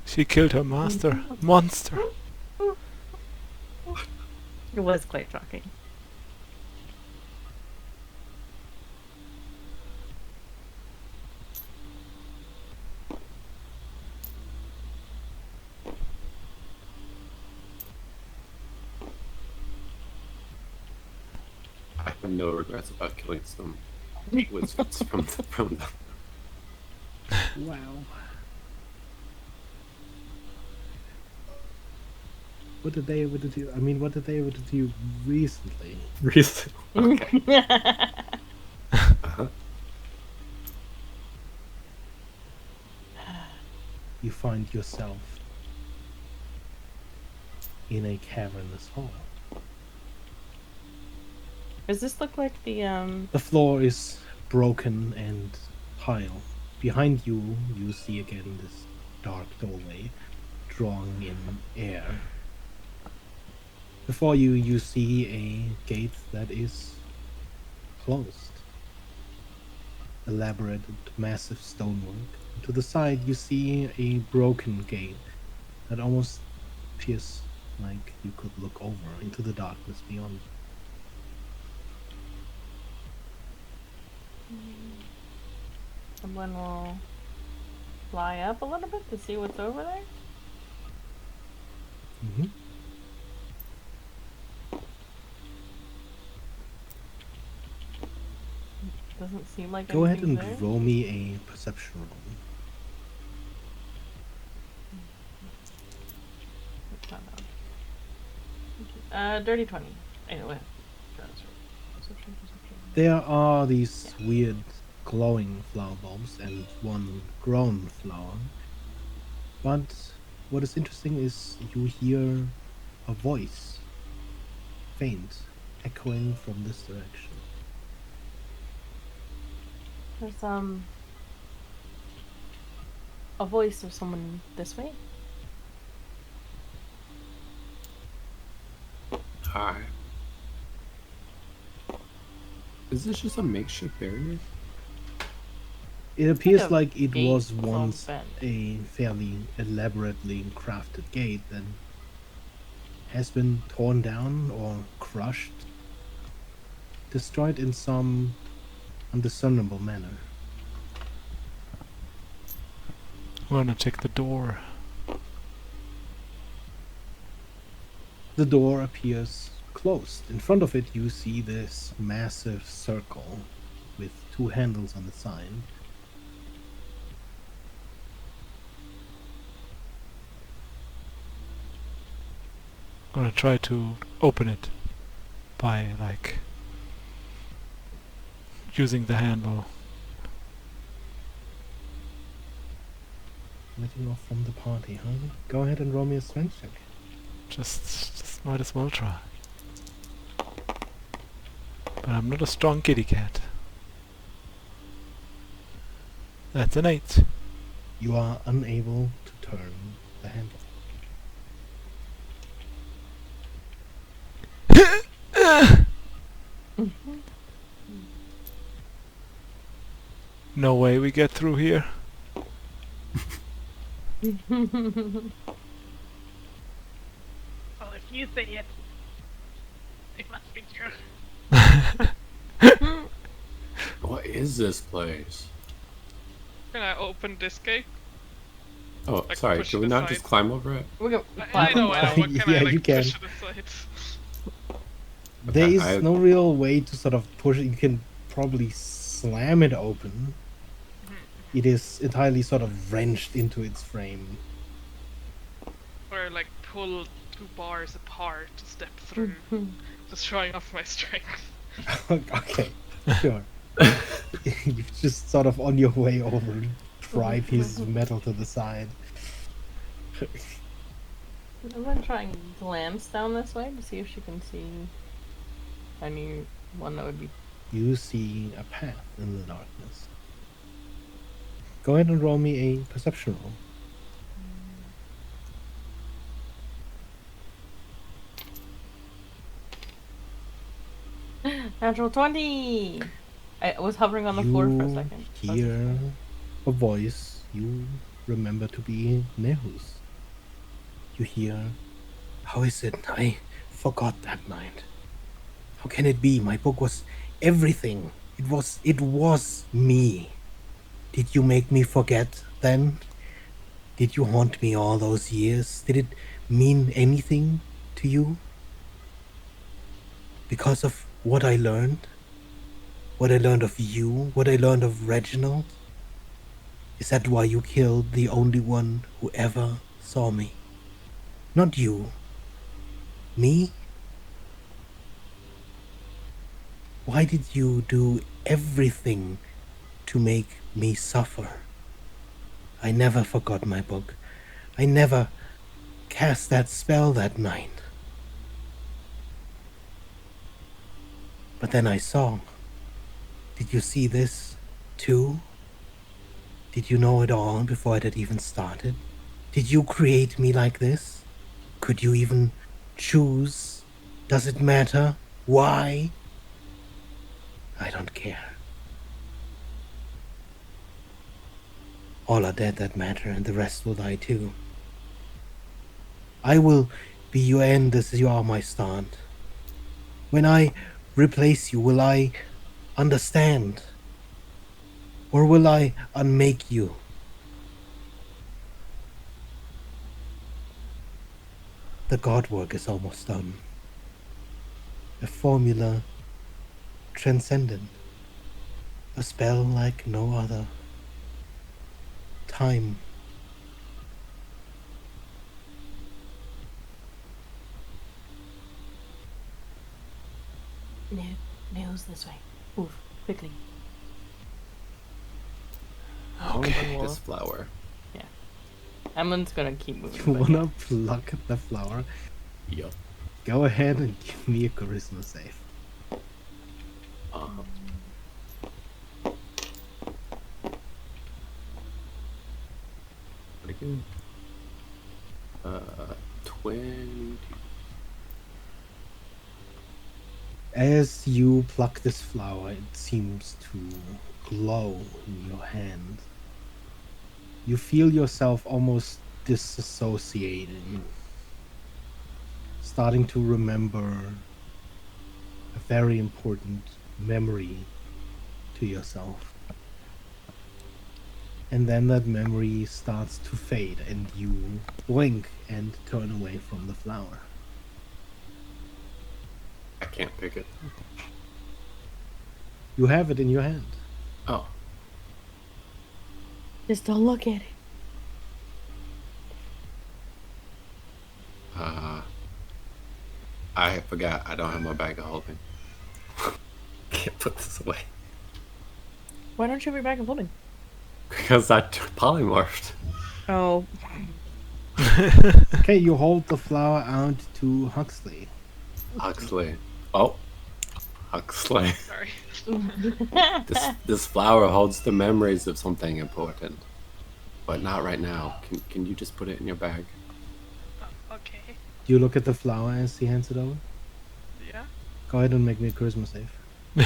She killed her master. Monster. It was quite shocking. I have no regrets about killing some wizards from the. Wow. What did they able to do? I mean, what did they able to do recently? Reason. Okay. Uh-huh. You find yourself in a cavernous hall. Does this look like the The floor is broken and tile. Behind you, you see again this dark doorway drawing in air. Before you, you see a gate that is closed. Elaborate, massive stonework. To the side, you see a broken gate that almost appears like you could look over into the darkness beyond. someone will fly up a little bit to see what's over there? Mm-hmm. Doesn't seem like Go ahead and anything's there. roll me a perception roll. Dirty 20. Anyway. There are these weird glowing flower bulbs and one grown flower. But what is interesting is you hear a voice, faint, echoing from this direction. There's a voice of someone this way. Hi. Is this just a makeshift barrier? It appears Like a like it gate was from once Ben. a fairly elaborately crafted gate that has been torn down or crushed destroyed in some undiscernible manner. I'm gonna check the door. The door appears closed. In front of it, you see this massive circle with two handles on the side. I'm gonna try to open it by, like, using the handle. Letting off from the party, huh? Go ahead and roll me a strength check. Just might as well try. But I'm not a strong kitty cat. That's an 8. You are unable to turn the handle. No way we get through here. Well, if you say it, it must be true. What is this place? Can I open this gate? Oh, Like, sorry. push Can it we not aside. just climb over it? We go. I know. What can Yeah, I like you can. push it aside? There is I- no real way to sort of push it. You can probably slam it open. It is entirely sort of wrenched into its frame. Or like pull two bars apart to step through. Just showing off my strength. Okay, sure. You're just sort of on your way over, pry pieces of metal to the side. I'm gonna try and glance down this way to see if she can see anyone that would be. You see a path in the darkness. Go ahead and roll me a perception roll. Natural 20! I was hovering on the floor for a You second. hear a voice you remember to be Nehu's. You hear, "How is it? I forgot that night. How can it be? My book was everything. It was me. Did you make me forget then? Did you haunt me all those years? Did it mean anything to you? Because of what I learned? What I learned of you? What I learned of Reginald? Is that why you killed the only one who ever saw me? Not you. Me? Why did you do everything to make me suffer? I never forgot my book. I never cast that spell that night. But then I saw. Did you see this too? Did you know it all before it had even started? Did you create me like this? Could you even choose? Does it matter? Why? I don't care. All are dead that matter, and the rest will die too. I will be your end as you are my start. When I replace you, will I understand? Or will I unmake you? The God work is almost done. A formula transcendent. A spell like no other. Time. Nails this way. Move, quickly. Okay. This flower. Emlyn's gonna keep moving. You but wanna pluck the flower? Yup. Go ahead and give me a charisma save. Pretty good. 20. As you pluck this flower, it seems to glow in your hand. You feel yourself almost disassociating, starting to remember a very important memory to yourself. And then that memory starts to fade, and you blink and turn away from the flower. I can't pick it. You have it in your hand. Oh, Just don't look at it. I forgot. I don't have my bag of holding. Can't put this away Why don't you have your bag of holding? because I polymorphed. Oh. Okay, you hold the flower out to Huxley. Huxley. Oh, Huxley. Sorry. This flower holds the memories of something important, but not right now. Can you just put it in your bag? Okay. You look at the flower as he hands it over. Yeah. Go ahead and make me a charisma save.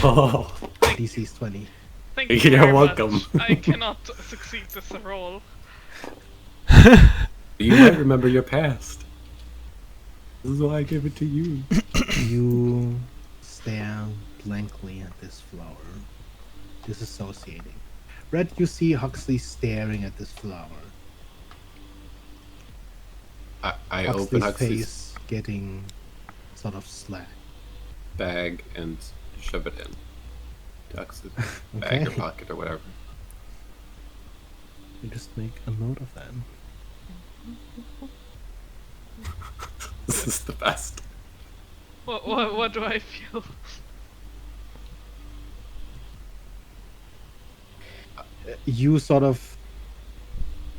Oh, DC's 20. Thank you You're very welcome. much. I cannot succeed this roll. you might remember your past. This is why I give it to you. You stare blankly at this flower, disassociating. Red, you see Huxley staring at this flower. I open Huxley's Huxley's face getting sort of slack. bag and shove it in. Huxley's Okay. bag or pocket or whatever. You just make a note of that. This is the best. What do I feel? You sort of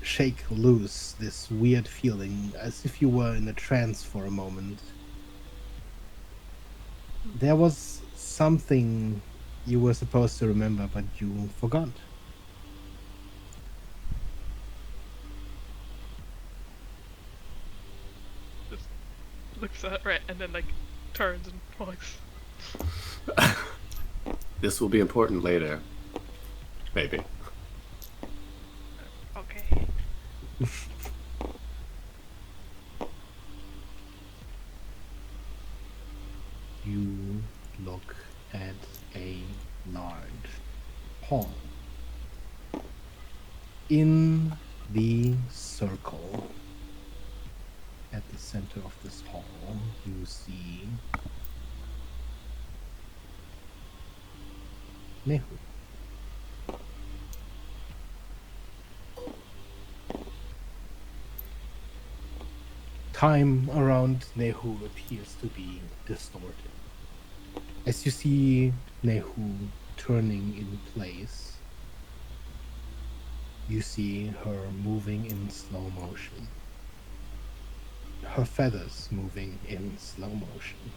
shake loose this weird feeling as if you were in a trance for a moment. There was something you were supposed to remember, but you forgot. Just looks at Red and then like turns and walks. This will be important later. Maybe. Okay. You look at a large hall. In the circle at the center of this hall, you see Nehu. Time around Nehu appears to be distorted. As you see Nehu turning in place, you see her moving in slow motion. Her feathers moving in slow motion.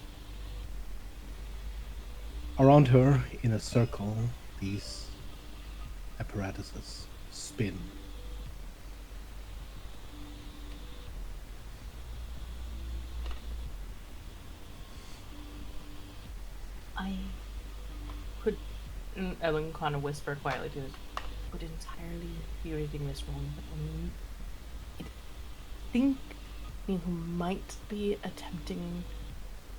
Around her, in a circle, these apparatuses spin. I could, Ellen kind of whisper quietly to us, could entirely be reading this wrong, but I think you might be attempting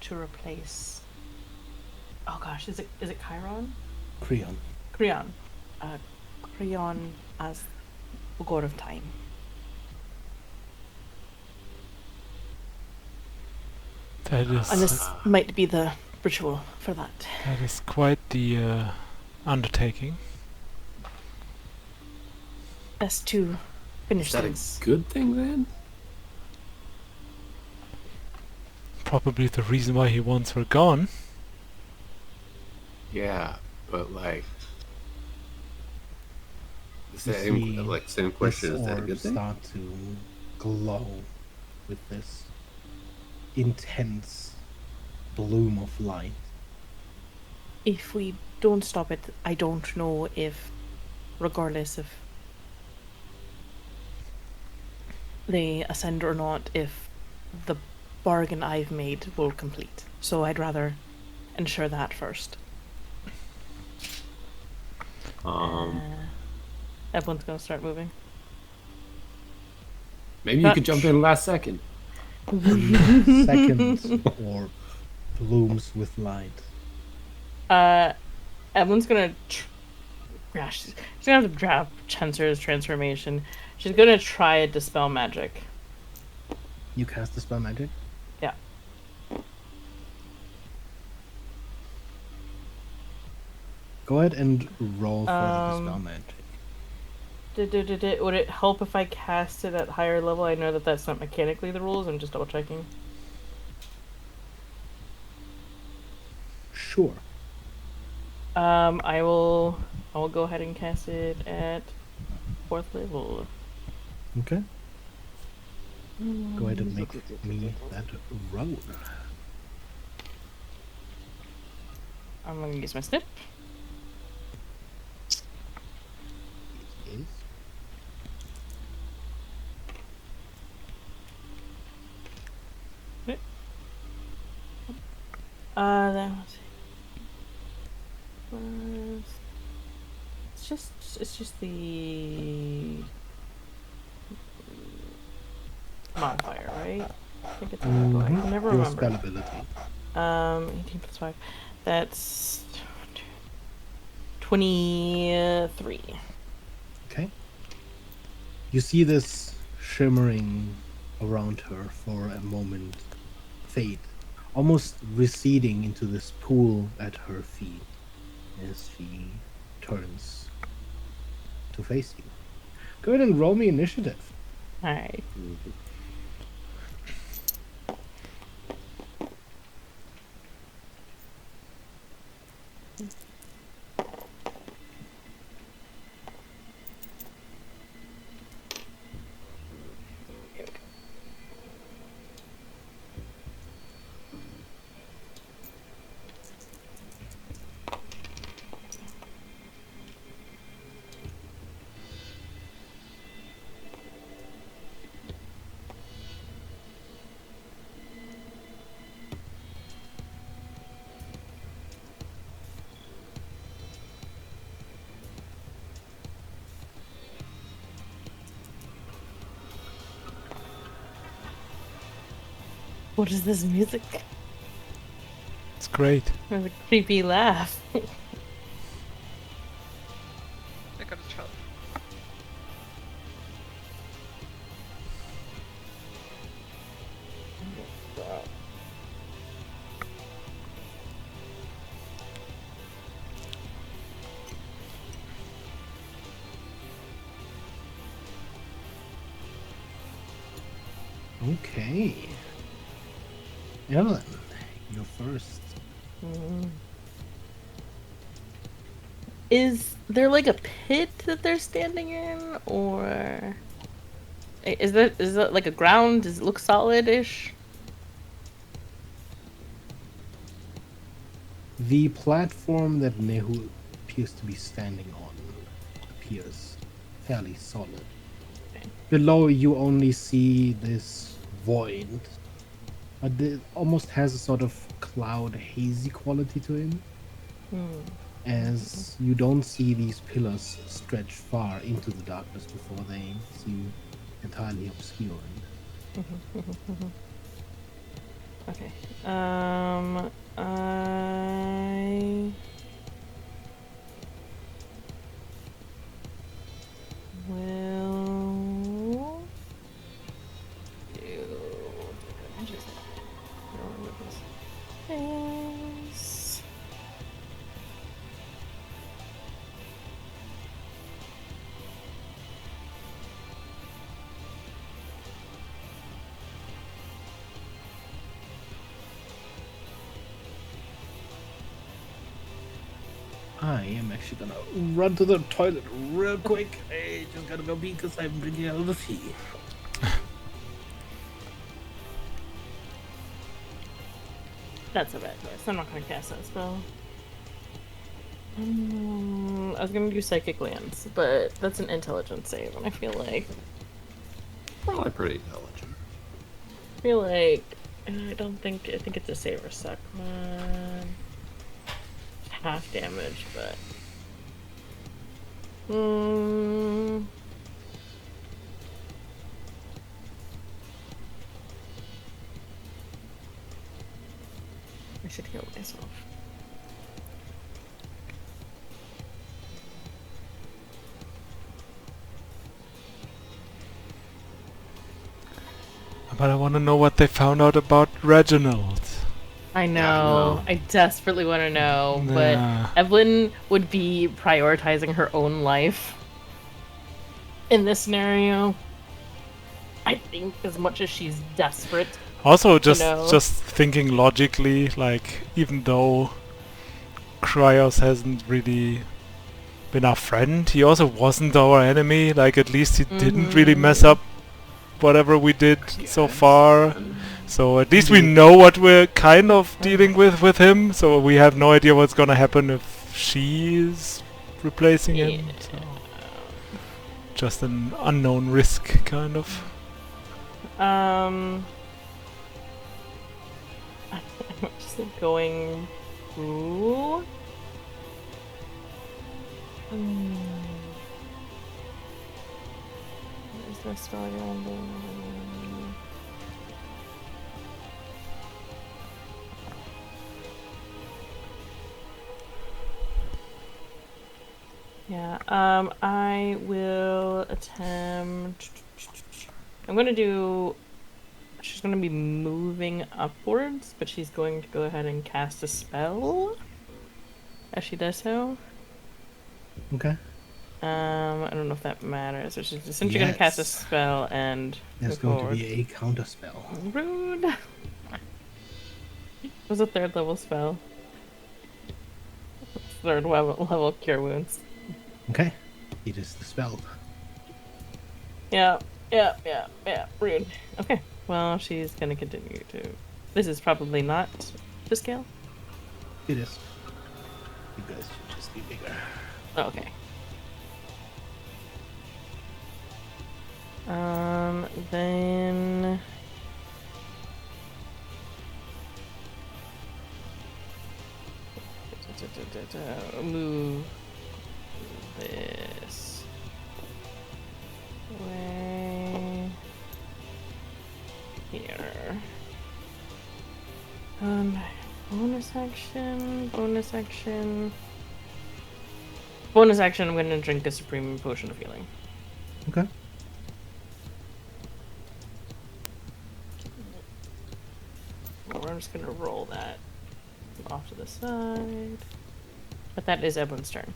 to replace. Oh gosh, is it Chiron? Creon. Creon. Creon as the god of time. That is And this might be the ritual for that. that is quite the undertaking. Best to finish Is that things. a good thing then? Probably the reason why he wants her gone. Yeah, but like You same see same question. this Is that a orb good thing? start to glow with this intense bloom of light. If we don't stop it, I don't know if, regardless if they ascend or not, if the bargain I've made will complete. So I'd rather ensure that first. Everyone's gonna start moving. Maybe you could jump in last second. Second orb blooms with light. Evelyn's gonna. Yeah, she's gonna have to drop Chancer's transformation. She's gonna try to dispel magic. You cast Dispel Magic. Yeah. Go ahead and roll for the Dispel Um, Magic. Would it help if I cast it at higher level? I know that that's not mechanically the rules. I'm just double checking. Sure. I will go ahead and cast it at 4th level. Okay. Go ahead and make me that roll. I'm gonna use my snip. Yes. That was it's just the modifier, right? I think it's a modifier. I can never Your remember. spell ability. 18 plus 5. That's 23. Okay. You see this shimmering around her for a moment fade, almost receding into this pool at her feet as she turns to face you. Go ahead and roll me initiative. Alright. Here we go. What is this music? It's great. There's a creepy laugh. I got a child. Okay. Evelyn, you're first. Is there like a pit that they're standing in, or is that like a ground? Does it look solid-ish? The platform that Nehu appears to be standing on appears fairly solid. Okay. Below, you only see this void, but it almost has a sort of cloud hazy quality to it, as you don't see these pillars stretch far into the darkness before they seem entirely obscured. Okay. I will do. I just don't remember this is. I am actually gonna run to the toilet real quick. I just gotta go pee because I'm drinking out of the tea. That's a bad choice. I'm not gonna cast that spell. I was gonna do Psychic Lance, but that's an intelligence save, and I feel like Probably pretty intelligent. I don't think I think it's a save or suck. Half damage, but I should heal myself. But I want to know what they found out about Reginald. I know. know. I desperately want to know, Yeah. but Evelyn would be prioritizing her own life in this scenario. I think as much as she's desperate. Also, know. just thinking logically, like, even though Kryos hasn't really been our friend, he also wasn't our enemy. Like, at least he didn't really mess up whatever we did so Yes. far. So at least we know what we're kind of dealing with him. So we have no idea what's gonna happen if she is replacing him. So just an unknown risk, kind of. I'm just going through. What is that spell again? Yeah, I will attempt. I'm gonna do. She's gonna be moving upwards, but she's going to go ahead and cast a spell as she does so. Okay. I don't know if that matters. So she's essentially gonna cast a Yes. spell and There's move going forward. to be a counter spell. Rude. It was a 3rd level spell. 3rd level cure wounds. Okay. It is the spell. Yeah. Rude. Okay. Well, she's gonna continue to. This is probably not to scale. It is. You guys should just be bigger. Oh, okay. Then. Move this way here. Bonus action. Bonus action, I'm gonna drink a supreme potion of healing. Okay. Well, I'm just gonna roll that off to the side. But that is Evelyn's turn.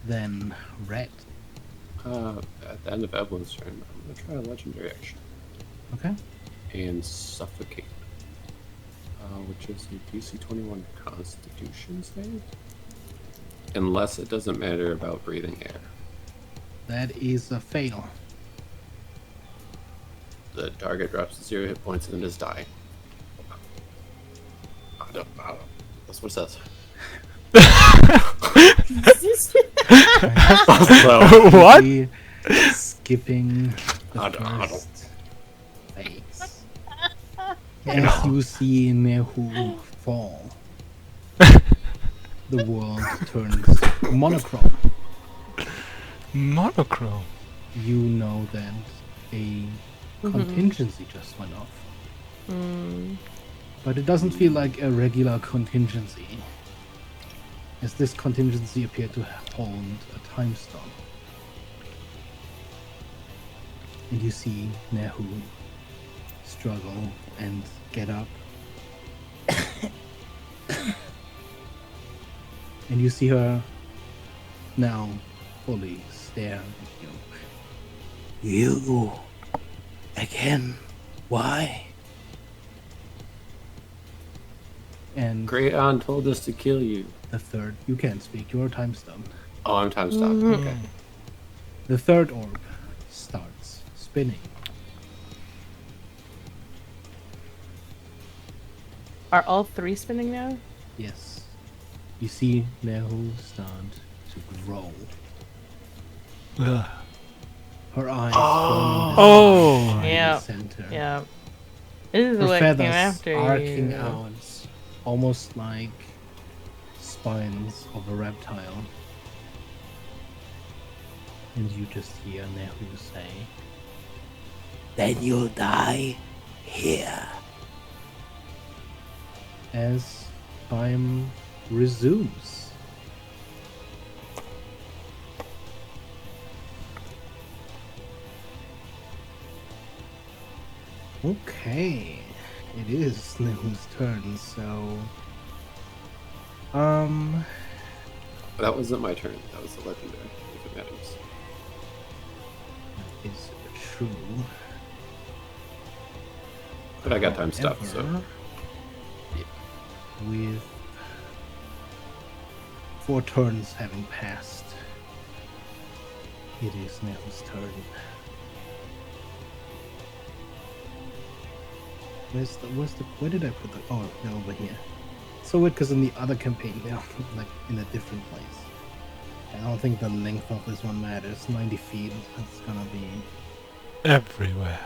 Then red. At the end of Evelyn's turn, I'm going to try a legendary action. Okay. And suffocate. Which is a DC 21 Constitution save. Unless it doesn't matter about breathing air. That is a fail. The target drops to 0 hit points and is dying. I don't. That's what it says. What? Quickly Skipping the I don't- first phase. As you see Nehu fall, the world turns monochrome. Monochrome. You know that a contingency just went off. But it doesn't feel like a regular contingency, as this contingency appeared to hold a time stone. And you see Nehu struggle and get up. And you see her now fully stare at you. You again? Why? And Greyon told us to kill you. the third, you can't speak, you're time stunned. Oh, I'm time stopped. Okay. The third orb starts spinning. Are all 3 spinning now? Yes. You see Nehu start to grow. Ugh. Her eyes Oh. forming the Yeah. center. Yeah. This is Her what came feathers after arcing you. out, almost like spines of a reptile. And you just hear Nehu say, "Then you'll die here." As time resumes. Okay. It is Nehu's turn, so That wasn't my turn. That was the legendary, if it matters. is true. But I got time stuff, so. However, with 4 turns having passed, it is Nehu's turn. Where did I put the? Oh, they're over here. So weird, because in the other campaign they're like in a different place. I don't think the length of this one matters. 90 feet. It's gonna be. Everywhere.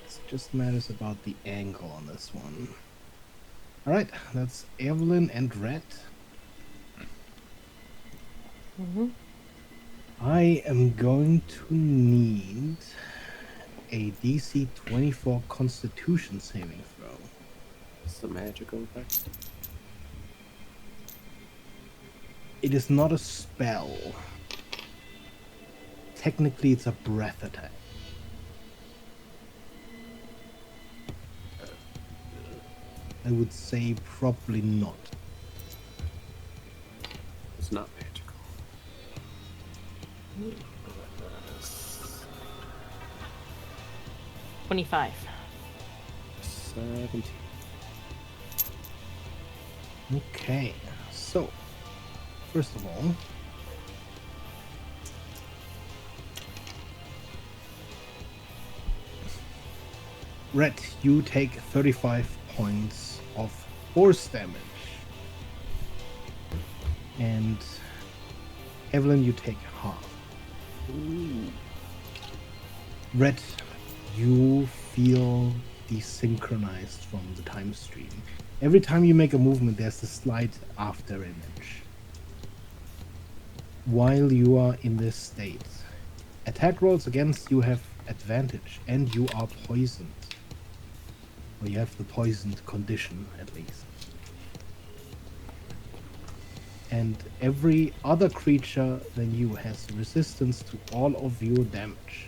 It just matters about the angle on this one. All right, that's Evelyn and Red. I am going to need a DC 24 Constitution saving throw. It's a magical effect. It is not a spell. Technically, it's a breath attack. I would say probably not. It's not magical. 25. 17. Okay, so first of all, Red, you take 35 points of force damage, and Evelyn, you take half. Ooh. Red, you feel desynchronized from the time stream. Every time you make a movement, there's a slight after image. While you are in this state, attack rolls against you have advantage, and you are poisoned. Or you have the poisoned condition, at least. And every other creature than you has resistance to all of your damage.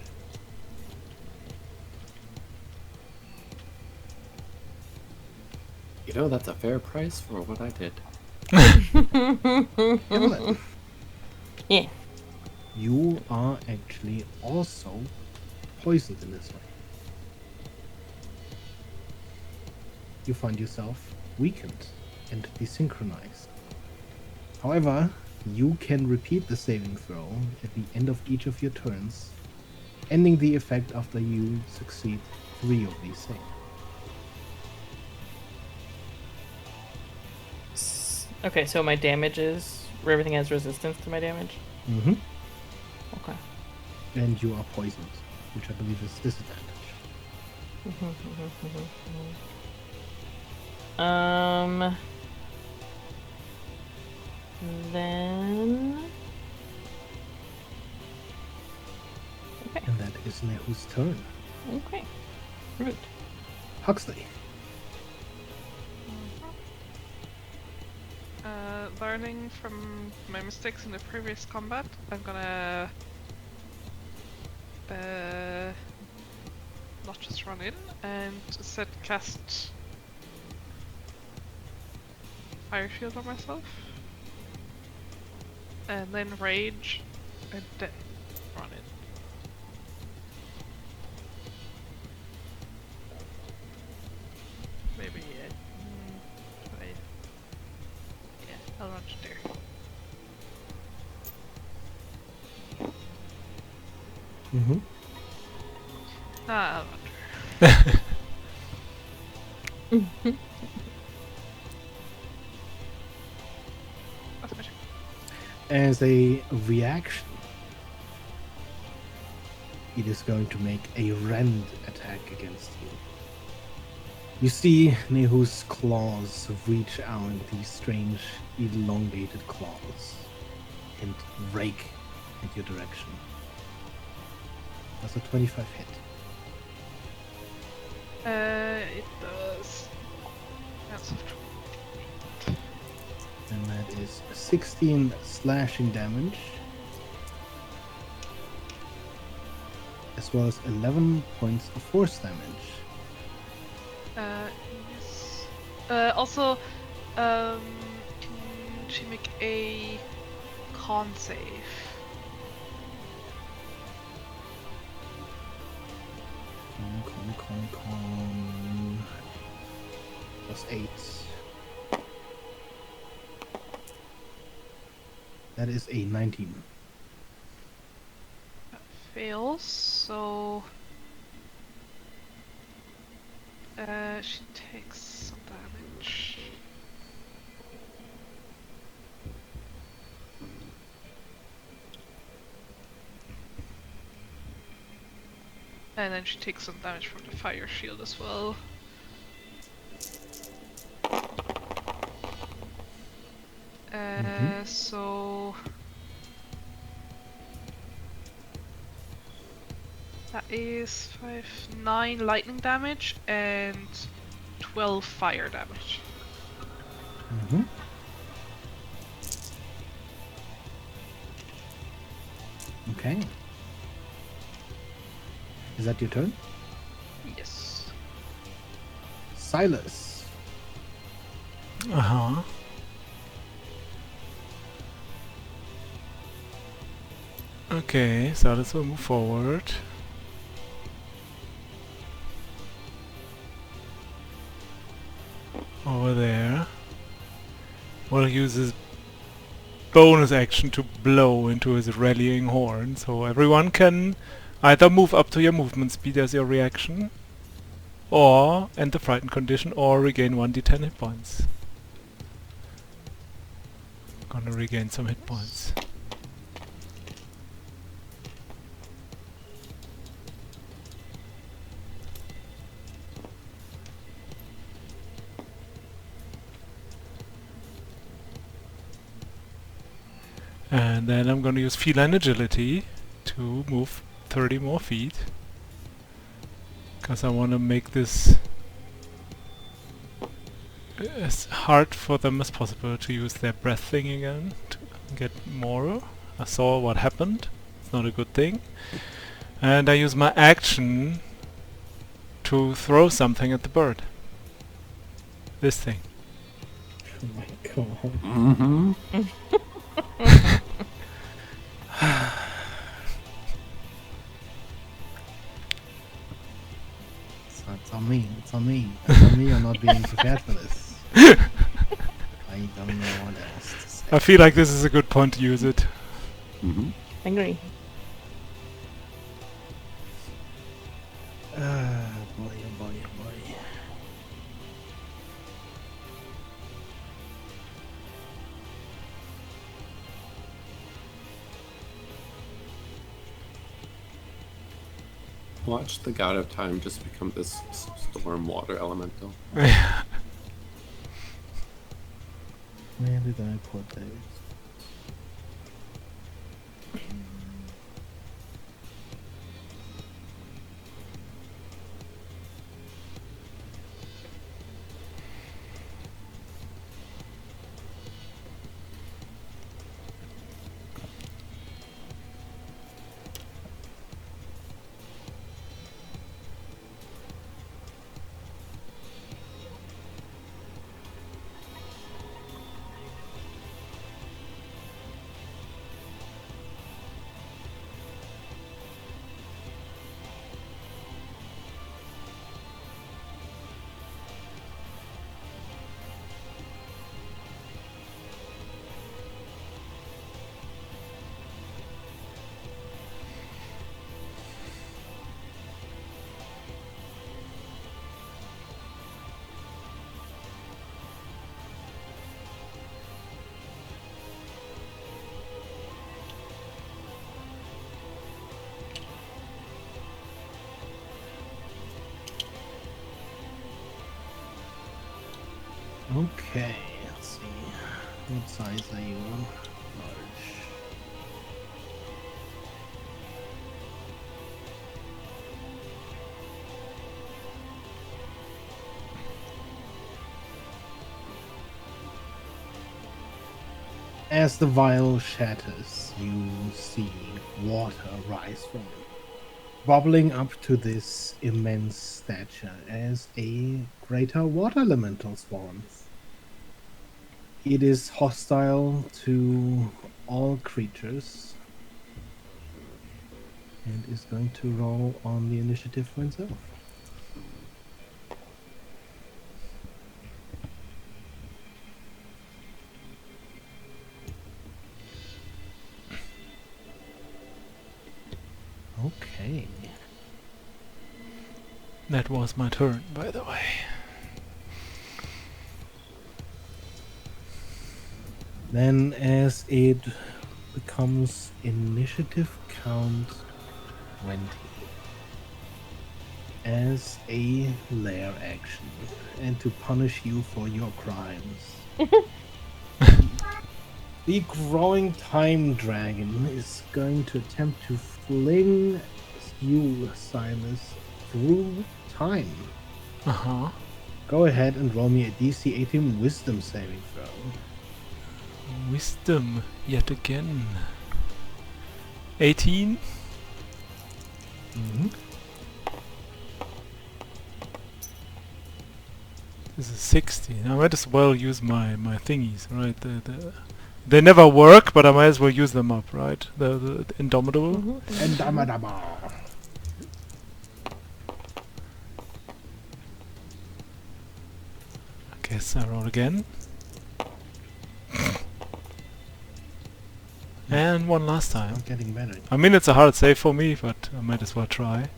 You know, that's a fair price for what I did. Evelyn, Yeah. you are actually also poisoned in this way. You find yourself weakened and desynchronized. However, you can repeat the saving throw at the end of each of your turns, ending the effect after you succeed 3 of these saves. Okay, so my damage is everything has resistance to my damage. Mm-hmm. Okay. And you are poisoned, which I believe is disadvantage. Then. Okay. And that is Nehu's turn. Okay. Root. Huxley. Learning from my mistakes in the previous combat, I'm gonna not just run in and instead cast Fire Shield on myself, and then Rage, and then run in. Maybe I'll run to there. Mm-hmm. I'll run to there. That's my turn. As a reaction, it is going to make a rend attack against you. You see Nehu's claws reach out, these strange, elongated claws, and rake in your direction. That's a 25 hit. It does. That's And that is 16 slashing damage. as well as 11 points of force damage. Yes. Also, can she make a con save? Con. Plus 8. That is a 19. Fails, so she takes some damage. And then she takes some damage from the fire shield as well. So that is 9 lightning damage and 12 fire damage. Mm-hmm. Okay. Is that your turn? Yes. Silas. Uh-huh. Okay, so let's move forward. Over there. We'll use his bonus action to blow into his rallying horn, so everyone can either move up to your movement speed as your reaction, or end the frightened condition, or regain 1d10 hit points. Gonna regain some hit points. And then I'm gonna use feline agility to move 30 more feet. Because I want to make this as hard for them as possible to use their breath thing again to get more. I saw what happened. It's not a good thing. And I use my action to throw something at the bird. This thing. Oh my god. Mm-hmm. So it's on me. It's on me. It's on me. I'm not being prepared for this. I don't know what else to say. I feel like this is a good point to use it. Mm-hmm. I agree. Boy, oh boy, oh boy. Watch the God of Time just become this storm water elemental. Where did I put those? Okay, let's see. What size are you? Large. As the vial shatters, you see water rise from it. bubbling up to this immense stature as a greater water elemental swarm. It is hostile to all creatures and is going to roll on the initiative for itself. Okay. That was my turn, by the way. Then, as it becomes initiative count 20, as a lair action, and to punish you for your crimes, the growing time dragon is going to attempt to fling you, Silas, through time. Uh-huh. Go ahead and roll me a DC 18 Wisdom saving throw. Wisdom, yet again. 18? Mm-hmm. This is 16. I might as well use my thingies, right? They never work, but I might as well use them up, right? The Indomitable. And Damadama. I guess I roll again. And one last time. Not getting better. I mean, it's a hard save for me, but I might as well try.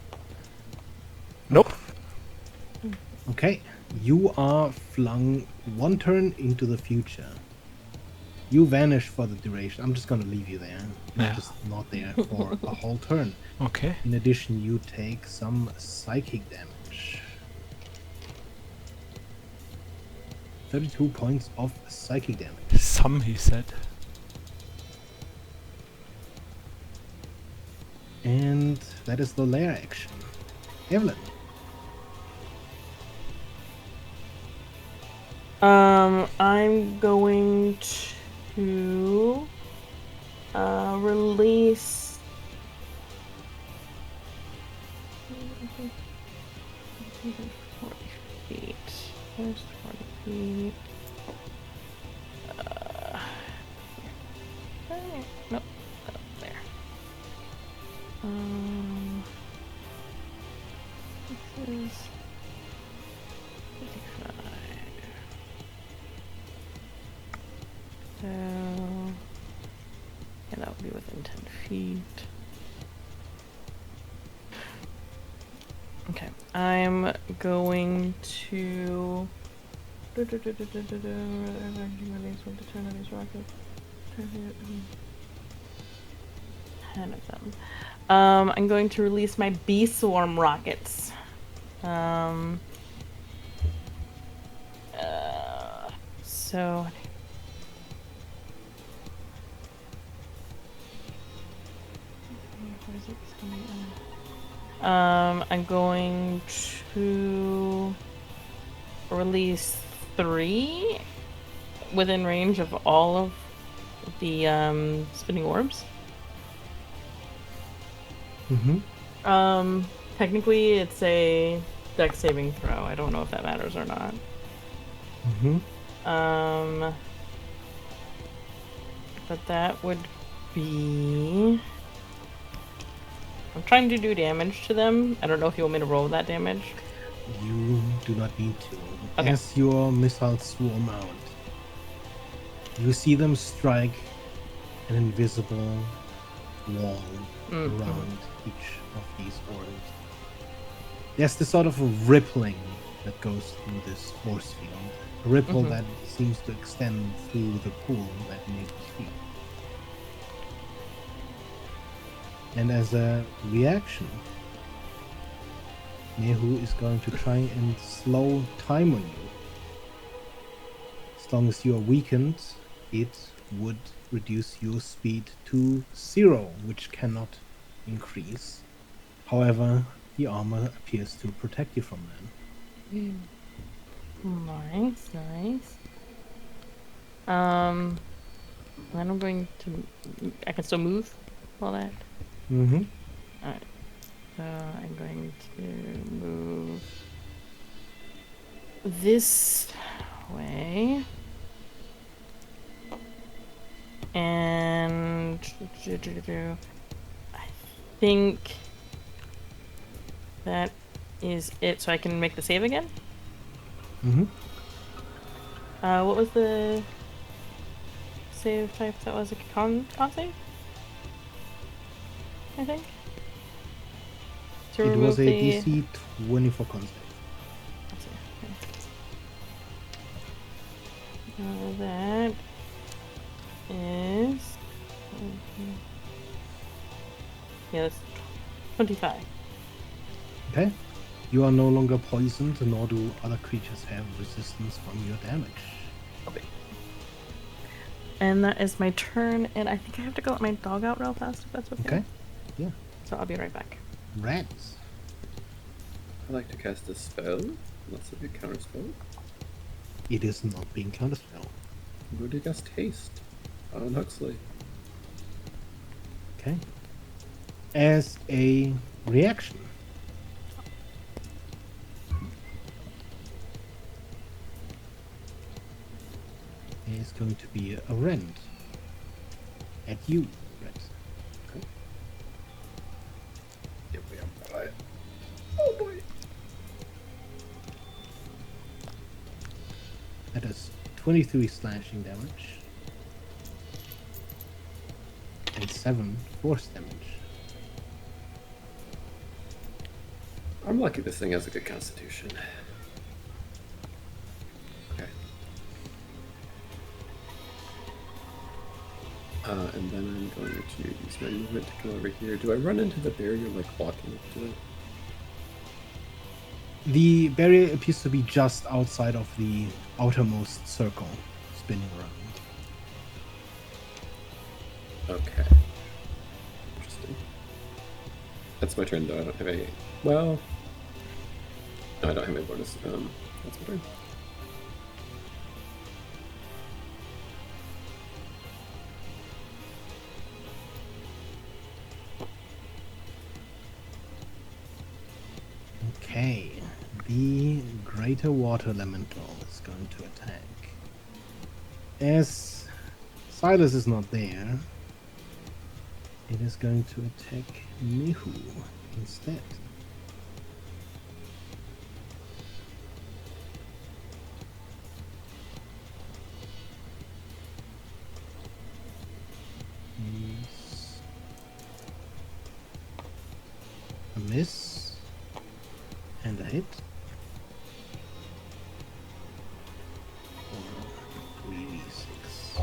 Nope. Okay, you are flung one turn into the future. You vanish for the duration. I'm just gonna leave you there. You're Yeah. just not there for a whole turn. Okay. In addition, you take some psychic damage. 32 points of psychic damage. Some, he said. And that is the lair action. Evelyn. I'm going to release. Feet. There's 40 feet. Nope. Oh, there. This is 55. So, yeah, that would be within 10 feet. Okay, I'm going to. Ten of them. I'm going to release my bee swarm rockets. So. Where is it coming in? I'm going to release 3 within range of all of the spinning orbs. Mm-hmm. Technically it's a dex saving throw. I don't know if that matters or not. Mm-hmm. But that would be. I'm trying to do damage to them. I don't know if you want me to roll that damage. You do not need to. Okay. As your missiles swarm out, you see them strike an invisible wall around each of these orbs. There's this sort of a rippling that goes through this force field. A ripple that seems to extend through the pool that Nehu's feet. And as a reaction, Nehu is going to try and slow time on you. As long as you are weakened, it would reduce your speed to 0, which cannot increase. However, the armor appears to protect you from that. Nice, nice. Then I'm going to. I can still move all that. Mm-hmm. Alright. So I'm going to move this way. And I think that is it. So I can make the save again? Mm-hmm. What was the save type? That was a con save? I think. To It remove was a the... DC 24 con save. Let's see. Okay. That is... Yeah, that's 25. Okay. You are no longer poisoned, nor do other creatures have resistance from your damage. Okay. And that is my turn, and I think I have to go let my dog out real fast, if that's okay. Okay. Yeah. So I'll be right back. Rats. I'd like to cast a spell. That's a big counter spell. It is not being counterspell. I'm going to cast haste on Huxley. Okay. As a reaction, is going to be a rend at you, Rex. Okay. Yep, we have quiet. Oh boy. That is 23 slashing damage and 7 force damage. I'm lucky this thing has a good constitution. Okay. And then I'm going to use my movement to come over here. Do I run into the barrier like walking up to it? The barrier appears to be just outside of the outermost circle, spinning around. Okay. Interesting. That's my turn though. I don't have a... Well... No, I don't have a bonus. That's my turn. Okay, the Greater Water Elemental is going to attack. As Silas is not there, it is going to attack Mihu instead. Is a miss and a hit. For 3d6.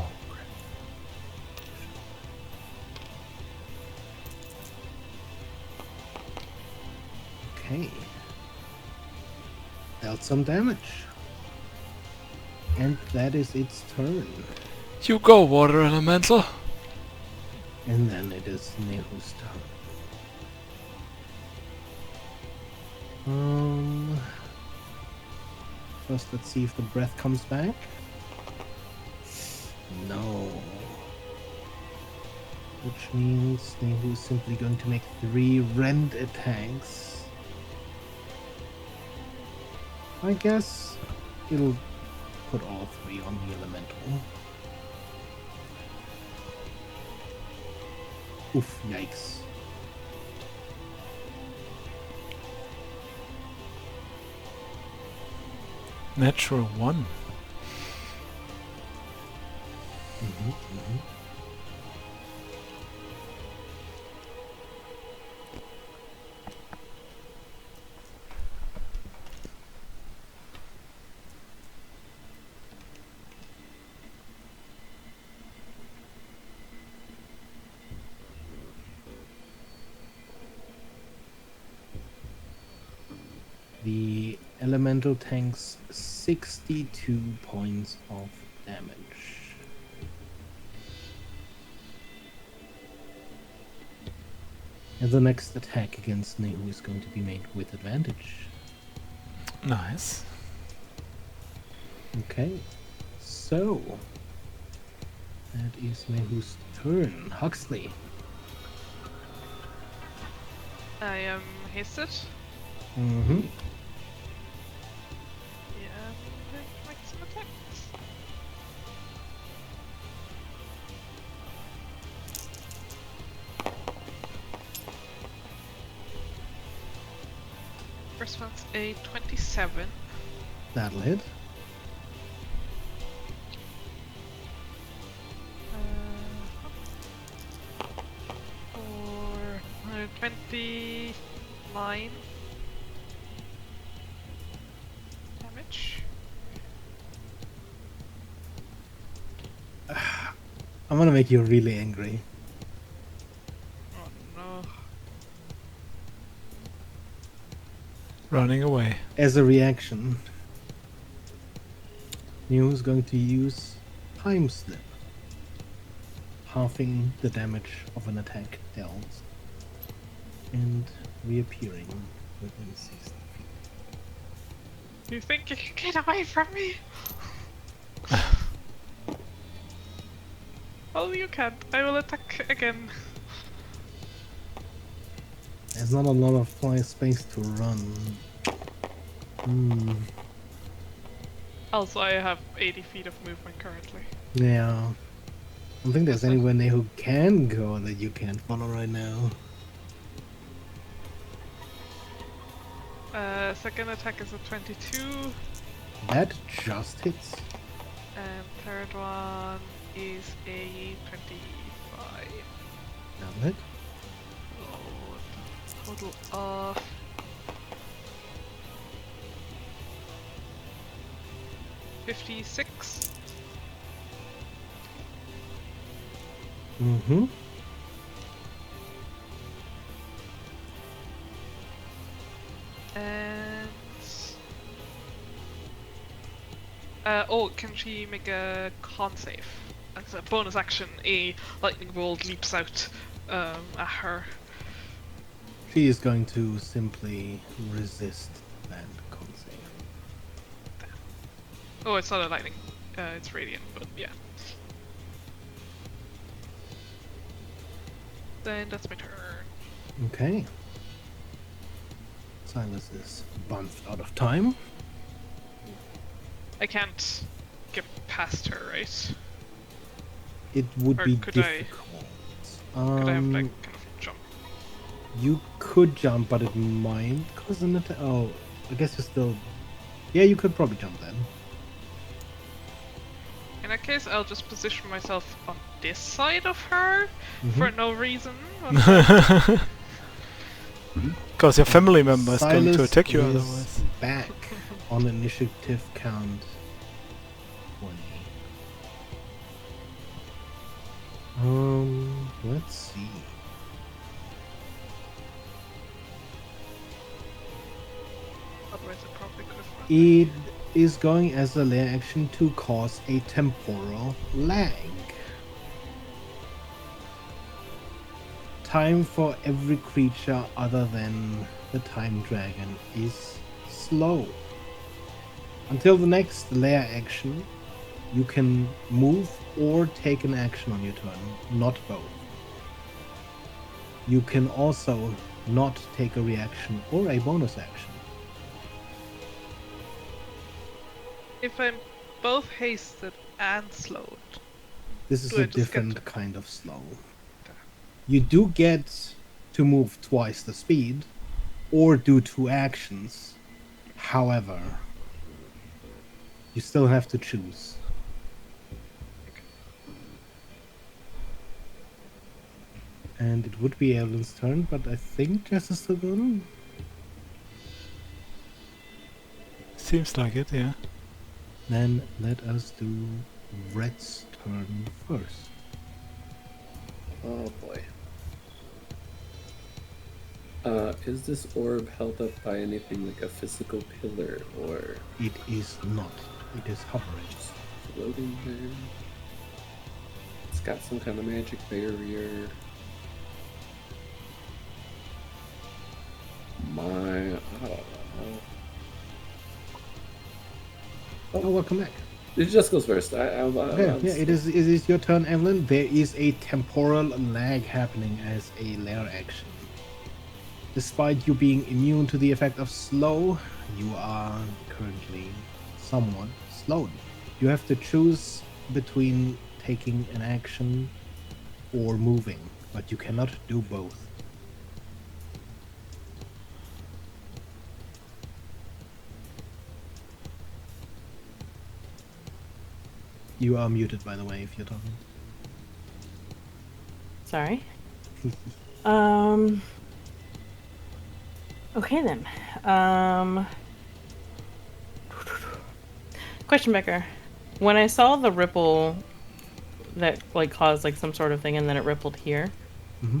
Okay. Dealt some damage. And that is its turn. You go, water elemental. And then it is Nehu's turn. First, let's see if the breath comes back. No. Which means Nehu is simply going to make 3 rend attacks. I guess it'll put all 3 on the elemental. Oof, yikes. Natural 1. The elemental tanks 62 points of damage. And the next attack against Nehu is going to be made with advantage. Nice. Okay, so that is Nehu's turn. Huxley. I am hasted. Mm-hmm. Yeah, make some attacks. First one's a 27. That'll hit. For 29 damage. I'm gonna make you really angry. Oh no. Running away. As a reaction, Mew is going to use Time Slip, halving the damage of an attack dealt, and reappearing within 60 feet. You think you can get away from me? Well, you can't. I will attack again. There's not a lot of space to run. Also, I have 80 feet of movement currently. Yeah. I don't think there's That's anywhere near who can go that you can't follow right now. Second attack is a 22. That just hits. And third one is a 25. That'll hit. So, total of 56. Mm-hmm. And oh, can she make a con save? As a bonus action, a lightning bolt leaps out at her. She is going to simply resist that con save. Oh, it's not a lightning. It's radiant, but yeah. Then that's my turn. Okay. Silas is bunched out of time. I can't get past her, right? It would Or be could I- difficult. Could I have like kind of jump? You could jump, but it might cause an attack. Oh, I guess you're still. Yeah, you could probably jump then. In that case, I'll just position myself on this side of her for no reason. Because your family member is going to Silas attack you is otherwise. back on initiative count 20. Let's see. Otherwise, I probably could have run. It is going as a lair action to cause a temporal lag. Time for every creature other than the time dragon is slow. Until the next lair action, you can move or take an action on your turn, not both. You can also not take a reaction or a bonus action. If I'm both hasted and slowed, This is Do I a just get different kind of slow. You do get to move twice the speed or do two actions. However, you still have to choose. And it would be Evelyn's turn, but I think Jess is still going. Seems like it, yeah. Then let us do Red's turn first. Oh boy. Is this orb held up by anything like a physical pillar or It is not. It is hovering. just floating there? It's got some kind of magic barrier. I don't know. Oh, welcome back. It just goes first. Yeah, it is your turn, Evelyn. There is a temporal lag happening as a lair action. Despite you being immune to the effect of slow, you are currently somewhat slowed. You have to choose between taking an action or moving, but you cannot do both. You are muted, by the way, if you're talking. Sorry. Okay then. Question, Becker. When I saw the ripple that like caused like some sort of thing and then it rippled here, Mm-hmm.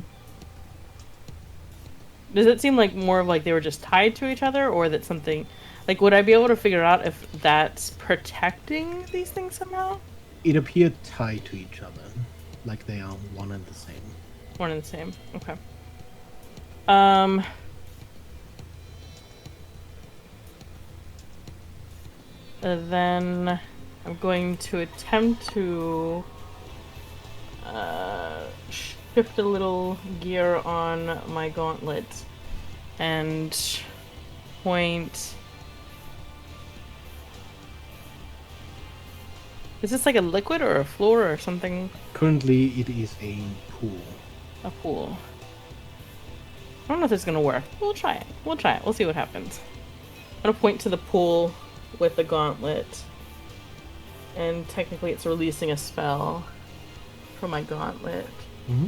does it seem like more of like they were just tied to each other, or that something like would I be able to figure out if that's protecting these things somehow? It appeared tied to each other, like they are one and the same. One and the same. Okay. Then I'm going to attempt to shift a little gear on my gauntlet and point. Is this like a liquid or a floor or something? Currently, it is a pool. A pool. I don't know if it's gonna work. We'll try it. We'll try it. We'll see what happens. I'm gonna point to the pool with the gauntlet. And technically it's releasing a spell from my gauntlet. Mm-hmm.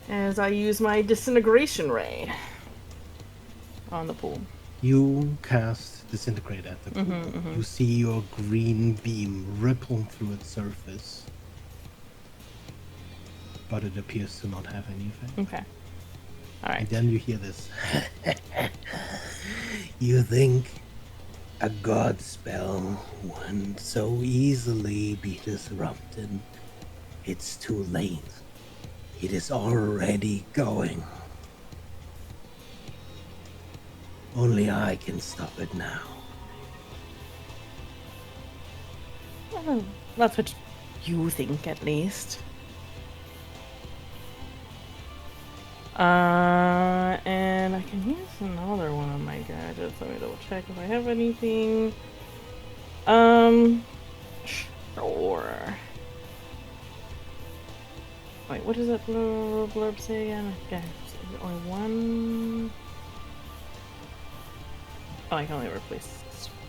As I use my disintegration ray on the pool. You cast Disintegrate at the pool. You see your green beam ripple through its surface, but it appears to not have any effect. Okay. Alright. And then you hear this. You think a god spell wouldn't so easily be disrupted? It's too late. It is already going. Only I can stop it now. Well, that's what you think, at least. And I can use another one of my gadgets. Let me double check if I have anything. Sure. Wait, what does that blurb say again? Okay, only one. Oh, I can only replace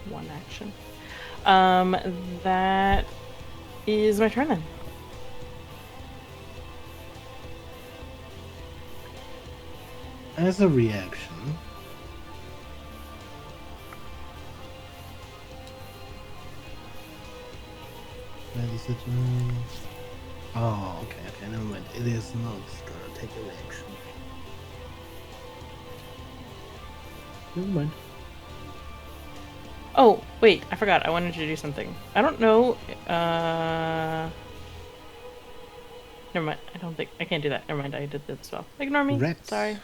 one action. That is my turn then. As a reaction, where is it? Oh, okay, never mind. It is not gonna take a reaction. Never mind. Oh, wait, I forgot. I wanted to do something. I don't know. Never mind. I don't think I can't do that. Never mind. I did that spell. Ignore me. Rats. Sorry.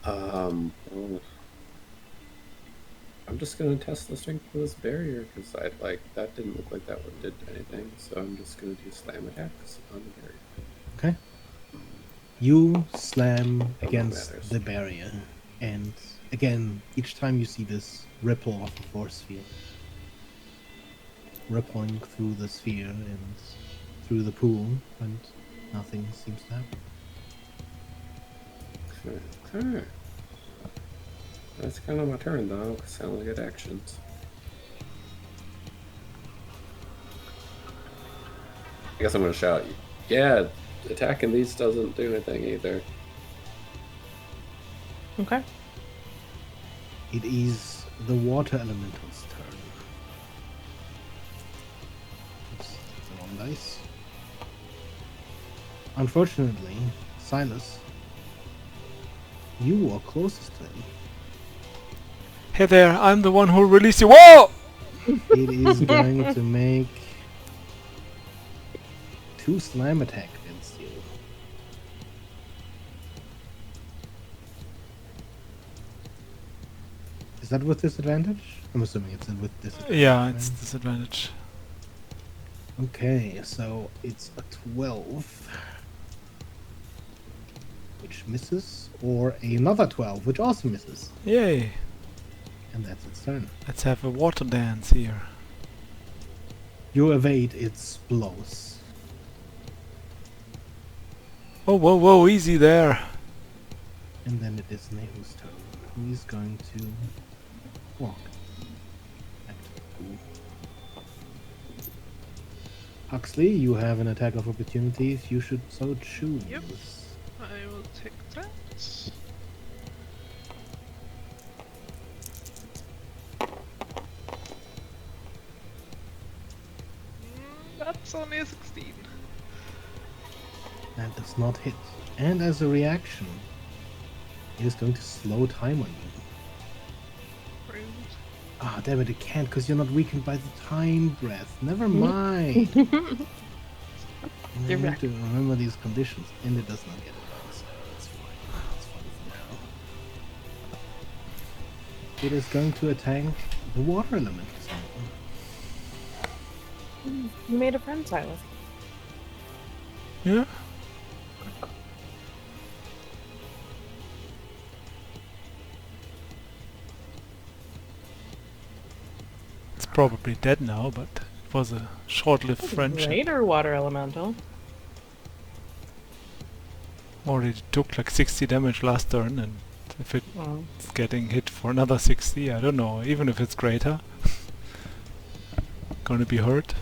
I'm just gonna test the strength of this barrier because that didn't look like that one did anything. So I'm just gonna do slam attacks on the barrier. Okay. You slam That against matters. the barrier, and again, each time you see this ripple of the force field rippling through the sphere and through the pool, and nothing seems to happen. Okay. That's kind of my turn though, because I only get actions. I guess I'm gonna shout, yeah, attacking these doesn't do anything either. Okay. It is the water elemental's turn. Oops, that's the wrong dice. Unfortunately, Silas, you are closest to him. Hey there, I'm the one who released you. Whoa! It is going to make 2 slam attack against you. Is that with disadvantage? I'm assuming it's with disadvantage. Yeah, right? it's disadvantage. Okay, so it's a 12. which misses, or another 12, which also misses. Yay! And that's its turn. Let's have a water dance here. You evade its blows. Oh, whoa, whoa, easy there. And then it is Nehu's turn. He's going to walk back to the pool. Huxley, you have an attack of opportunity if you should so choose. Yep. I will take that. That's only a 16. That does not hit. And as a reaction, it is going to slow time on you. Rude. Ah, damn it, it can't because you're not weakened by the time breath. Never mind. I You're need right. to remember these conditions, and it does not get it back, so that's fine. That's fine for now. It is going to attack the water element. You made a friend, Silas. Yeah? It's probably dead now, but it was a short-lived friendship. Greater water elemental. Already took like 60 damage last turn, and if it's Oh. getting hit for another 60, I don't know, even if it's greater, gonna be hurt.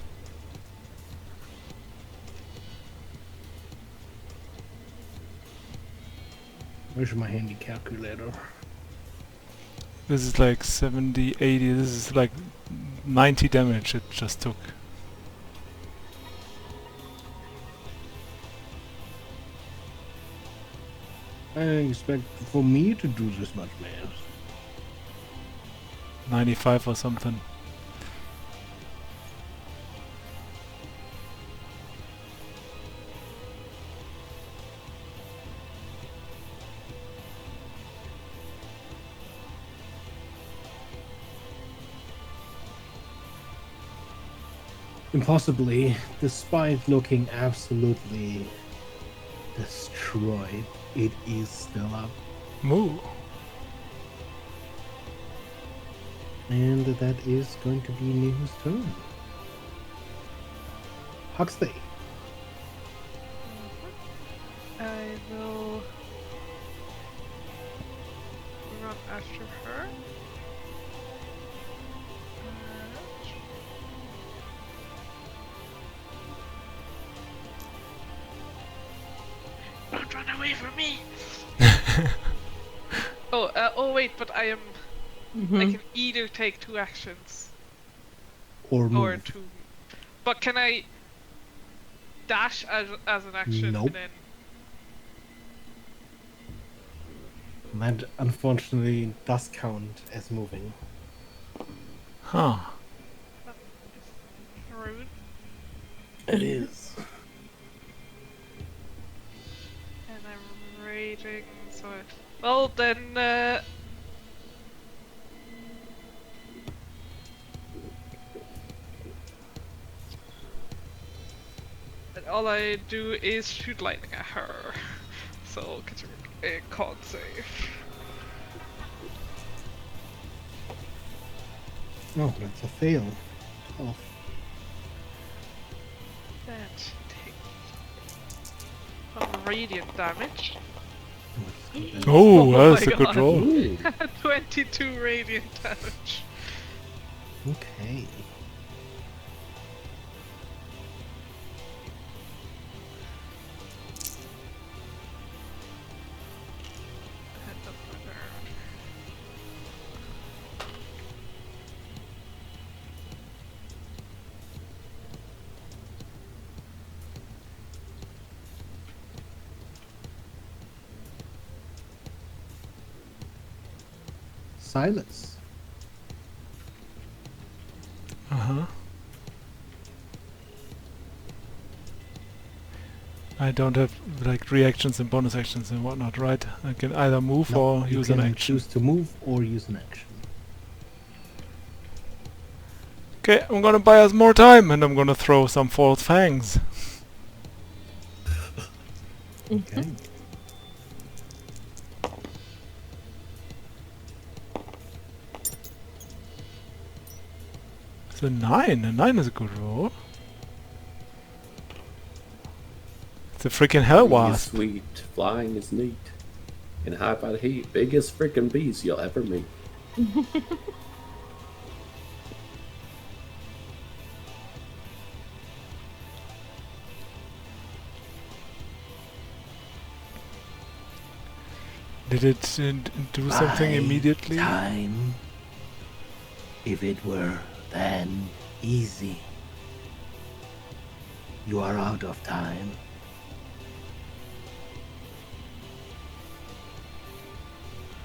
Where's my handy calculator? This is like 70, 80, this is like 90 damage it just took. I expect for me to do this much, man. 95 or something. Impossibly, despite looking absolutely destroyed, it is still up. Moo. And that is going to be Nehu's turn. Huxley. I will run after her. Don't run away from me! Oh wait, but I can either take 2 actions Or or move. 2. But can I dash as an action Nope. and then That unfortunately does count as moving. Huh. rude? It is. And I'm raging, so well then and all I do is shoot lightning at her. So get a con save. Oh, that's a fail. 12. That takes some radiant damage. Let's Oh, Oh that's my a good God. roll. Ooh, 22 radiant damage. okay. End of my turn. Silas. Uh-huh. I don't have like reactions and bonus actions and whatnot, right? I can either move No, or you use an can action. choose to move or use an action. Okay, I'm gonna buy us more time and I'm gonna throw some false fangs. Okay. It's a 9. A 9 is a good roll. It's a freaking hell Flying is wasp. sweet, flying is neat. In high by the heat, biggest freaking bees you'll ever meet. Did it do something By immediately? Time. If it were then easy. You are out of time.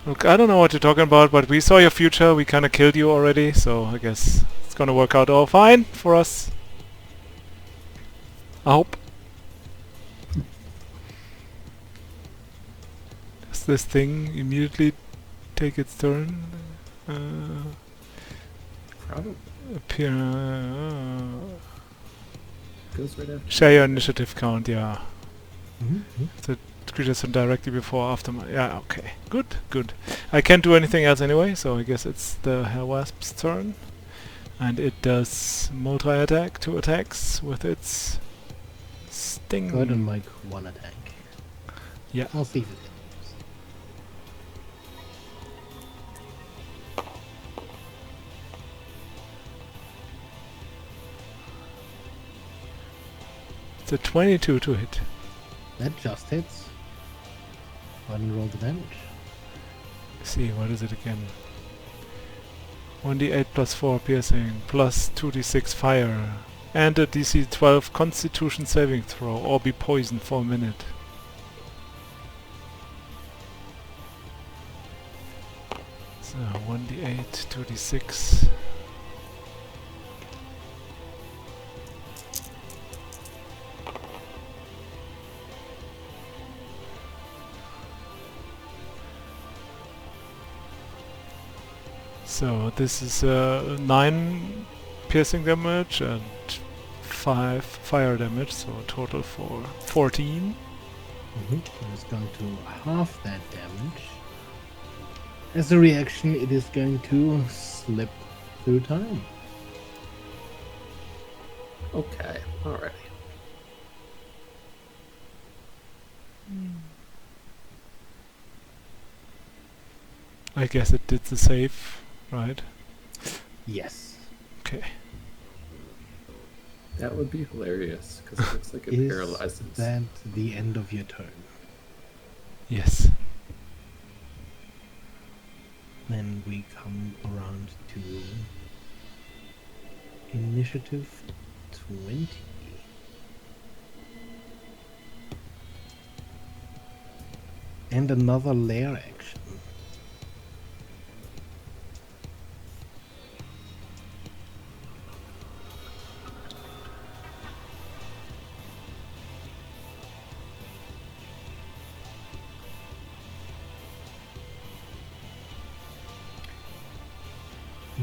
Look, I don't know what you're talking about, but we saw your future. We kind of killed you already, so I guess it's gonna work out all fine for us. I hope. Does this thing immediately take its turn? Probably Appear. goes right after. Share your initiative count, yeah. Mm-hmm. The creatures are directly before, after my. Yeah, okay. Good, good. I can't do anything else anyway, so I guess it's the Hell Wasp's turn. And it does multi-attack, 2 attacks with its sting. Go ahead and make one attack. Yeah. I'll see if it hits. It's a 22 to hit. That just hits. Go ahead and roll the damage. Let's see, what is it again? 1d8 plus 4 piercing, plus 2d6 fire, and a DC 12 constitution saving throw, or be poisoned for a minute. So 1d8, 2d6. So this is 9 piercing damage and 5 fire damage, so a total for 14. It is going to half that damage. As a reaction, it is going to slip through time. Okay, alrighty. I guess it did the save, right? Yes. Okay. That would be hilarious because it looks like it Is paralyzes. that the end of your turn? Yes. Then we come around to initiative 20. And another lair action.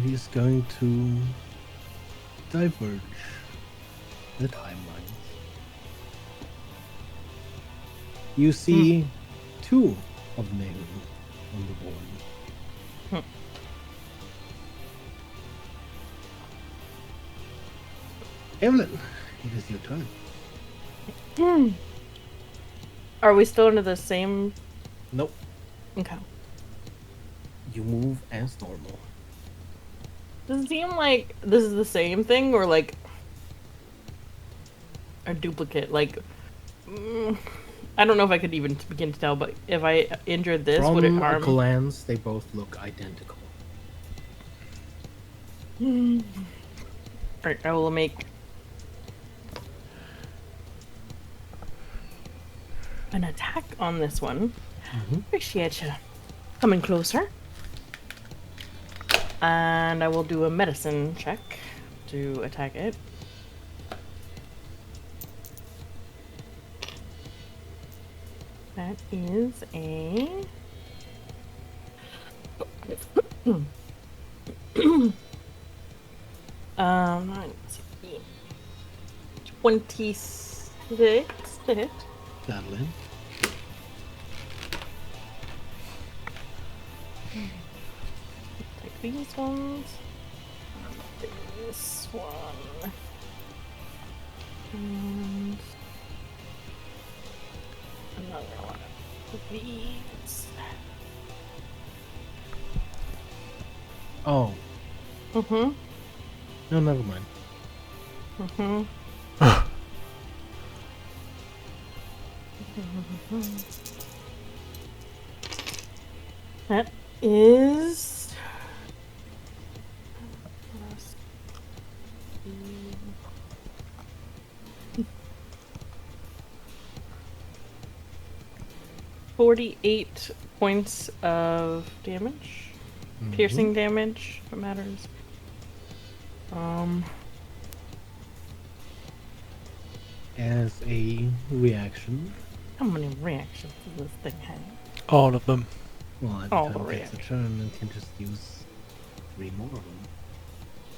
He is going to diverge the timelines. You see 2 of them on the board. Evelyn, it is your turn. Are we still under the same? Nope. Okay. You move as normal. Does it seem like this is the same thing or like a duplicate? Like, I don't know if I could even begin to tell, but if I injured this, would it From a harm? glance, they both look identical. Alright, I will make an attack on this one. Appreciate you coming closer. And I will do a medicine check to attack it. That is a... let's see. 26 to hit. That'll hit. Take these ones. This one. And another one of these. Oh, Mm-hmm. no, never mind. Mm-hmm. That is 48 points of damage. Piercing damage, if it matters. As a reaction, How many reactions does this thing have? All of them. well, every All the time it takes a reactions. turn, it can just use 3 more of them.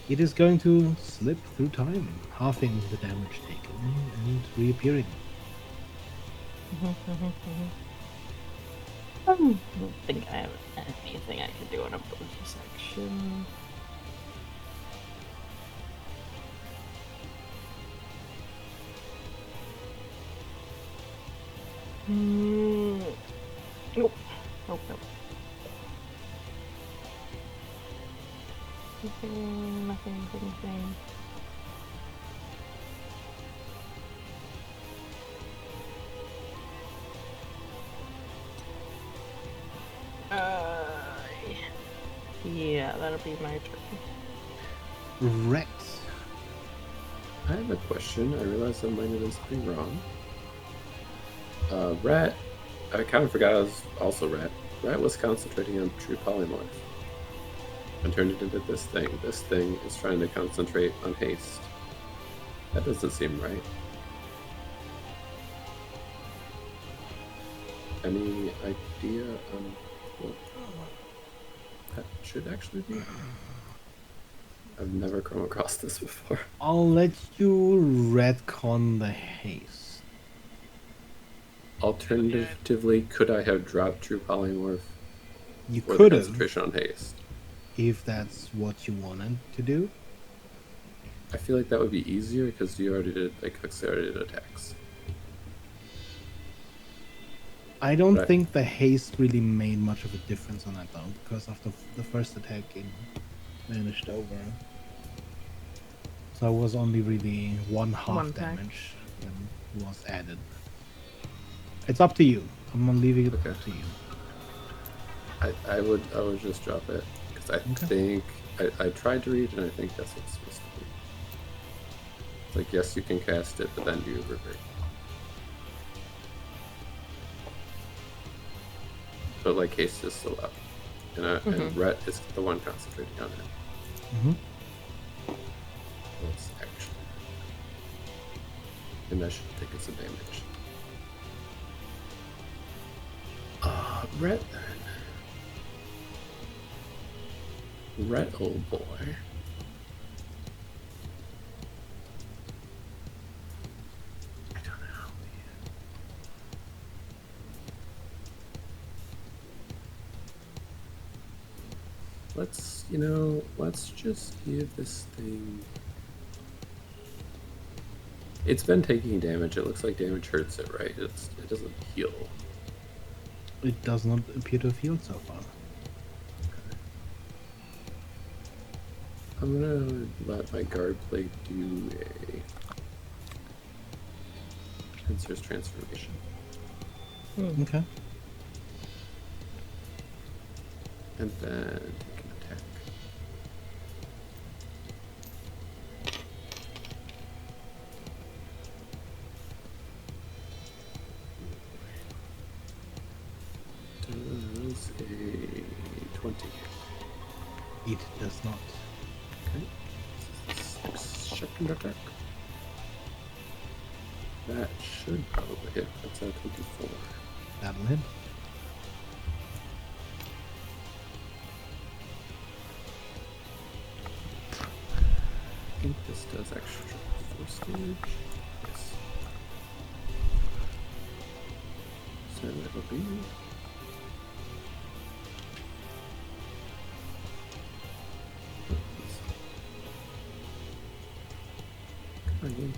It is going to slip through time, halving the damage taken and reappearing. I don't think I have anything I can do in a bonus action. Nope. Nope, nope. Nothing. Yeah, that'll be my turn. Rex. I have a question. I realized I might have done something wrong. Rat. I kind of forgot I was also Rat. Rat was concentrating on true polymorph and turned it into this thing. This thing is trying to concentrate on haste. That doesn't seem right. Any idea on what that should actually be? I've never come across this before. I'll let you retcon the haste. Alternatively, could I have dropped true polymorph You for the could have, concentration on haste? if that's what you wanted to do. I feel like that would be easier because you already did like accelerated attacks. I don't Right. think the haste really made much of a difference on that though, because of the first attack it vanished over. So it was only really one half attack. damage that was added. It's up to you. I'm gonna leave it Okay. up to you. I would just drop it because I think I tried to read and I think that's what it's supposed to be. It's like yes, you can cast it, but then you revert. But like haste is still up, and Rhett is the one concentrating on it. Mm-hmm. Let's action, and that should take some damage. Rhett then. Rhett, old boy. I don't know. Let's just give this thing. It's been taking damage. It looks like damage hurts it, right? It doesn't heal. It does not appear to have healed so far. I'm gonna let my guard plate do a Pincer's transformation. Okay. And then you can attack. Does a 20. It does not. Okay. Second attack. That should probably hit. That's a 24. That'll hit. I think this does extra force damage. Yes. So that'll be. trying.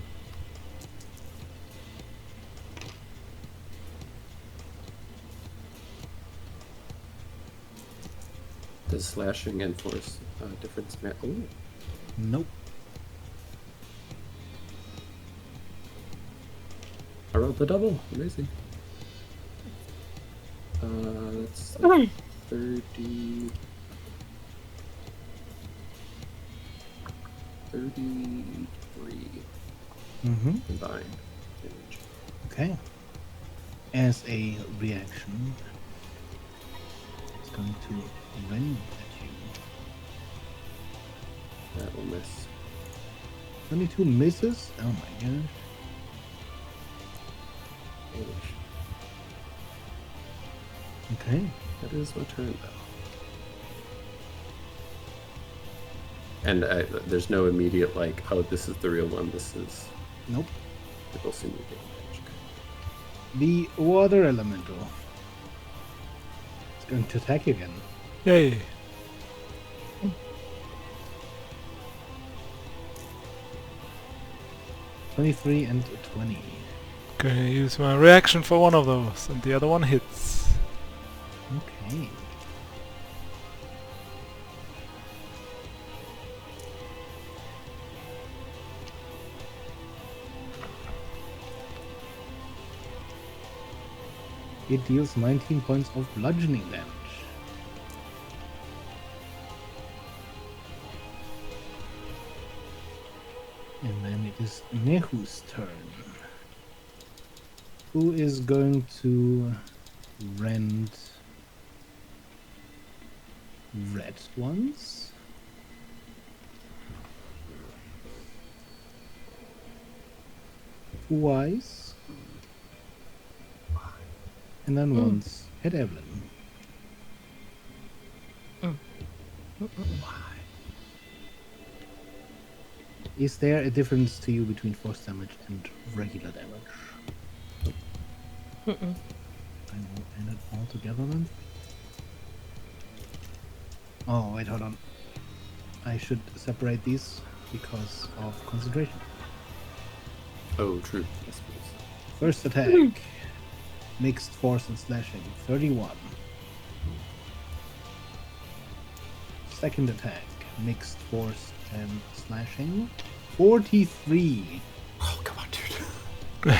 Does slashing and force difference matter? Ooh, Nope. I rolled the double. Amazing. That's like 30. 33 Mm-hmm. combined damage. Okay. As a reaction, it's going to rend at you. That will miss. 22 misses? Oh my gosh. Ouch. Okay. That is my turn, though. And there's no immediate, like, oh, this is the real one, this is... Nope. It will seem to be damage. The water elemental. It's going to attack you again. Yay. '23 and 20. Gonna use my reaction for one of those, and the other one hits. Okay. It deals 19 points of bludgeoning damage. And then it is Nehu's turn. Who is going to rend red ones? Twice. And then once at Evelyn. Is there a difference to you between force damage and regular damage? I will add it all together then. Oh, wait, hold on. I should separate these because of concentration. Oh, true. Yes, please. First attack. Mixed force and slashing. 31. Second attack. Mixed force and slashing. 43. Oh, come on, dude.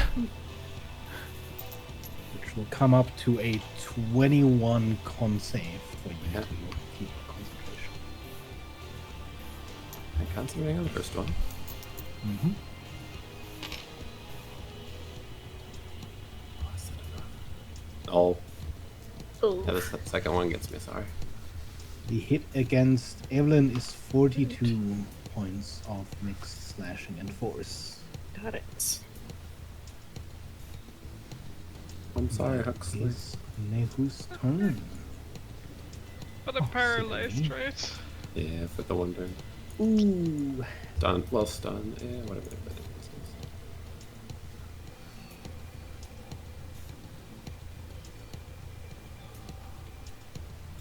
Which will come up to a 21 con save for you Yeah. to keep concentration. I'm concentrating on the first one. Mm-hmm. Oh, is that enough? Oh. Yeah, the second one gets me, sorry. The hit against Evelyn is 42 points of mixed slashing and force. Got it. I'm sorry, That Huxley. is Nehu's turn. But I'm Oh, paralyzed, silly. right? Yeah, for the one turn. Ooh. Stun. Well, stun. Yeah, whatever the difference is.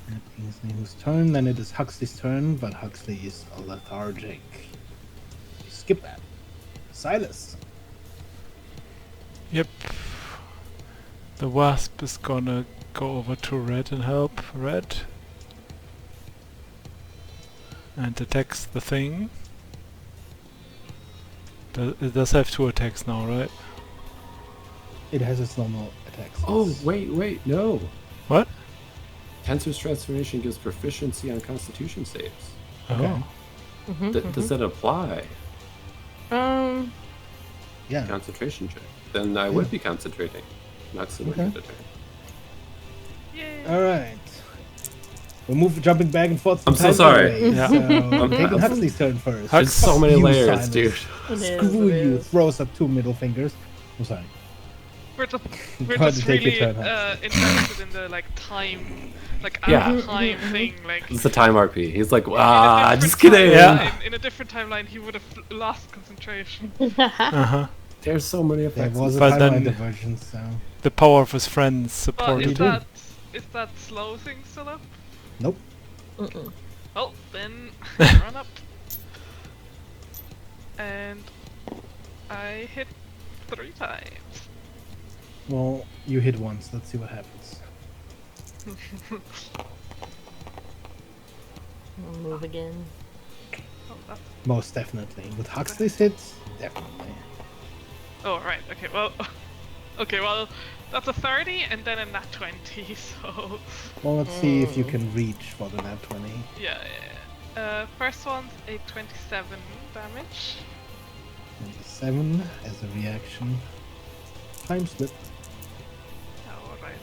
That is Nehu's turn. Then it is Huxley's turn, but Huxley is lethargic. Skip that. Silas. Yep. The wasp is gonna go over to red and help red. And attacks the thing. It does have 2 attacks now, right? It has its normal attacks. Oh, wait, no. What? Cancer's transformation gives proficiency on constitution saves. Okay. Oh. Does that apply? Yeah. Concentration check. Then I would be concentrating. Not so Okay. much at a turn. Yay. All right. We're jumping back and forth. I'm so time sorry. anyway, Yeah. So taking I'm- Huxley's turn first. There's so Fuck many you, layers, Silas. dude. Screw you. Throws up 2 middle fingers. I'm sorry. We're just, Go we're ahead just and take your really turn, Huxley. invested in the like time, like Yeah. time thing. Like It's a time RP. He's like, in a ah, different just kidding. Yeah. in a different timeline, he would have lost concentration. Uh-huh. There's so many There effects. was a But timeline then- diversion, so The power of his friends But supported do. is that slow thing still up? nope. Oh, then run up. And I hit 3 times. Well, you hit once. Let's see what happens. I'll move again. Oh, that's... Most definitely. With Huxley's hits, definitely. oh, right. Okay, well... okay, well, that's a 30 and then a nat 20, so... Well, let's see if you can reach for the nat 20. yeah. First one's a 27 damage. 27 as a reaction. Time slip. Oh, right.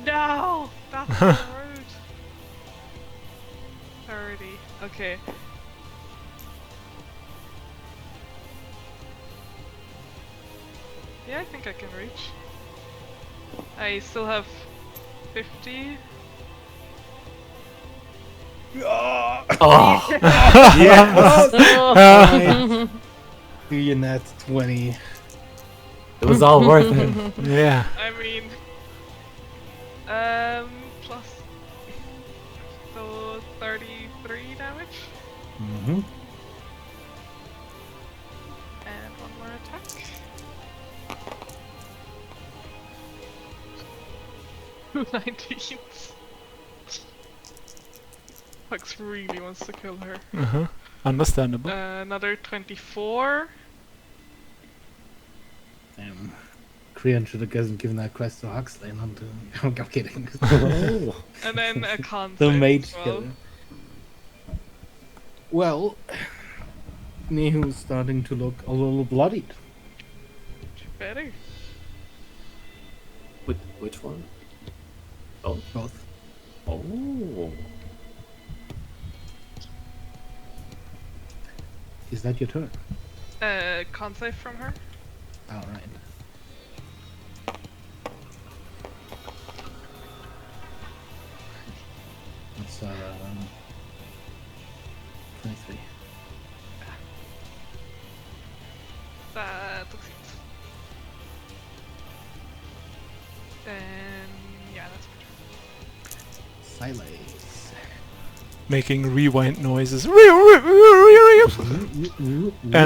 No! That's so rude. 30. Okay. Yeah, I think I can reach. I still have 50. Oh! Right. Do your nat 20. It was all worth it. Yeah. I mean... plus... so 33 damage. Mm-hmm. And one more attack. 19. Hux really wants to kill her. Uh-huh. Understandable. Another 24. Krian should have given that quest to Huxley, not to... I'm kidding. Oh. And then a con The save mage as well. killer. Well, Nehu's starting to look a little bloodied. Better. Which one? Oh. Both. Oh. Is that your turn? Con save from her. Alright. That's 23. That succeeds. Then yeah, that's my turn. Silace. Making rewind noises. And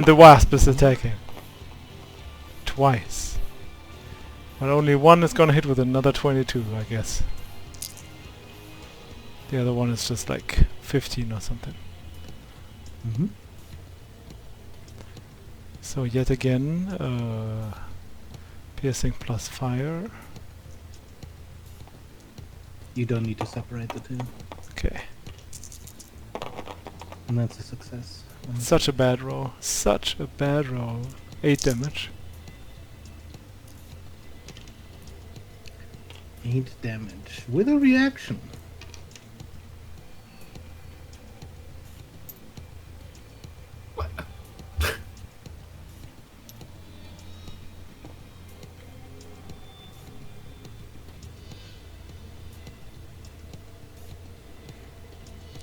the wasp is attacking. Twice. But only one is gonna hit with another 22, I guess. The other one is just like 15 or something. Mm-hmm. So yet again, piercing plus fire. You don't need to separate the two. Okay. And that's a success. Such a bad roll. Such a bad roll. 8 damage. 8 damage. With a reaction.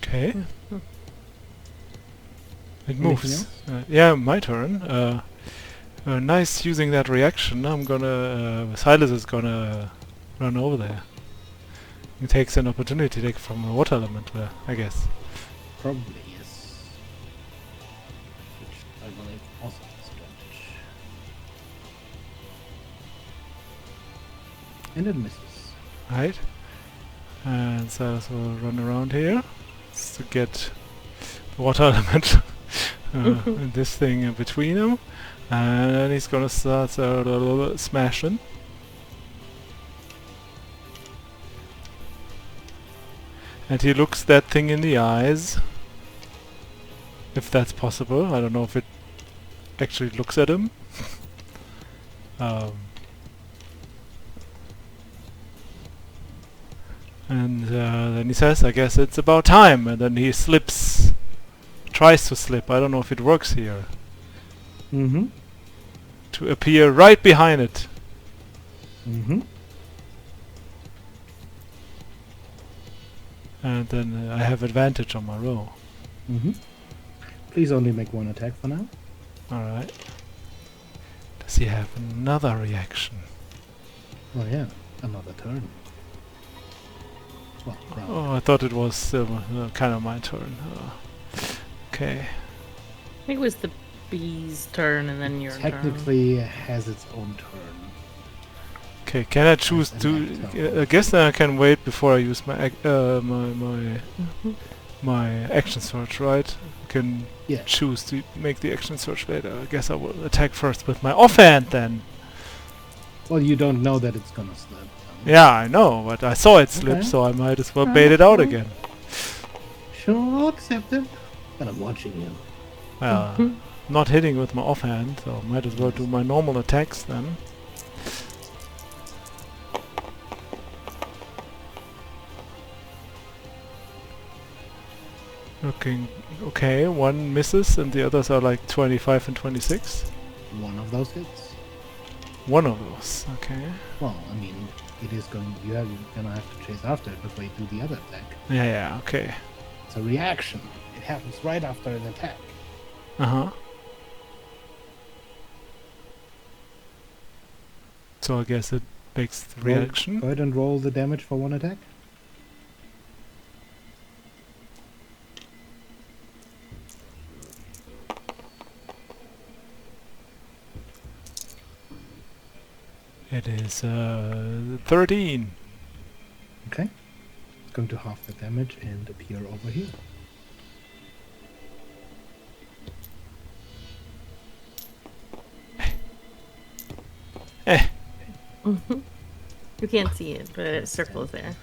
Okay. It Anything moves. else? Yeah, my turn. Nice using that reaction. I'm gonna... Silas is gonna run over there. He takes an opportunity to take from a water element there, I guess. Probably, yes. Which I believe also has advantage. And it misses. Right. And Silas will run around here to get the water element. And this thing in between them. And then he's gonna start smashing. And he looks that thing in the eyes. If that's possible. I don't know if it actually looks at him. And then he says, I guess it's about time. And then he slips. Tries to slip. I don't know if it works here. Mm-hmm. To appear right behind it. Mm-hmm. And then I have advantage on my roll. Mm-hmm. Please only make one attack for now. Alright. Does he have another reaction? Oh yeah, another turn. Well, round. Oh, I thought it was kind of my turn. Okay. I think it was the bee's turn and then your turn. Technically has its own turn. Okay, can I choose an to? actor. I guess then I can wait before I use my my Mhm. my action search, right? I can Yeah. choose to make the action search later. I guess I will attack first with my offhand then. Well, you don't know that it's gonna slip. So. Yeah, I know, but I saw it slip, Okay. so I might as well bait it out again. Sure, I'll accept it. But I'm watching you. Well, Mhm. not hitting with my offhand, so I might as well do my normal attacks then. Looking okay, one misses and the others are like 25 and 26. One of those hits. One of those, okay. Well, I mean, it is going. You're gonna have to chase after it before you do the other attack. Yeah, okay. It's a reaction. It happens right after an attack. Uh-huh. So I guess it makes the reaction. Go ahead and roll the damage for one attack. It is 13. Okay. It's going to half the damage and appear over here. Mhm. You can't see it, but it circles there.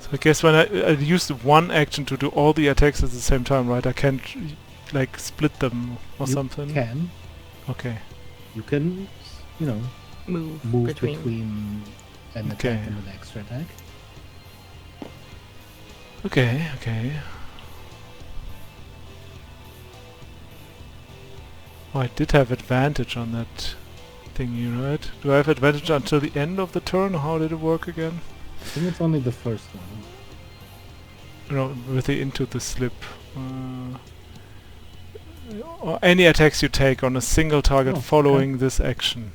So I guess when I use the one action to do all the attacks at the same time, right? I can't like split them or You something. can. Okay. You can, you know, Move, move between. between an Okay. attack and an extra attack. Okay, okay. Oh, I did have advantage on that thingy, right? Do I have advantage until the end of the turn, or how did it work again? I think it's only the first one. No, with the into the slip. Or any attacks you take on a single target Oh, following this action.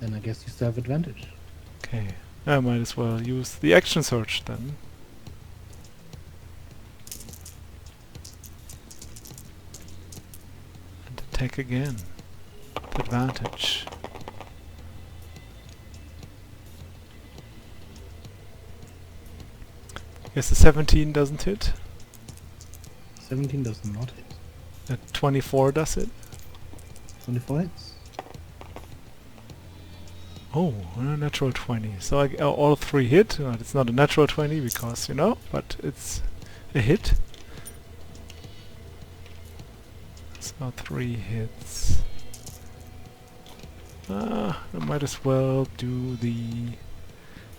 Then I guess you still have advantage. Okay. I might as well use the action search then. And attack again. Advantage. Yes, the 17 doesn't hit. 17 does not hit. 24 does it. 24 hits. Oh, a natural 20. So all three hit. It's not a natural 20 because, you know, but it's a hit. So 3 hits. I might as well do the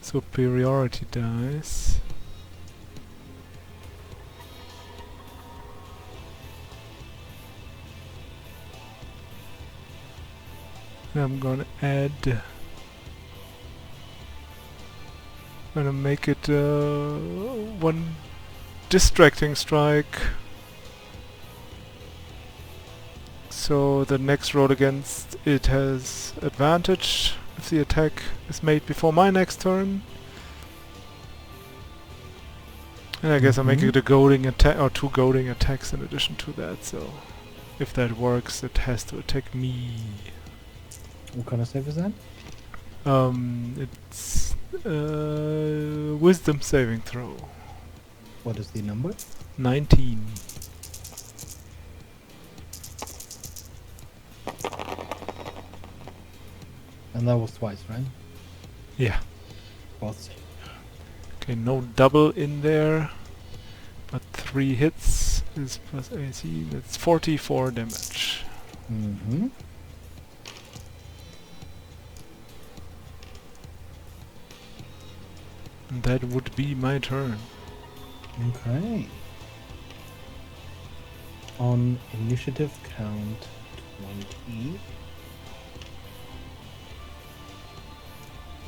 superiority dice. I'm gonna add. Gonna make it one distracting strike. So the next roll against it has advantage if the attack is made before my next turn. And I guess I'm making it a goading attack or 2 goading attacks in addition to that. So if that works, it has to attack me. What kind of save is that? It's wisdom saving throw. What is the number? 19. And that was twice, right? Yeah. Both save. Okay, no double in there, but 3 hits is plus AC. That's 44 damage. Mm-hmm. And that would be my turn. Okay. On initiative count 20,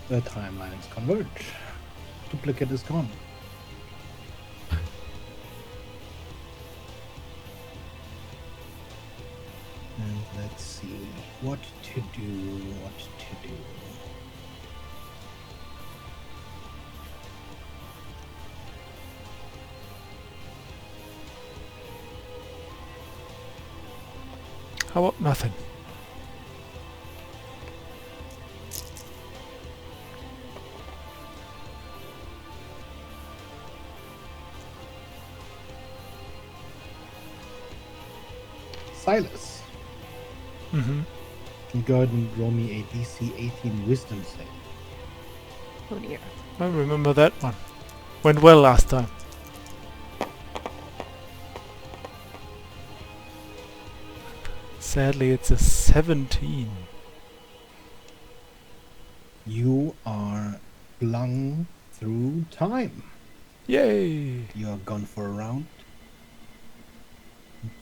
the timelines converge. Duplicate is gone. And let's see what to do. How about nothing? Silas, Mm-hmm. can you go ahead and roll me a DC 18 Wisdom save? Oh dear. I remember that one. Went well last time. Sadly, it's a 17. You are flung through time. Yay! You are gone for a round.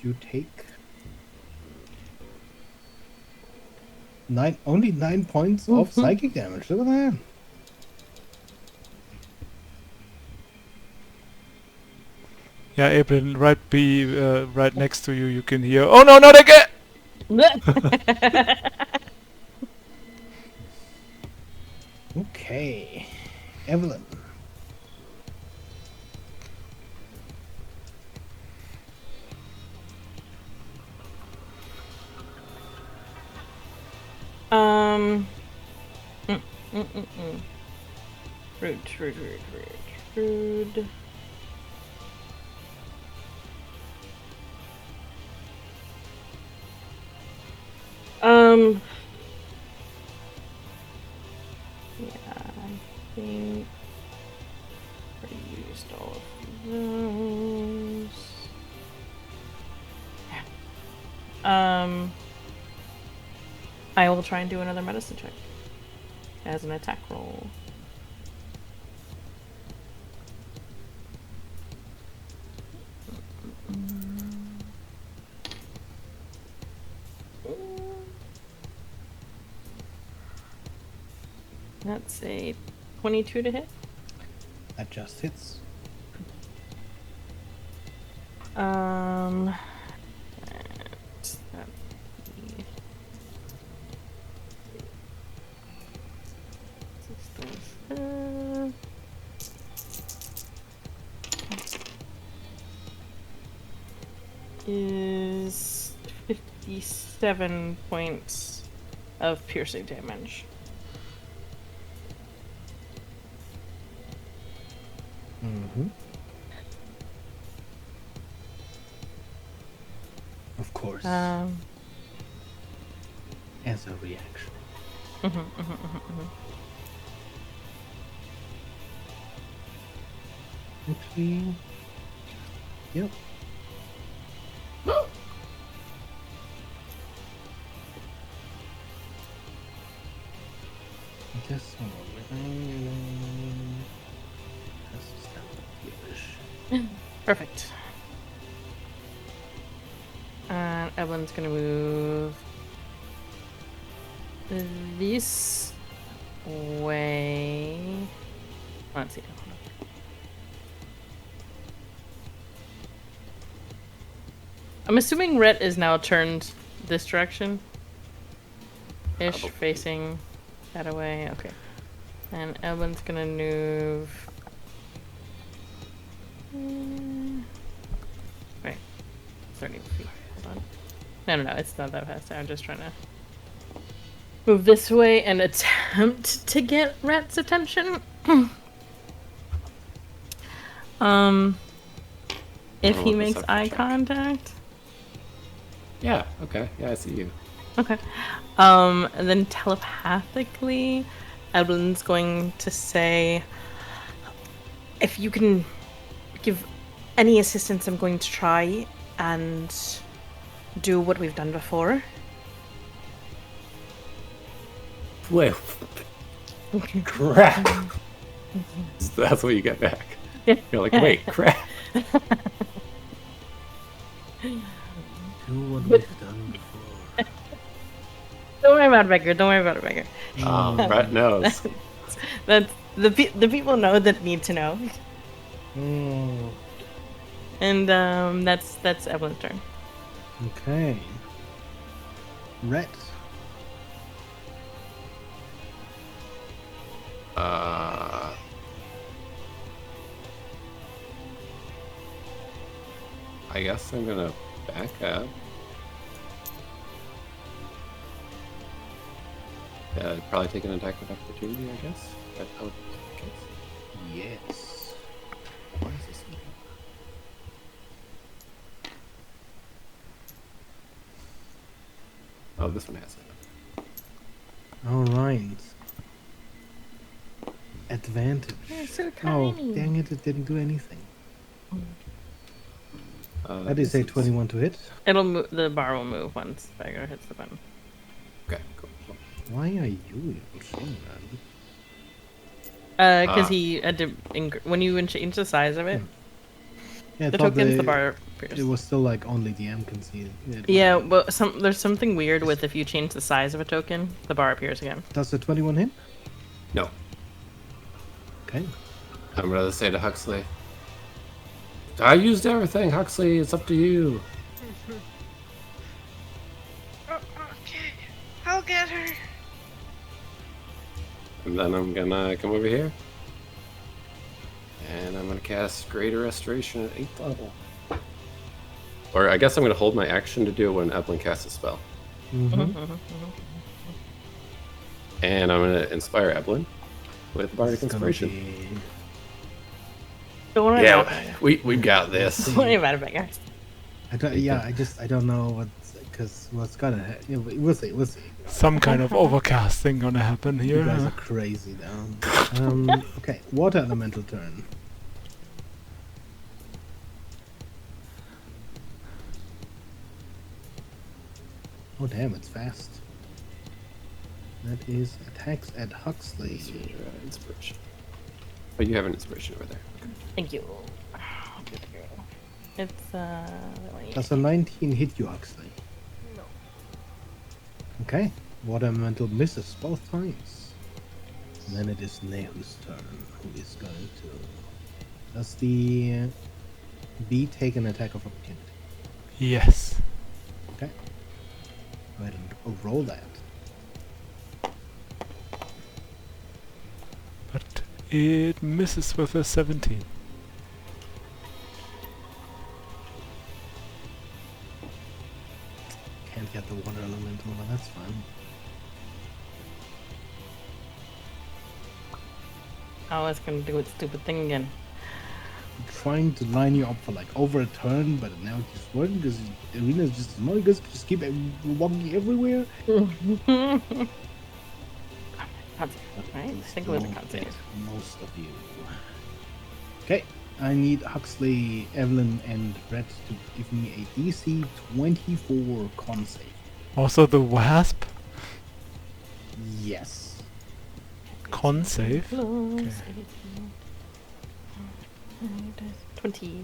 You take only 9 points of psychic damage. Look at that. Yeah, April, right next to you, you can hear. Oh no, not again! Okay. Evelyn. Um. Rude. Yeah, I think I used all of those. Yeah. I will try and do another medicine check as an attack roll. That's a 22 to hit. That just hits. And that is 57 points of piercing damage. Mm-hmm. Of course. As a reaction. Actually, yep. Just one moment. Just stand up here. Perfect. And Evelyn's gonna move this way. Let's see. I'm assuming Rhett is now turned this direction. Ish, Probably. facing that away. Okay. And Evelyn's gonna move. Wait. 30 feet. Hold on. No, it's not that fast. I'm just trying to move this way and attempt to get Rhett's attention. If Roll he a makes perception eye check. contact. Yeah, okay. Yeah, I see you. Okay. And then telepathically, Evelyn's going to say, if you can give any assistance, I'm going to try and do what we've done before. Wait. Crap. That's what you get back. You're like, wait, crap. Do what we've done before. Don't worry about it, Becker. Don't worry about it, Becker. Brett knows. That's the people know that need to know. And that's Evelyn's turn. Okay. Rhett. I guess I'm gonna back up. Probably take an attack of opportunity, I guess. That how it goes. Yes. Why is this one? Oh, this one has it. All right. Advantage. You're so Oh, tiny. dang it! It didn't do anything. That This is a is- 21 to hit. It'll move. The bar will move once Bagger hits the button. Okay, cool. Why are you even showing that? Because Ah. he had to. When you change the size of it, Yeah, I the thought tokens, the bar appears. It was still like only DM can see it. Yeah, well, there's something weird with if you change the size of a token, the bar appears again. Does the 21 hit? No, Okay. I'm gonna say to Huxley. I used everything, Huxley. It's up to you. Oh, okay. I'll get her. And then I'm gonna come over here. And I'm gonna cast Greater Restoration at 8th level. Or I guess I'm gonna hold my action to do it when Evelyn casts a spell. Mm-hmm. And I'm gonna inspire Evelyn with Bardic It's gonna Inspiration. be... Don't worry about Yeah, it. we got this. Don't worry about it, Bagger. I don't know what's gonna happen. Yeah, we'll see. Some kind of overcast thing gonna happen You here. guys huh? are crazy now. Okay, water elemental turn. Oh damn, it's fast. That is attacks at Huxley. Use your, inspiration. Oh, you have an inspiration over there. Okay. Thank you. It's Does a 19 hit you, Huxley? No. Okay. Water elemental misses both times. And then it is Nehu's turn, who is going to... Does the bee take an attack of opportunity? Yes. Okay. Go ahead and roll that. But it misses with a 17. Can't get the water elemental, but that's fine. Oh, it's gonna do its stupid thing again. I'm trying to line you up for like over a turn, but now it just working because Arena's just annoying because just keep walking everywhere. Con save, right? I Please think it was a don't con get save. most of you. Okay, I need Huxley, Evelyn, and Brett to give me a DC 24 con save. Also the wasp Yes. con save. Close. Okay. 20.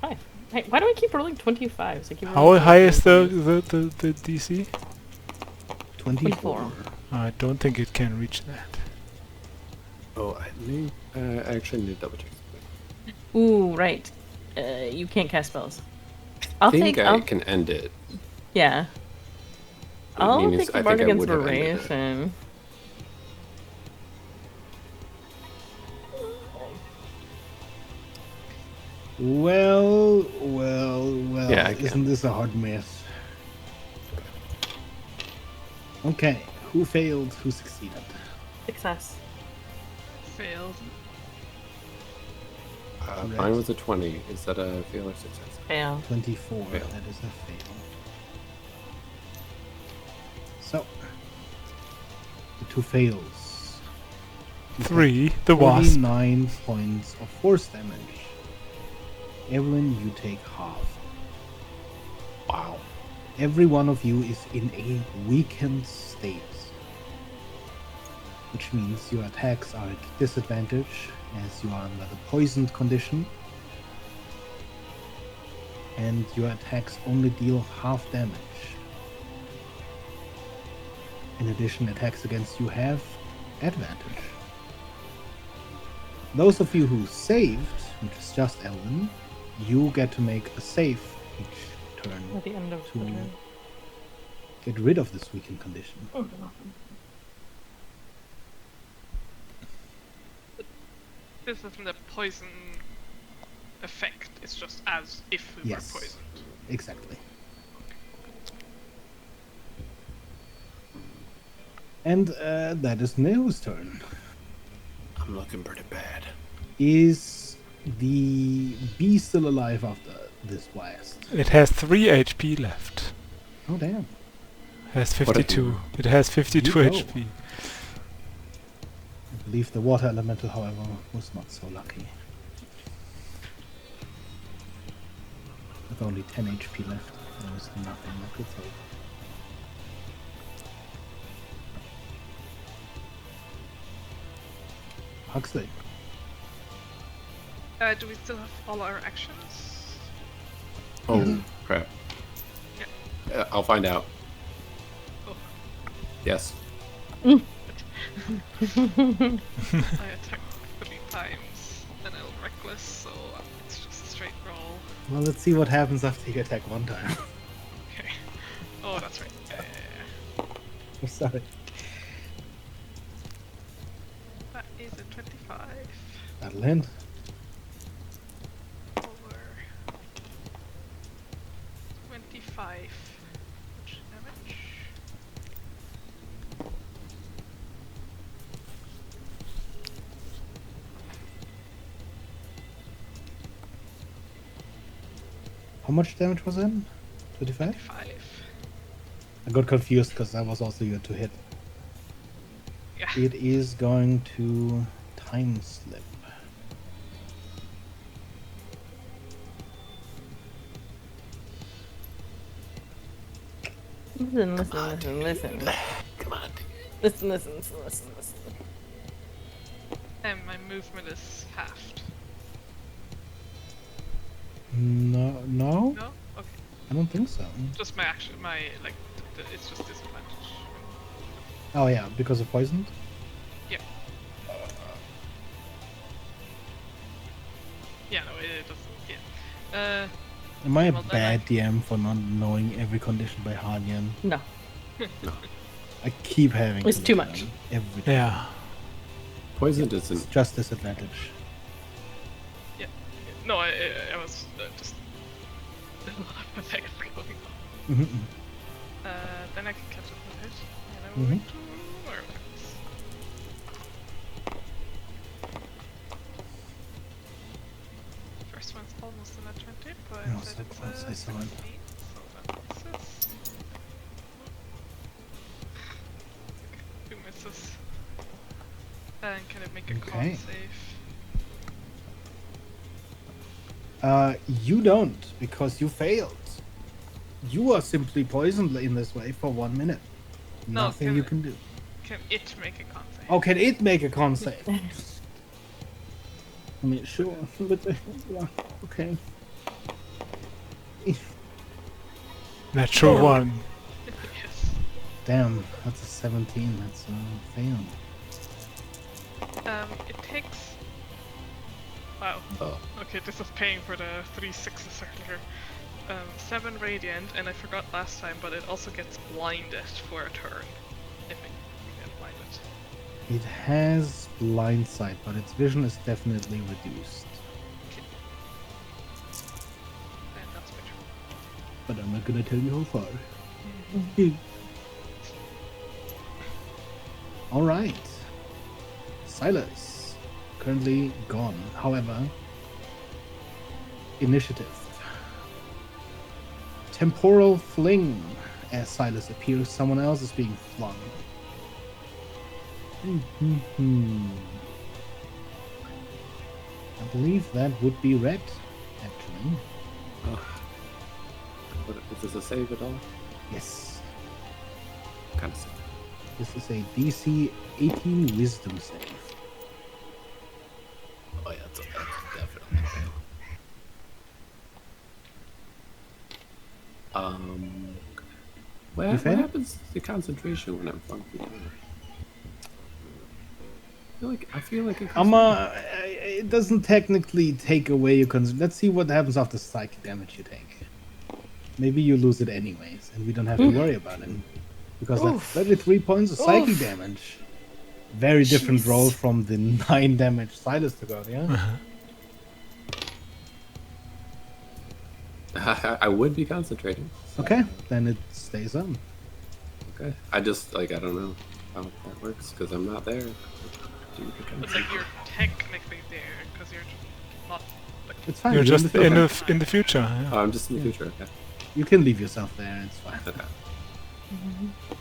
25. Hey, why do I keep rolling 25s? I keep How rolling high is 25s. the DC? 24. I don't think it can reach that. Oh, I actually need to double check something. Ooh, right. You can't cast spells. I I'll think take. I can end it. Yeah. I I'll mean, take the I Bardic think I would have ended it. Inspiration. Well. Yeah, I can. Isn't this a hard mess? Okay, who failed? Who succeeded? Success. Failed. Mine was a 20. Is that a fail or success? Fail. 24. Fail. That is a fail. So, the two fails. You 3. The wasp. 49 points of force damage. Evelyn, you take half. Wow. Every one of you is in a weakened state. Which means your attacks are at disadvantage as you are under the poisoned condition. And your attacks only deal half damage. In addition, attacks against you have advantage. Those of you who saved, which is just Evelyn, you get to make a save each turn At the end of the to turn. get rid of this weakened condition. This isn't a poison effect. It's just as if we Yes. were poisoned. Exactly. And that is Neo's turn. I'm looking pretty bad. Is the bee still alive after this blast? It has 3 HP left. Oh, damn. Has What a 52. hero. It has 52 You go. HP. I believe the water elemental, however, was not so lucky. With only 10 HP left, there was nothing I could take. Huxley. Do we still have all our actions? Oh, crap. Yeah. I'll find out. Oh. Yes. I attacked 3 times and I was reckless, so it's just a straight roll. Well, let's see what happens after you attack one time. Okay. Oh, that's right. I'm sorry. That is a 25 That'll end. over 25 damage. How much damage was in? 25? 5. I got confused because that was also your to hit. Yeah. It is going to time slip. Listen. Come on. Listen. And my movement is halved. No? No? Okay. I don't think so. Just my action, it's just disadvantage. Oh yeah, because of poisoned? Yeah. Yeah, no, it doesn't. Yeah. Am I a Well, then bad DM for not knowing every condition by Hardian? No. I keep having It's to too look much. at them every time. Yeah. Poison It's doesn't. just disadvantage. Yeah. No, I was just a lot of effects going on. Mm-hmm. Then I can catch up with it. And I will Mhm. do more effects. First one's almost in a 20, but Oh, said so it's close, a I saw it. 17, so that misses. Okay, 2 misses. And can it make a Okay. con save? You don't, because you failed. You are simply poisoned in this way for 1 minute. No, Nothing can you it- can do. Can it make a con save? Oh, can it make a con save? I mean, sure, but yeah, okay. Natural Oh. 1. Yes. Damn, that's a 17. That's a fail. It takes. Wow. Oh. Okay, this is paying for the 3 6s earlier. 7 radiant, and I forgot last time, but it also gets blinded for a turn. If it get blinded. It has blind sight, but its vision is definitely reduced. And that's better. But I'm not gonna tell you how far. Alright. Silas. Currently gone. However, initiative. Temporal fling. As Silas appears, someone else is being flung. I believe that would be red, actually. What, is this a save at all? Yes. Kind of save. This is a DC 18 wisdom save. Oh yeah, that's definitely a fail. What fail? happens to concentration when I'm flung through the air? I feel like it It doesn't technically take away your Let's see what happens after psychic damage you take. Maybe you lose it anyways, and we don't have to worry about it. Because that's 33 points of psychic damage. Very different roll from the 9 damage Silas took out, yeah? I would be concentrating. Okay, then it stays on. Okay. I just I don't know. how that works because I'm not there. But like you're technically there because you're not like It's fine. You're you're just in the in future. the future. Yeah. Oh, I'm just in the future. Okay. You can leave yourself there. It's fine. Okay.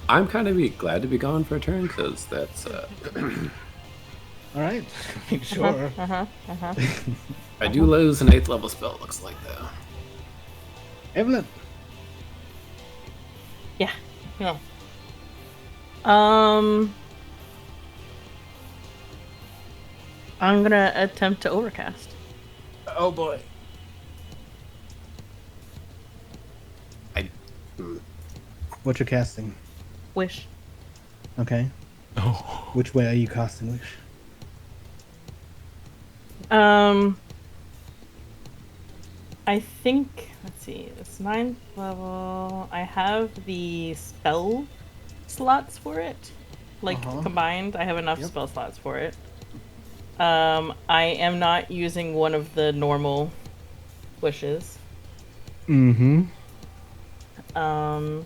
I'm kind of glad to be gone for a turn because that's. All right. Make sure. I do lose an 8th level spell. Looks like though. Evelyn. Yeah. No. I'm gonna attempt to overcast. Oh boy. What you're casting? Wish. Okay. Oh. Which way are you casting Wish? I think, let's see, it's 9th level. I have the spell slots for it. Like, combined, I have enough spell slots for it. I am not using one of the normal wishes. Mm-hmm. I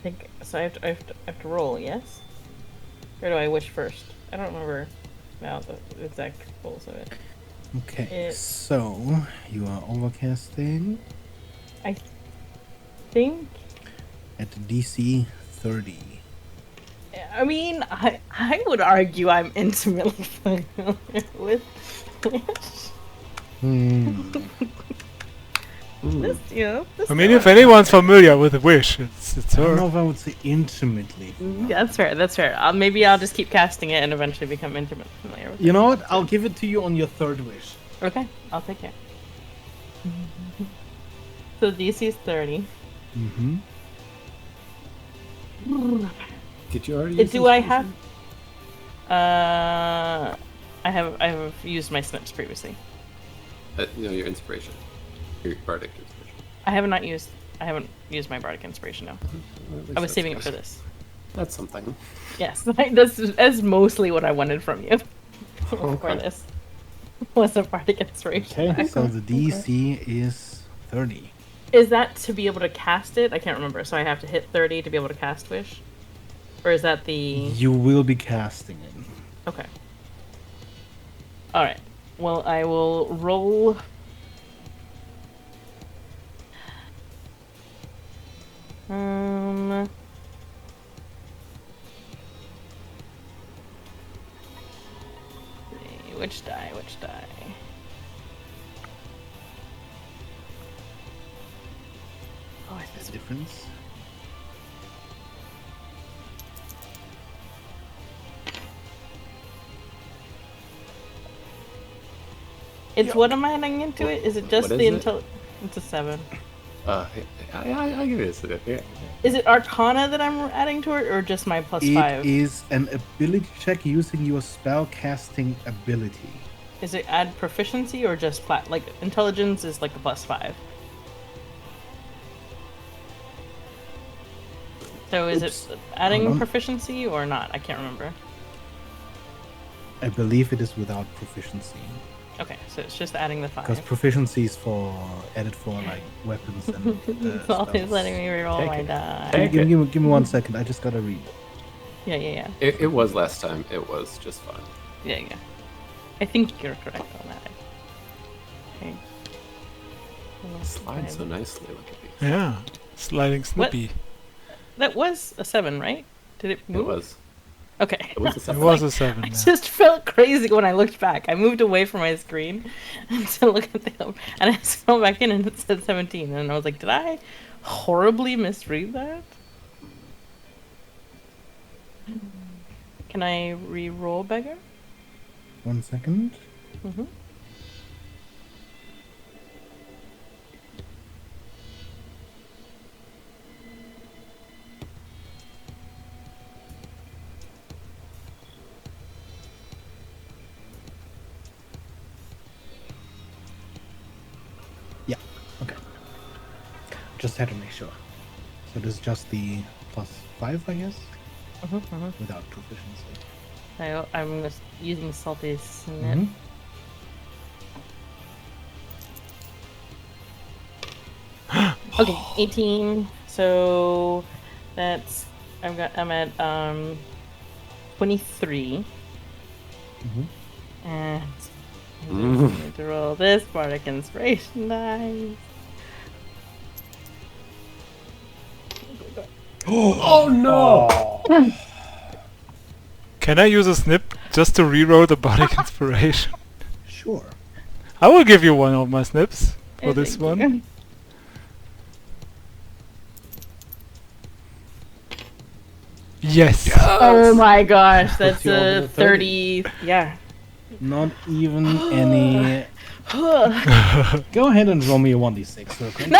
think, so I have to roll, yes? Or do I wish first? I don't remember now the exact rules of it. Okay. So you are overcasting I think. at DC 30. I mean, I would argue I'm intimately familiar with Wish. This, you know, this I mean, if anyone's familiar with the Wish, it's I don't know her. if I would say intimately. Yeah, that's fair. That's fair. Maybe I'll just keep casting it and eventually become intimately familiar with it. You know what? I'll give it to you on your 3rd wish. Okay, I'll take it. So DC is 30. Mm-hmm. Did you already? Do I have? I have used my snips previously. Your inspiration, your bardic inspiration. I haven't used my bardic inspiration now. Well, at least I was that's saving it good. for this. That's something. Yes, that's mostly what I wanted from you for this. Was a bardic inspiration. Okay. So the DC is 30. Is that to be able to cast it? I can't remember. So I have to hit 30 to be able to cast Wish? Or is that the... You will be casting it. Okay. Alright. Well, I will roll... Which die? Which die? Oh, is this Difference. It's what am I adding into it? Is it just What the is it? intel? It's a 7. I give it a yeah. Is it Arcana that I'm adding to it, or just my plus 5? It is an ability check using your spell casting ability. Is it add proficiency or just flat? Like intelligence is like a plus 5. So is Oops. it adding Hold on. proficiency or not? I can't remember. I believe it is without proficiency. Okay, so it's just adding the Because 5. proficiency is added for like weapons and It's always spells. letting me reroll Take my it. die. Take Give me 1 second. I just gotta read. Yeah. It was last time. It was just fine. Yeah. I think you're correct on that. Okay. Slides so nicely. Look at these. Yeah. Sliding Snippy. That was a 7, right? Did it It move? was. Okay. It was a It 7. was a 7. I Yeah. just felt crazy when I looked back. I moved away from my screen to look at the and I scrolled back in and it said 17, and I was like, did I horribly misread that? Can I re-roll beggar? 1 second. Mm-hmm. Yeah. Okay. Just had to make sure. So this is just the +5, I guess, without proficiency. I'm just using salty snip. Mhm. Okay, 18. So that's I'm at 23. Mhm. And I just need to roll this bardic inspiration dice. Oh no! Oh, Can I use a snip just to reroll the bardic inspiration? sure. I will give you one of my snips for Oh, this thank one. you. Yes. Oh my gosh, that's Puts you over a the 30. Yeah. Not even any. Go ahead and roll me a 1d6 real quick. No!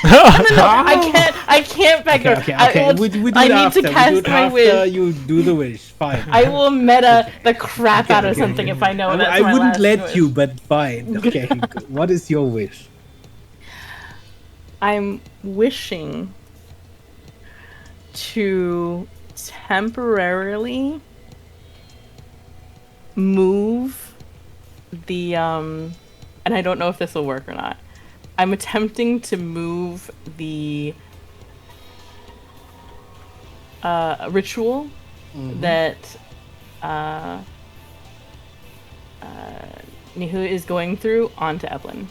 I can't back Okay, her. okay. We do I it need after. to We do cast it my after wish. you do the wish. Fine. I will meta the crap out of something if I know that's I my wouldn't last let wish. you, but fine. Okay. What is your wish? I'm wishing to temporarily move the and I don't know if this will work or not. I'm attempting to move the ritual that Nihu is going through onto Evelyn.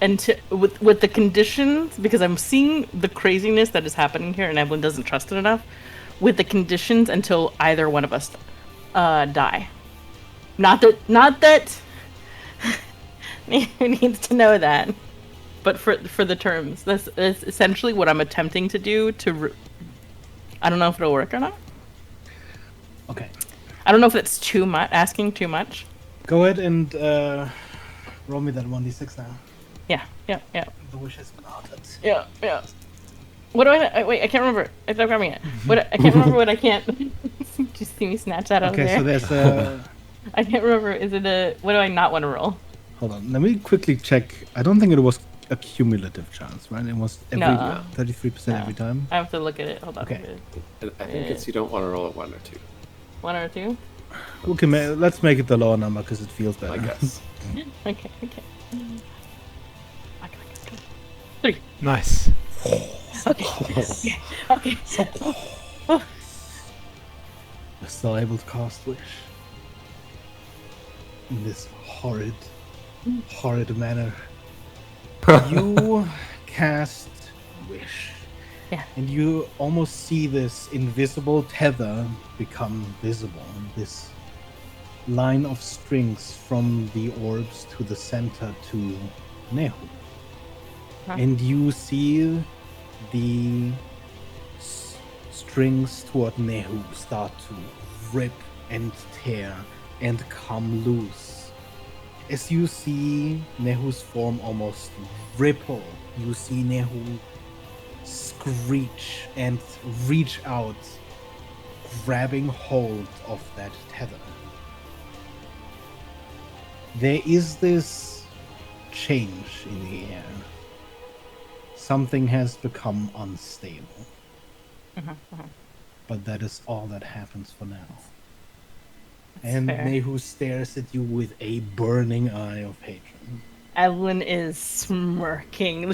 And with the conditions, because I'm seeing the craziness that is happening here, and Evelyn doesn't trust it enough. With the conditions until either one of us die. Not that Nihu needs to know that, but for the terms, that's essentially what I'm attempting to do. I don't know if it'll work or not. Okay. I don't know if that's too much, asking too much. Go ahead and roll me that 1d6 now. Yeah. The wish has been altered. Yeah. What do wait, I can't remember. It's not grabbing it. I can't remember what I can't. Just see me snatch that out of Okay, there. so there's a. I can't remember. Is it what do I not want to roll? Hold on. Let me quickly check. I don't think it was a cumulative chance, right? It was every No. 33% every time. I have to look at it. Hold on. Okay. I think it's you don't want to roll a 1 or 2. 1 or 2? Okay, let's make it the lower number because it feels better. I guess. Okay. 3. Nice. Okay. We're still able to cast wish in this horrid manner. You cast wish. Yeah. And you almost see this invisible tether become visible. This line of strings from the orbs to the center to Nehu. And you see the strings toward Nehu start to rip and tear and come loose. As you see Nehu's form almost ripple, you see Nehu screech and reach out, grabbing hold of that tether. There is this change in the air. Something has become unstable. But that is all that happens for now. And fair. Nehu stares at you with a burning eye of hatred. Evelyn is smirking.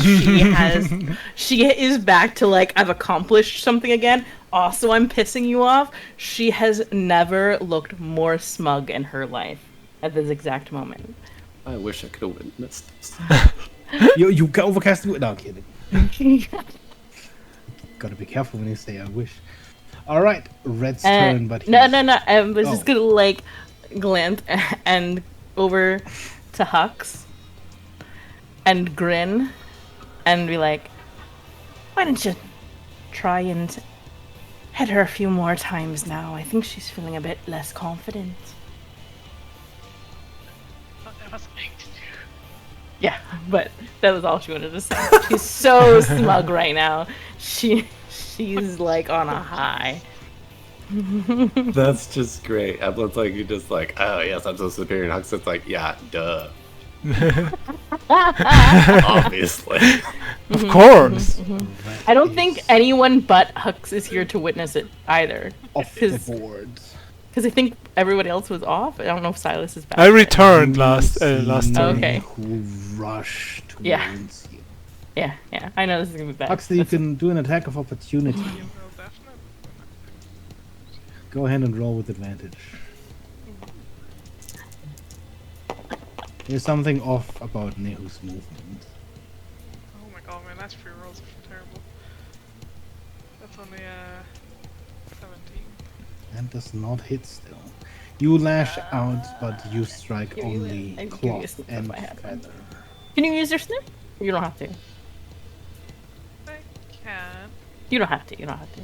She is back to like, I've accomplished something again. Also, I'm pissing you off. She has never looked more smug in her life at this exact moment. I wish I could have witnessed this. You overcast it? No, I'm kidding. Gotta be careful when you say I wish. Alright, Red's turn, but no. he's- I was just gonna like glance and over to Hux and grin and be like, "Why don't you try and hit her a few more times now? I think she's feeling a bit less confident." That was meant to do. Yeah, but that was all she wanted to say. She's so smug right now. She's like on a high. That's just great. Evelyn's like, you're just like, oh yes, I'm so superior. And Hux's like, yeah, duh. Obviously. Of course. I don't think anyone but Hux is here to witness it either. off the 'Cause- board. Because I think everybody else was off. I don't know if Silas is back. I yet. returned You last see turn. Okay. Who rush to Yeah. Conceal. Yeah, yeah. I know this is gonna be bad. Huxley, you That's- can do an attack of opportunity. You will definitely. Go ahead and roll with advantage. There's something off about Nehu's movement. Oh my god, my last 3 rolls are terrible. That's only 17. That does not hit still. You lash out, but you strike give you only it. I'd give you a cloth snip if and I had one. feather. Can you use your snip? You don't have to. I can. You don't have to. You don't have to.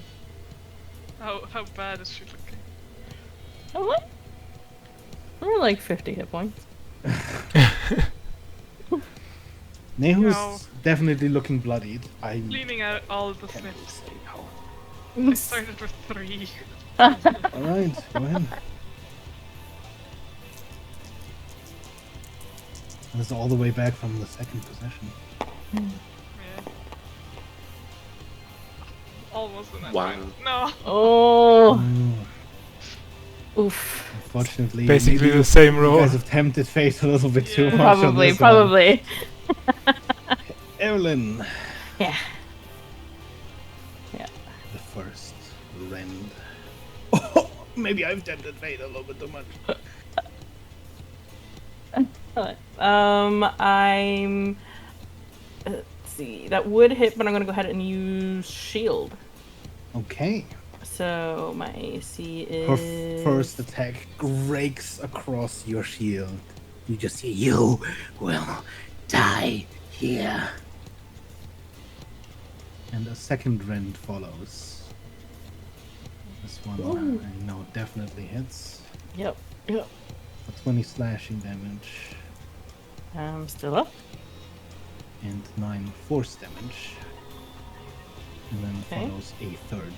How bad is she looking? Oh what? We're like 50 hit points. Nehu's No. definitely looking bloodied. I'm Cleaning out all the cannot snips. say how. I started with 3. Alright, go ahead. This is all the way back from the second possession. Yeah. Almost an Wow. No. Oh. Oh, Oof. unfortunately, Basically maybe the same you roll. guys have tempted fate a little bit too Yeah. much. on Probably. this one. Probably. Evelyn, Yeah. Yeah. the first rend. Oh, maybe I've tempted fate a little bit too much. I'm. Let's see. That would hit, but I'm gonna go ahead and use shield. Okay. So my AC is. Her first attack breaks across your shield. You just see, you will die here. And a second rend follows. This one Ooh. I know definitely hits. Yep. Yep. For 20 slashing damage I'm still up. and 9 force damage. And then Okay. follows a third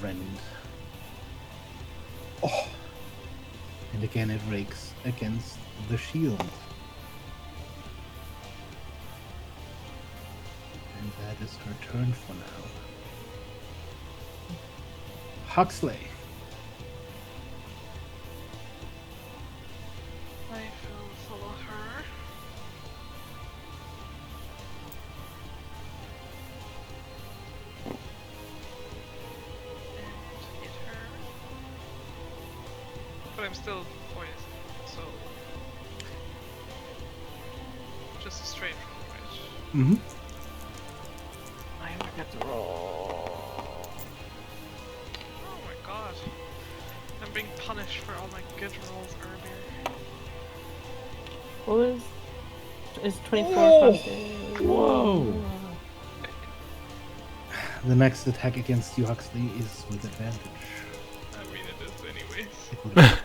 rend. Oh! And again it rakes against the shield. And that is her turn for now. Huxley. I will follow her. And hit her. But I'm still poisoned, so. Just a straight roll, right? Mm-hmm. I forgot to roll. Oh my god. I'm being punished for all my good rolls earlier. What was? Is 24 Oh! conquer- Whoa! The next attack against you, Huxley, is with advantage. I mean, it is anyways. It would have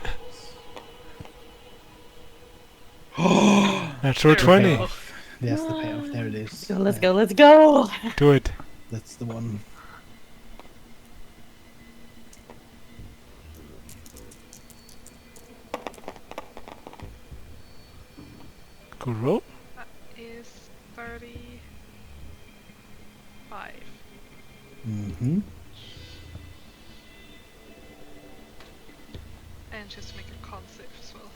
Natural There we 20. go. There's the payoff. There it is. Let's go. Let's go. Let's go. Do it. That's the one. Good roll. That is 35. Mm-hmm. And just make a con save as well.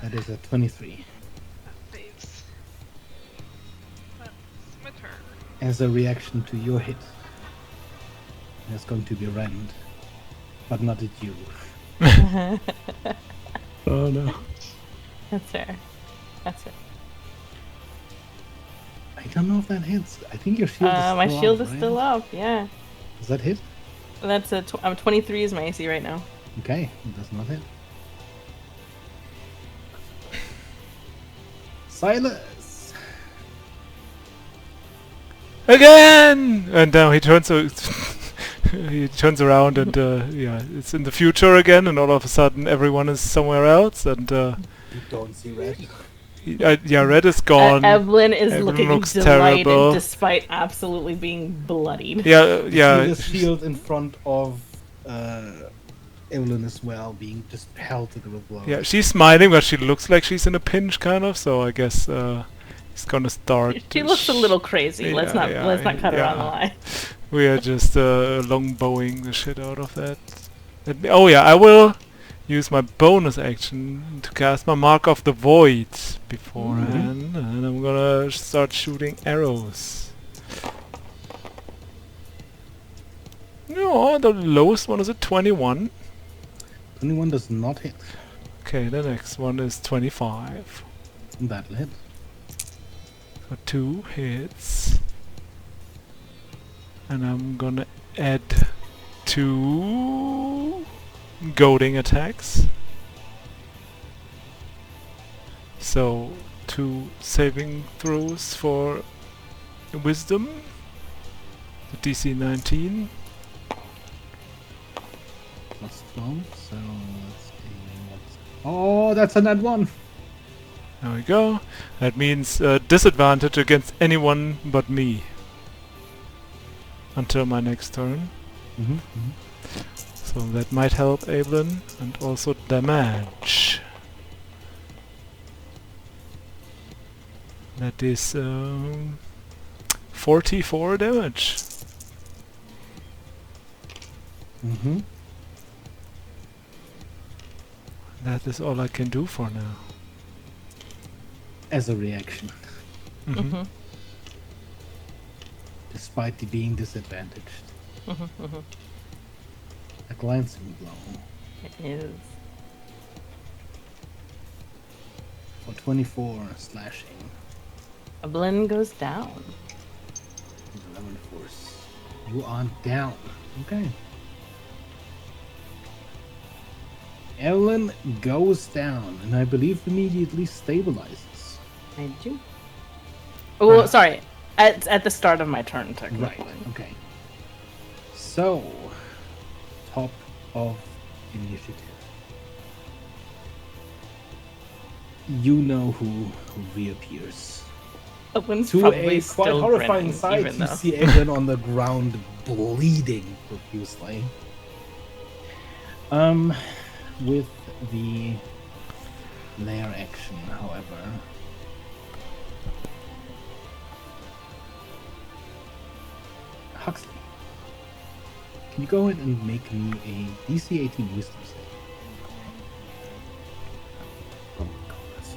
That is a 23. That saves. That's my turn. As a reaction to your hit, there's going to be rend, but not at you. Oh no. That's fair. That's fair. I don't know if that hits. I think your shield is still My shield up, is right? still up. Yeah. Does that hit? That's I'm 23 is my AC right now. Okay, it does not hit. Silas! Again! And now he turns he turns around and yeah, it's in the future again, and all of a sudden everyone is somewhere else, and You don't see red. yeah, red is gone. Evelyn is Evelyn looking looks delighted terrible. despite absolutely being bloodied. Yeah, See yeah. the shield in front of Evelyn as well, being just pelted with blows. Yeah, she's smiling, but she looks like she's in a pinch, kind of. So I guess He's gonna start. She looks a little crazy. Let's not cut her on the line. We are just longbowing the shit out of that. Oh yeah, I will use my bonus action to cast my Mark of the Void beforehand, and I'm gonna start shooting arrows. No, the lowest one is a 21. 21 does not hit. Okay, the next one is 25. That'll hit. So 2 hits. And I'm gonna add 2 goading attacks. So 2 saving throws for wisdom. The DC 19. Plus 12, so let's see. Oh, that's a nat 1. There we go. That means disadvantage against anyone but me. Until my next turn. So that might help Evelyn. And also damage. That is 44 damage. That is all I can do for now. As a reaction, despite being disadvantaged. A glancing blow It is. for 24 slashing. Evelyn goes down. 11 force. You are down. Okay. Evelyn goes down, and I believe immediately stabilizes. I do. Oh, sorry. At the start of my turn, technically. Right. Okay. So, top of initiative. You know who reappears. Evelyn's To probably a quite still horrifying grinning, sight, even you though. see Evelyn on the ground, bleeding profusely. With the lair action, however, Huxley, can you go ahead and make me a DC 18 Wisdom save? Oh my goodness.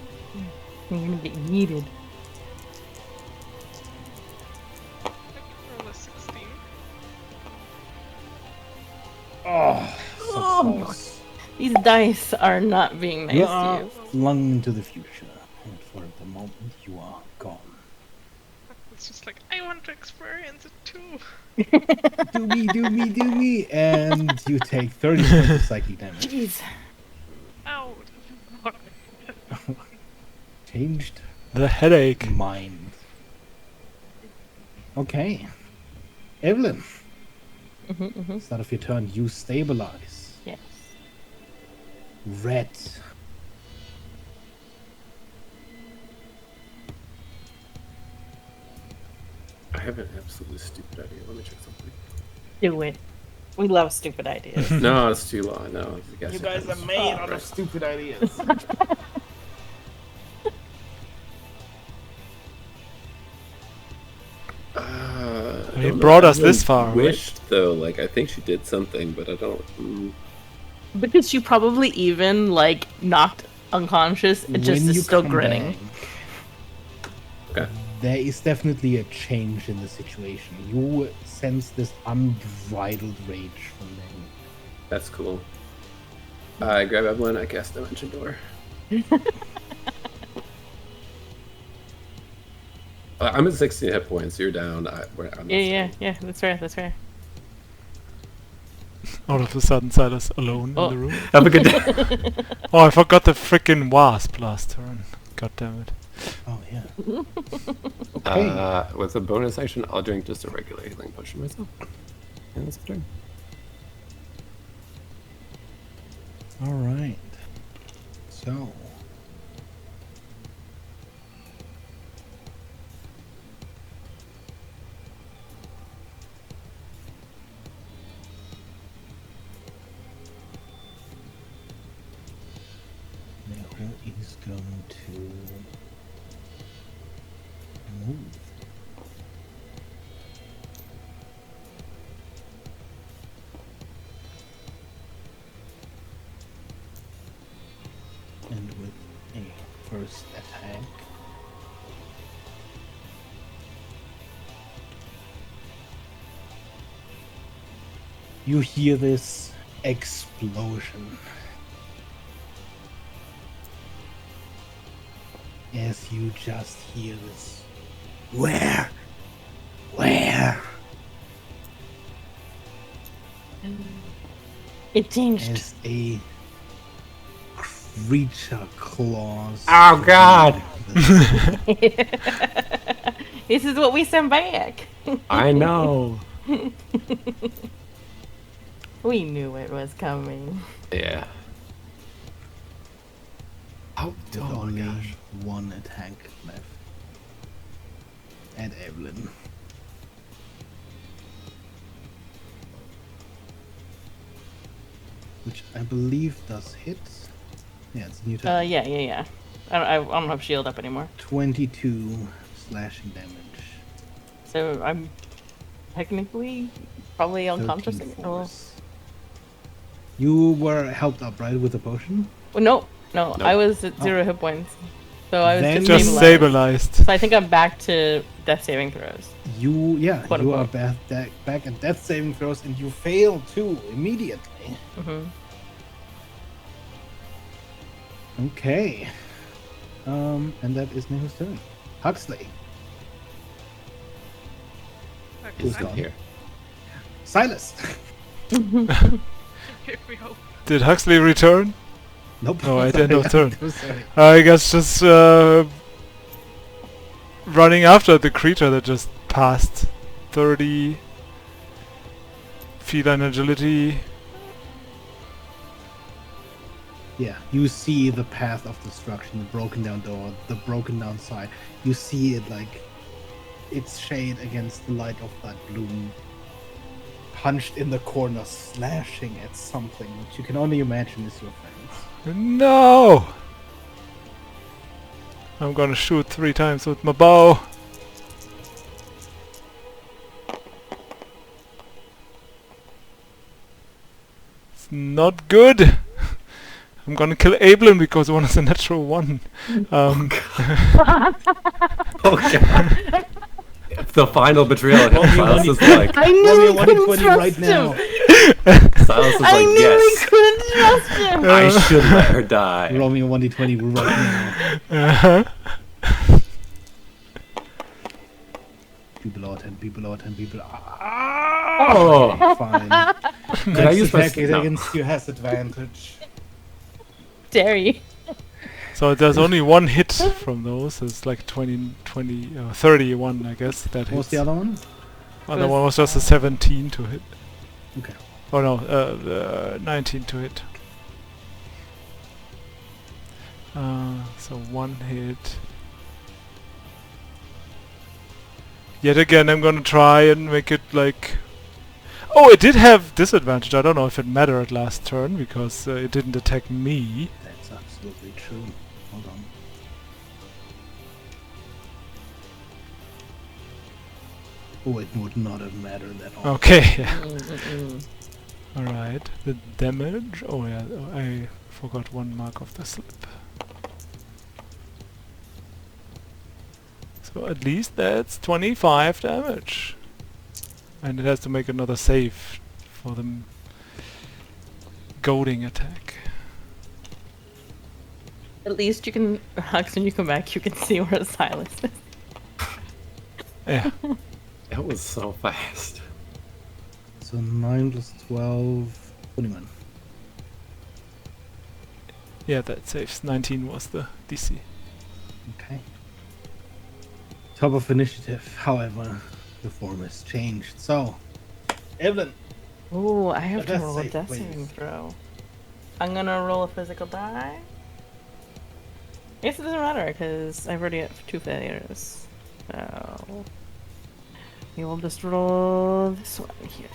You're gonna get yeeted. I can roll a 16. Oh, so Oh, close. These dice are not being nice You to are you. flung into the future, and for the moment you are gone. It's just like, I want to experience it too. Do me, do me, do me, and you take 30 points of psychic damage. Jeez. Ow. Changed The headache. mind. Okay. Evelyn. Start of your turn, you stabilize. Yes. Red. I have an absolutely stupid idea. Let me check something. Do it. We love stupid ideas. No, it's too long. No, You guys are made out of stupid ideas. I He don't know. brought us Evelyn this far, right? wished, though. Like, I think she did something, but I don't. Because she probably even, like, knocked unconscious and just When is you still come grinning. Okay. There is definitely a change in the situation. You sense this unbridled rage from them. That's cool. I grab Evelyn, I cast Dimension Door. I'm at 16 hit points, you're down. I'm not Yeah, staying. that's fair, that's fair. All of a sudden, Silas alone Oh. in the room. Have a good day. Oh, I forgot the freaking wasp last turn. God damn it. Oh, yeah. Okay. With a bonus action, I'll drink just a regular healing potion myself. And that's a turn. All right. So. Now, who is going to You hear this explosion as you just hear this. Where? It changed. As a creature claws. Oh, God. This is what we sent back. I know. We knew it was coming. Yeah. Oh, With oh my only gosh. one attack left. At Evelyn. Which I believe does hit. Yeah, it's a new attack. Yeah. I don't have shield up anymore. 22 slashing damage. So I'm technically probably unconscious 13 again. Oh. force. You were helped up, right, with the potion? Well, no. Nope. I was at 0 hit points. So I was Then- just Just stabilized. stabilized. So I think I'm back to death saving throws. You Quote, are unquote. back at death saving throws, and you fail too immediately. Hmm. Okay. And that is Nehu's turn. Huxley. Who's Okay, gone? Here. Silas. here we go. Did Huxley return? Nope. Oh, I did not turn. I'm sorry. I guess just running after the creature that just passed. 30 feline agility. Yeah, you see the path of destruction, the broken down door, the broken down side. You see it like its shade against the light of that bloom, punched in the corner, slashing at something which you can only imagine is your friends. No! I'm gonna shoot 3 times with my bow. It's not good. I'm gonna kill Abelin because one is a natural 1. Oh god. The final betrayal. Silas is like, I knew Roll me we a 1 couldn't 20 trust right him. now. Silas is I like, knew yes, we couldn't trust him. I should let her die. Roll me a 1d20 right now. Uh-huh. People below 10, people below 10, people. Oh, Fine. Could I use my attack no. against you has advantage. Dare you? So there's only 1 hit from those. It's like 31, I guess. That What was hits. the other one? Other one was just a 17 to hit. Okay. Oh no, 19 to hit. So 1 hit. Yet again, I'm gonna try and make it like... Oh, it did have disadvantage. I don't know if it mattered last turn, because it didn't attack me. That's absolutely true. Hold on. Oh, it would not have mattered at all. Okay. Mm-mm-mm. Alright. The damage... Oh yeah, I forgot 1 mark of the slip. So at least that's 25 damage. And it has to make another save for the goading attack. At least you can, Hux, when you come back, you can see where Silas is. Yeah. That was so fast. So 9 plus 12, 21. Yeah, that saves. 19 was the DC. Okay. Top of initiative, however, the form has changed. So, Evelyn, Ooh, I have to death roll a save, death please. saving throw. I'm gonna roll a physical die. I guess it doesn't matter because I've already had 2 failures. So we will just roll this one here.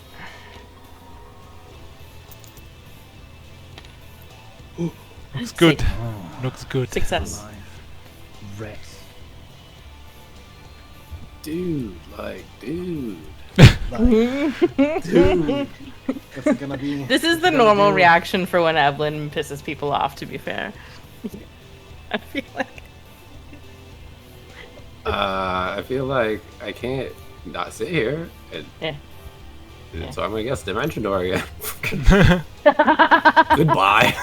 Looks good. oh, Looks good. Success. alive. Wreck. Dude, dude. Like, dude. What's it gonna be? This is the Gonna normal do- reaction for when Evelyn pisses people off, to be fair. I feel like I feel like I can't not sit here. And Yeah. Yeah. So I'm gonna guess Dimension Door again. Goodbye.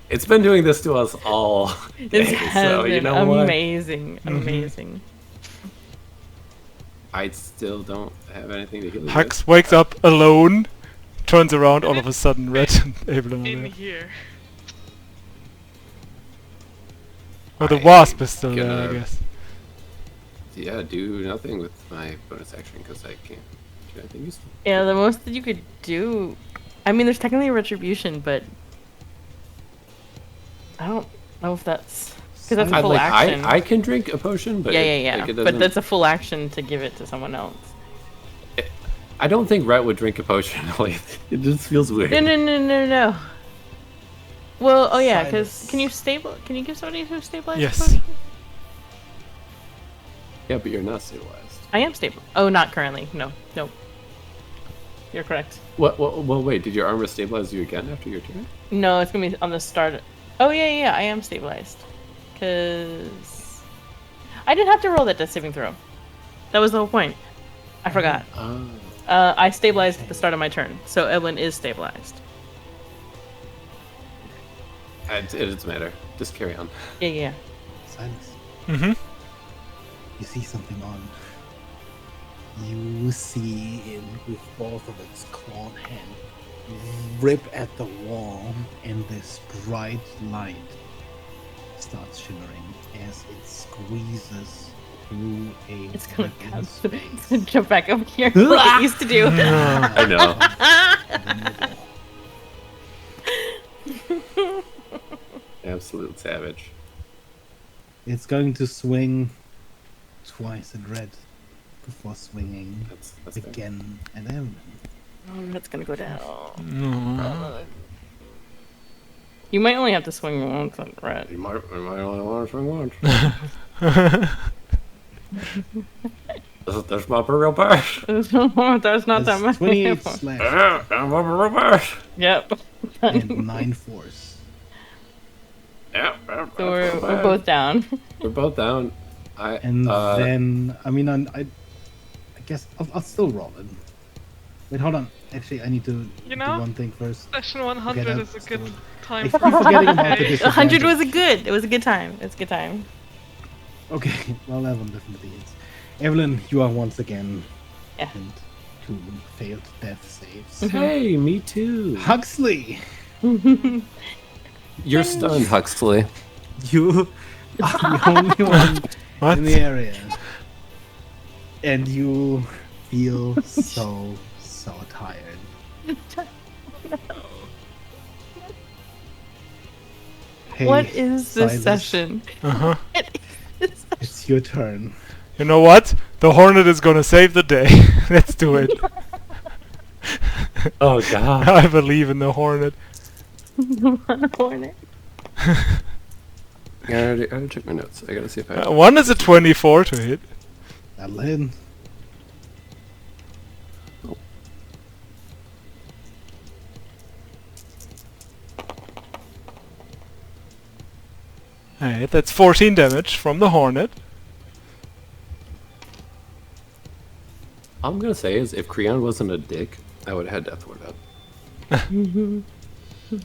It's been doing this to us all day, This has so you been know what? amazing, amazing. I still don't have anything to heal you Hux with. wakes up alone, turns around, all of a sudden Red and Evelyn are In there. here. Oh, the I'm wasp is still there, I gonna- guess. Yeah, do nothing with my bonus action because I can't do anything useful. Yeah, the most that you could do. I mean, there's technically a retribution, but I don't know if that's because that's a I, full like, action. I can drink a potion, but yeah, it, yeah, like, yeah. it But doesn't- that's a full action to give it to someone else. I don't think Rhett would drink a potion. Like, it just feels weird. No, no, no, no, no. Well, oh yeah, because Silas. can you give somebody who's stabilized? Yes. potion? Yeah, but you're not stabilized. I am stable. Oh, not currently. No, no. You're correct. What? Well, wait. Did your armor stabilize you again after your turn? No, it's gonna be on the start. Oh yeah, yeah, I am stabilized. Cause I didn't have to roll that death saving throw. That was the whole point. I forgot. I stabilized at the start of my turn, so Evelyn is stabilized. It doesn't matter. Just carry on. Yeah, yeah. Silas, Mm-hmm. you see something on. You see it with both of its clawed hand rip at the wall, and this bright light starts shimmering as it squeezes through a It's gonna rip in come. space. It's gonna jump back up here like it used to do. I know. Absolute savage. It's going to swing twice at red before swinging That's fair. again at Evelyn. Oh, that's gonna go down. No. You might only have to swing once on red. You might only want to swing once. That's my real pass. There's not that That's much. 28 slash Yeah, I'm my real pass. Yep. and 9 force. Yeah, So we're both down. We're both down. And then, I mean, I guess I'll still roll it. Wait, hold on. Actually, I need to You do know? one thing first. Session 100 Okay, is a good I time keep for forgetting about the Hey, disadvantage. 100 was it was a good time. It's a good time. Okay, well, that one definitely is. Evelyn, you are once again Yeah. and 2 failed death saves. Hey, me too. Huxley, You're stunned, Huxley. you are the only one What? in the area, and you feel so tired. Hey, What is this Silas, session? Uh-huh. It's your turn. You know what? The Hornet is gonna save the day. Let's do it. Oh god. I believe in the Hornet. Hornet. I gotta check my notes. I gotta see if I. One is a 24 to hit. That'll hit. Alright, that's 14 damage from the Hornet. All I'm gonna say is, if Creon wasn't a dick, I would have had Death Ward up.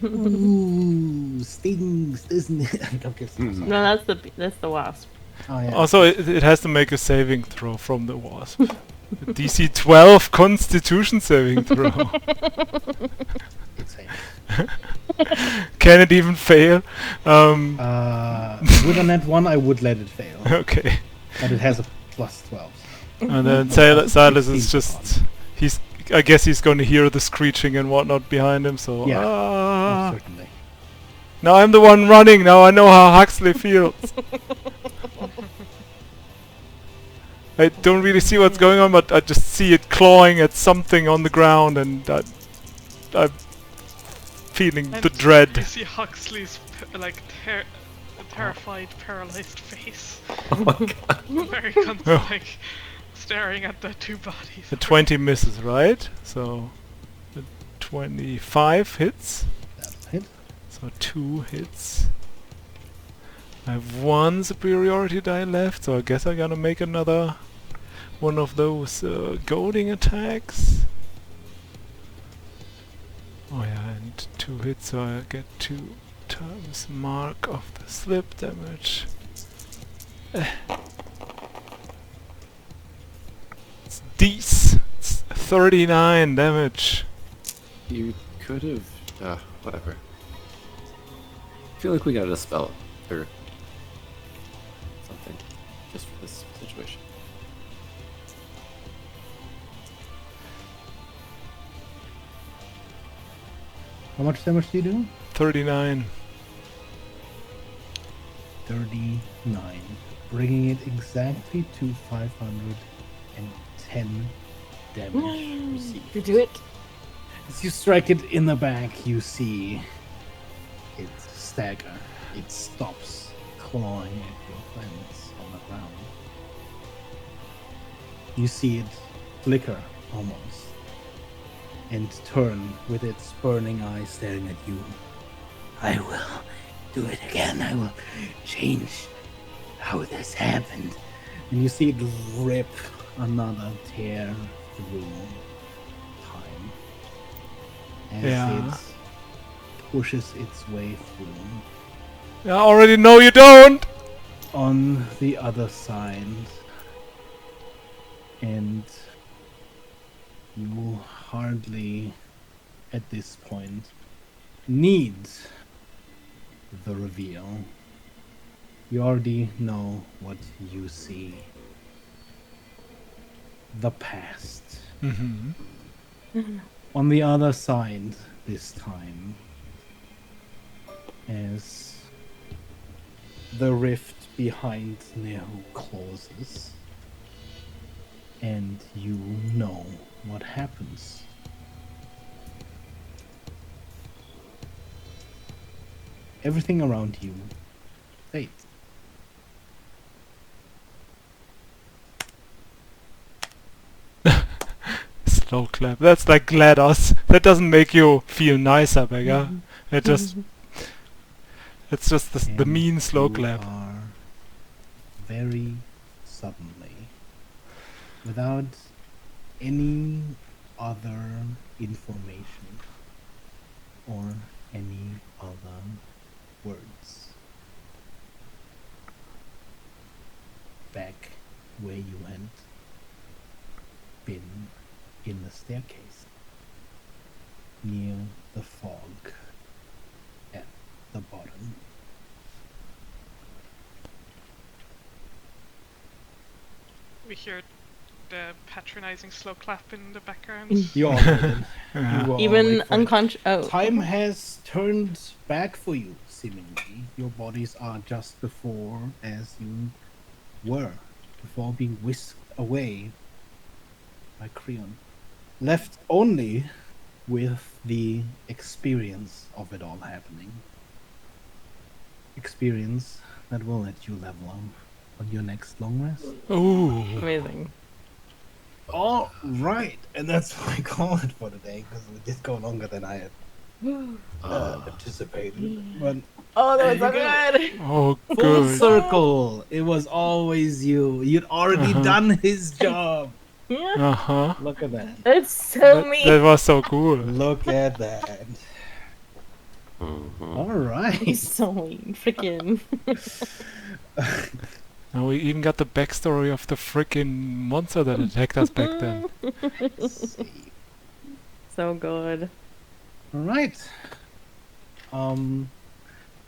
Ooh, stings, doesn't it? I'm kidding. No, that's the wasp. Oh, yeah. Also, it has to make a saving throw from the wasp. A DC 12 Constitution saving throw. It's safe. Can it even fail? With a net 1, I would let it fail, Okay. but it has a plus 12. And then Silas is just... I guess he's going to hear the screeching and whatnot behind him, so... Yeah. Ah. Oh, certainly. Now I'm the one running, now I know how Huxley feels. I don't really see what's going on, but I just see it clawing at something on the ground, and I'm feeling the You dread. see Huxley's terrified, paralyzed face. Very like staring at the two bodies. The 20 misses, right? So the 25 hits. That'll hit. So 2 hits. I have 1 superiority die left, so I guess I'm gonna make another one of those goading attacks. Oh yeah, and 2 hits, so I get 2 times mark of the slip damage. It's these. It's 39 damage. You could have. Whatever. I feel like we gotta dispel it. Or something. Just for this situation. How much damage do you do? 39. 39. Bringing it exactly to 510 damage received. You do it. As you strike it in the back, you see it stagger. It stops clawing at your friends on the ground. You see it flicker almost and turn with its burning eyes staring at you. I will do it again. I will change how this happened. And you see it rip another tear through time as Yeah. it pushes its way through. I already know you don't! On the other side, and you hardly at this point need the reveal. You already know what you see. The past. Mm-hmm. On the other side this time, as the rift behind Neo closes, and you know what happens. Everything around you fades. Slow clap. That's like GLaDOS. That doesn't make you feel nicer, Beggar. It just... It's just the And mean slow you clap. are very suddenly, without any other information or any other words, back where you had been in the staircase, near the fog at the bottom. We hear the patronizing slow clap in the background. You all heard it. Yeah. You were all Even awake for it. unconscious. Oh, Time has turned back for you, seemingly. Your bodies are just before as you were, before being whisked away by Creon. Left only with the experience of it all happening. Experience that will let you level up on your next long rest. Ooh. amazing. All right, and that's what I call it for today, because we did go longer than I had anticipated. But Oh, that was so There you good. Oh, full good. circle, it was always you. You'd already done his job. Yeah, Uh-huh. Look at that. that's so That mean. was so cool. Look at that. All right. He's so mean. Freaking. Now we even got the backstory of the freaking monster that attacked us back then. So good. All right.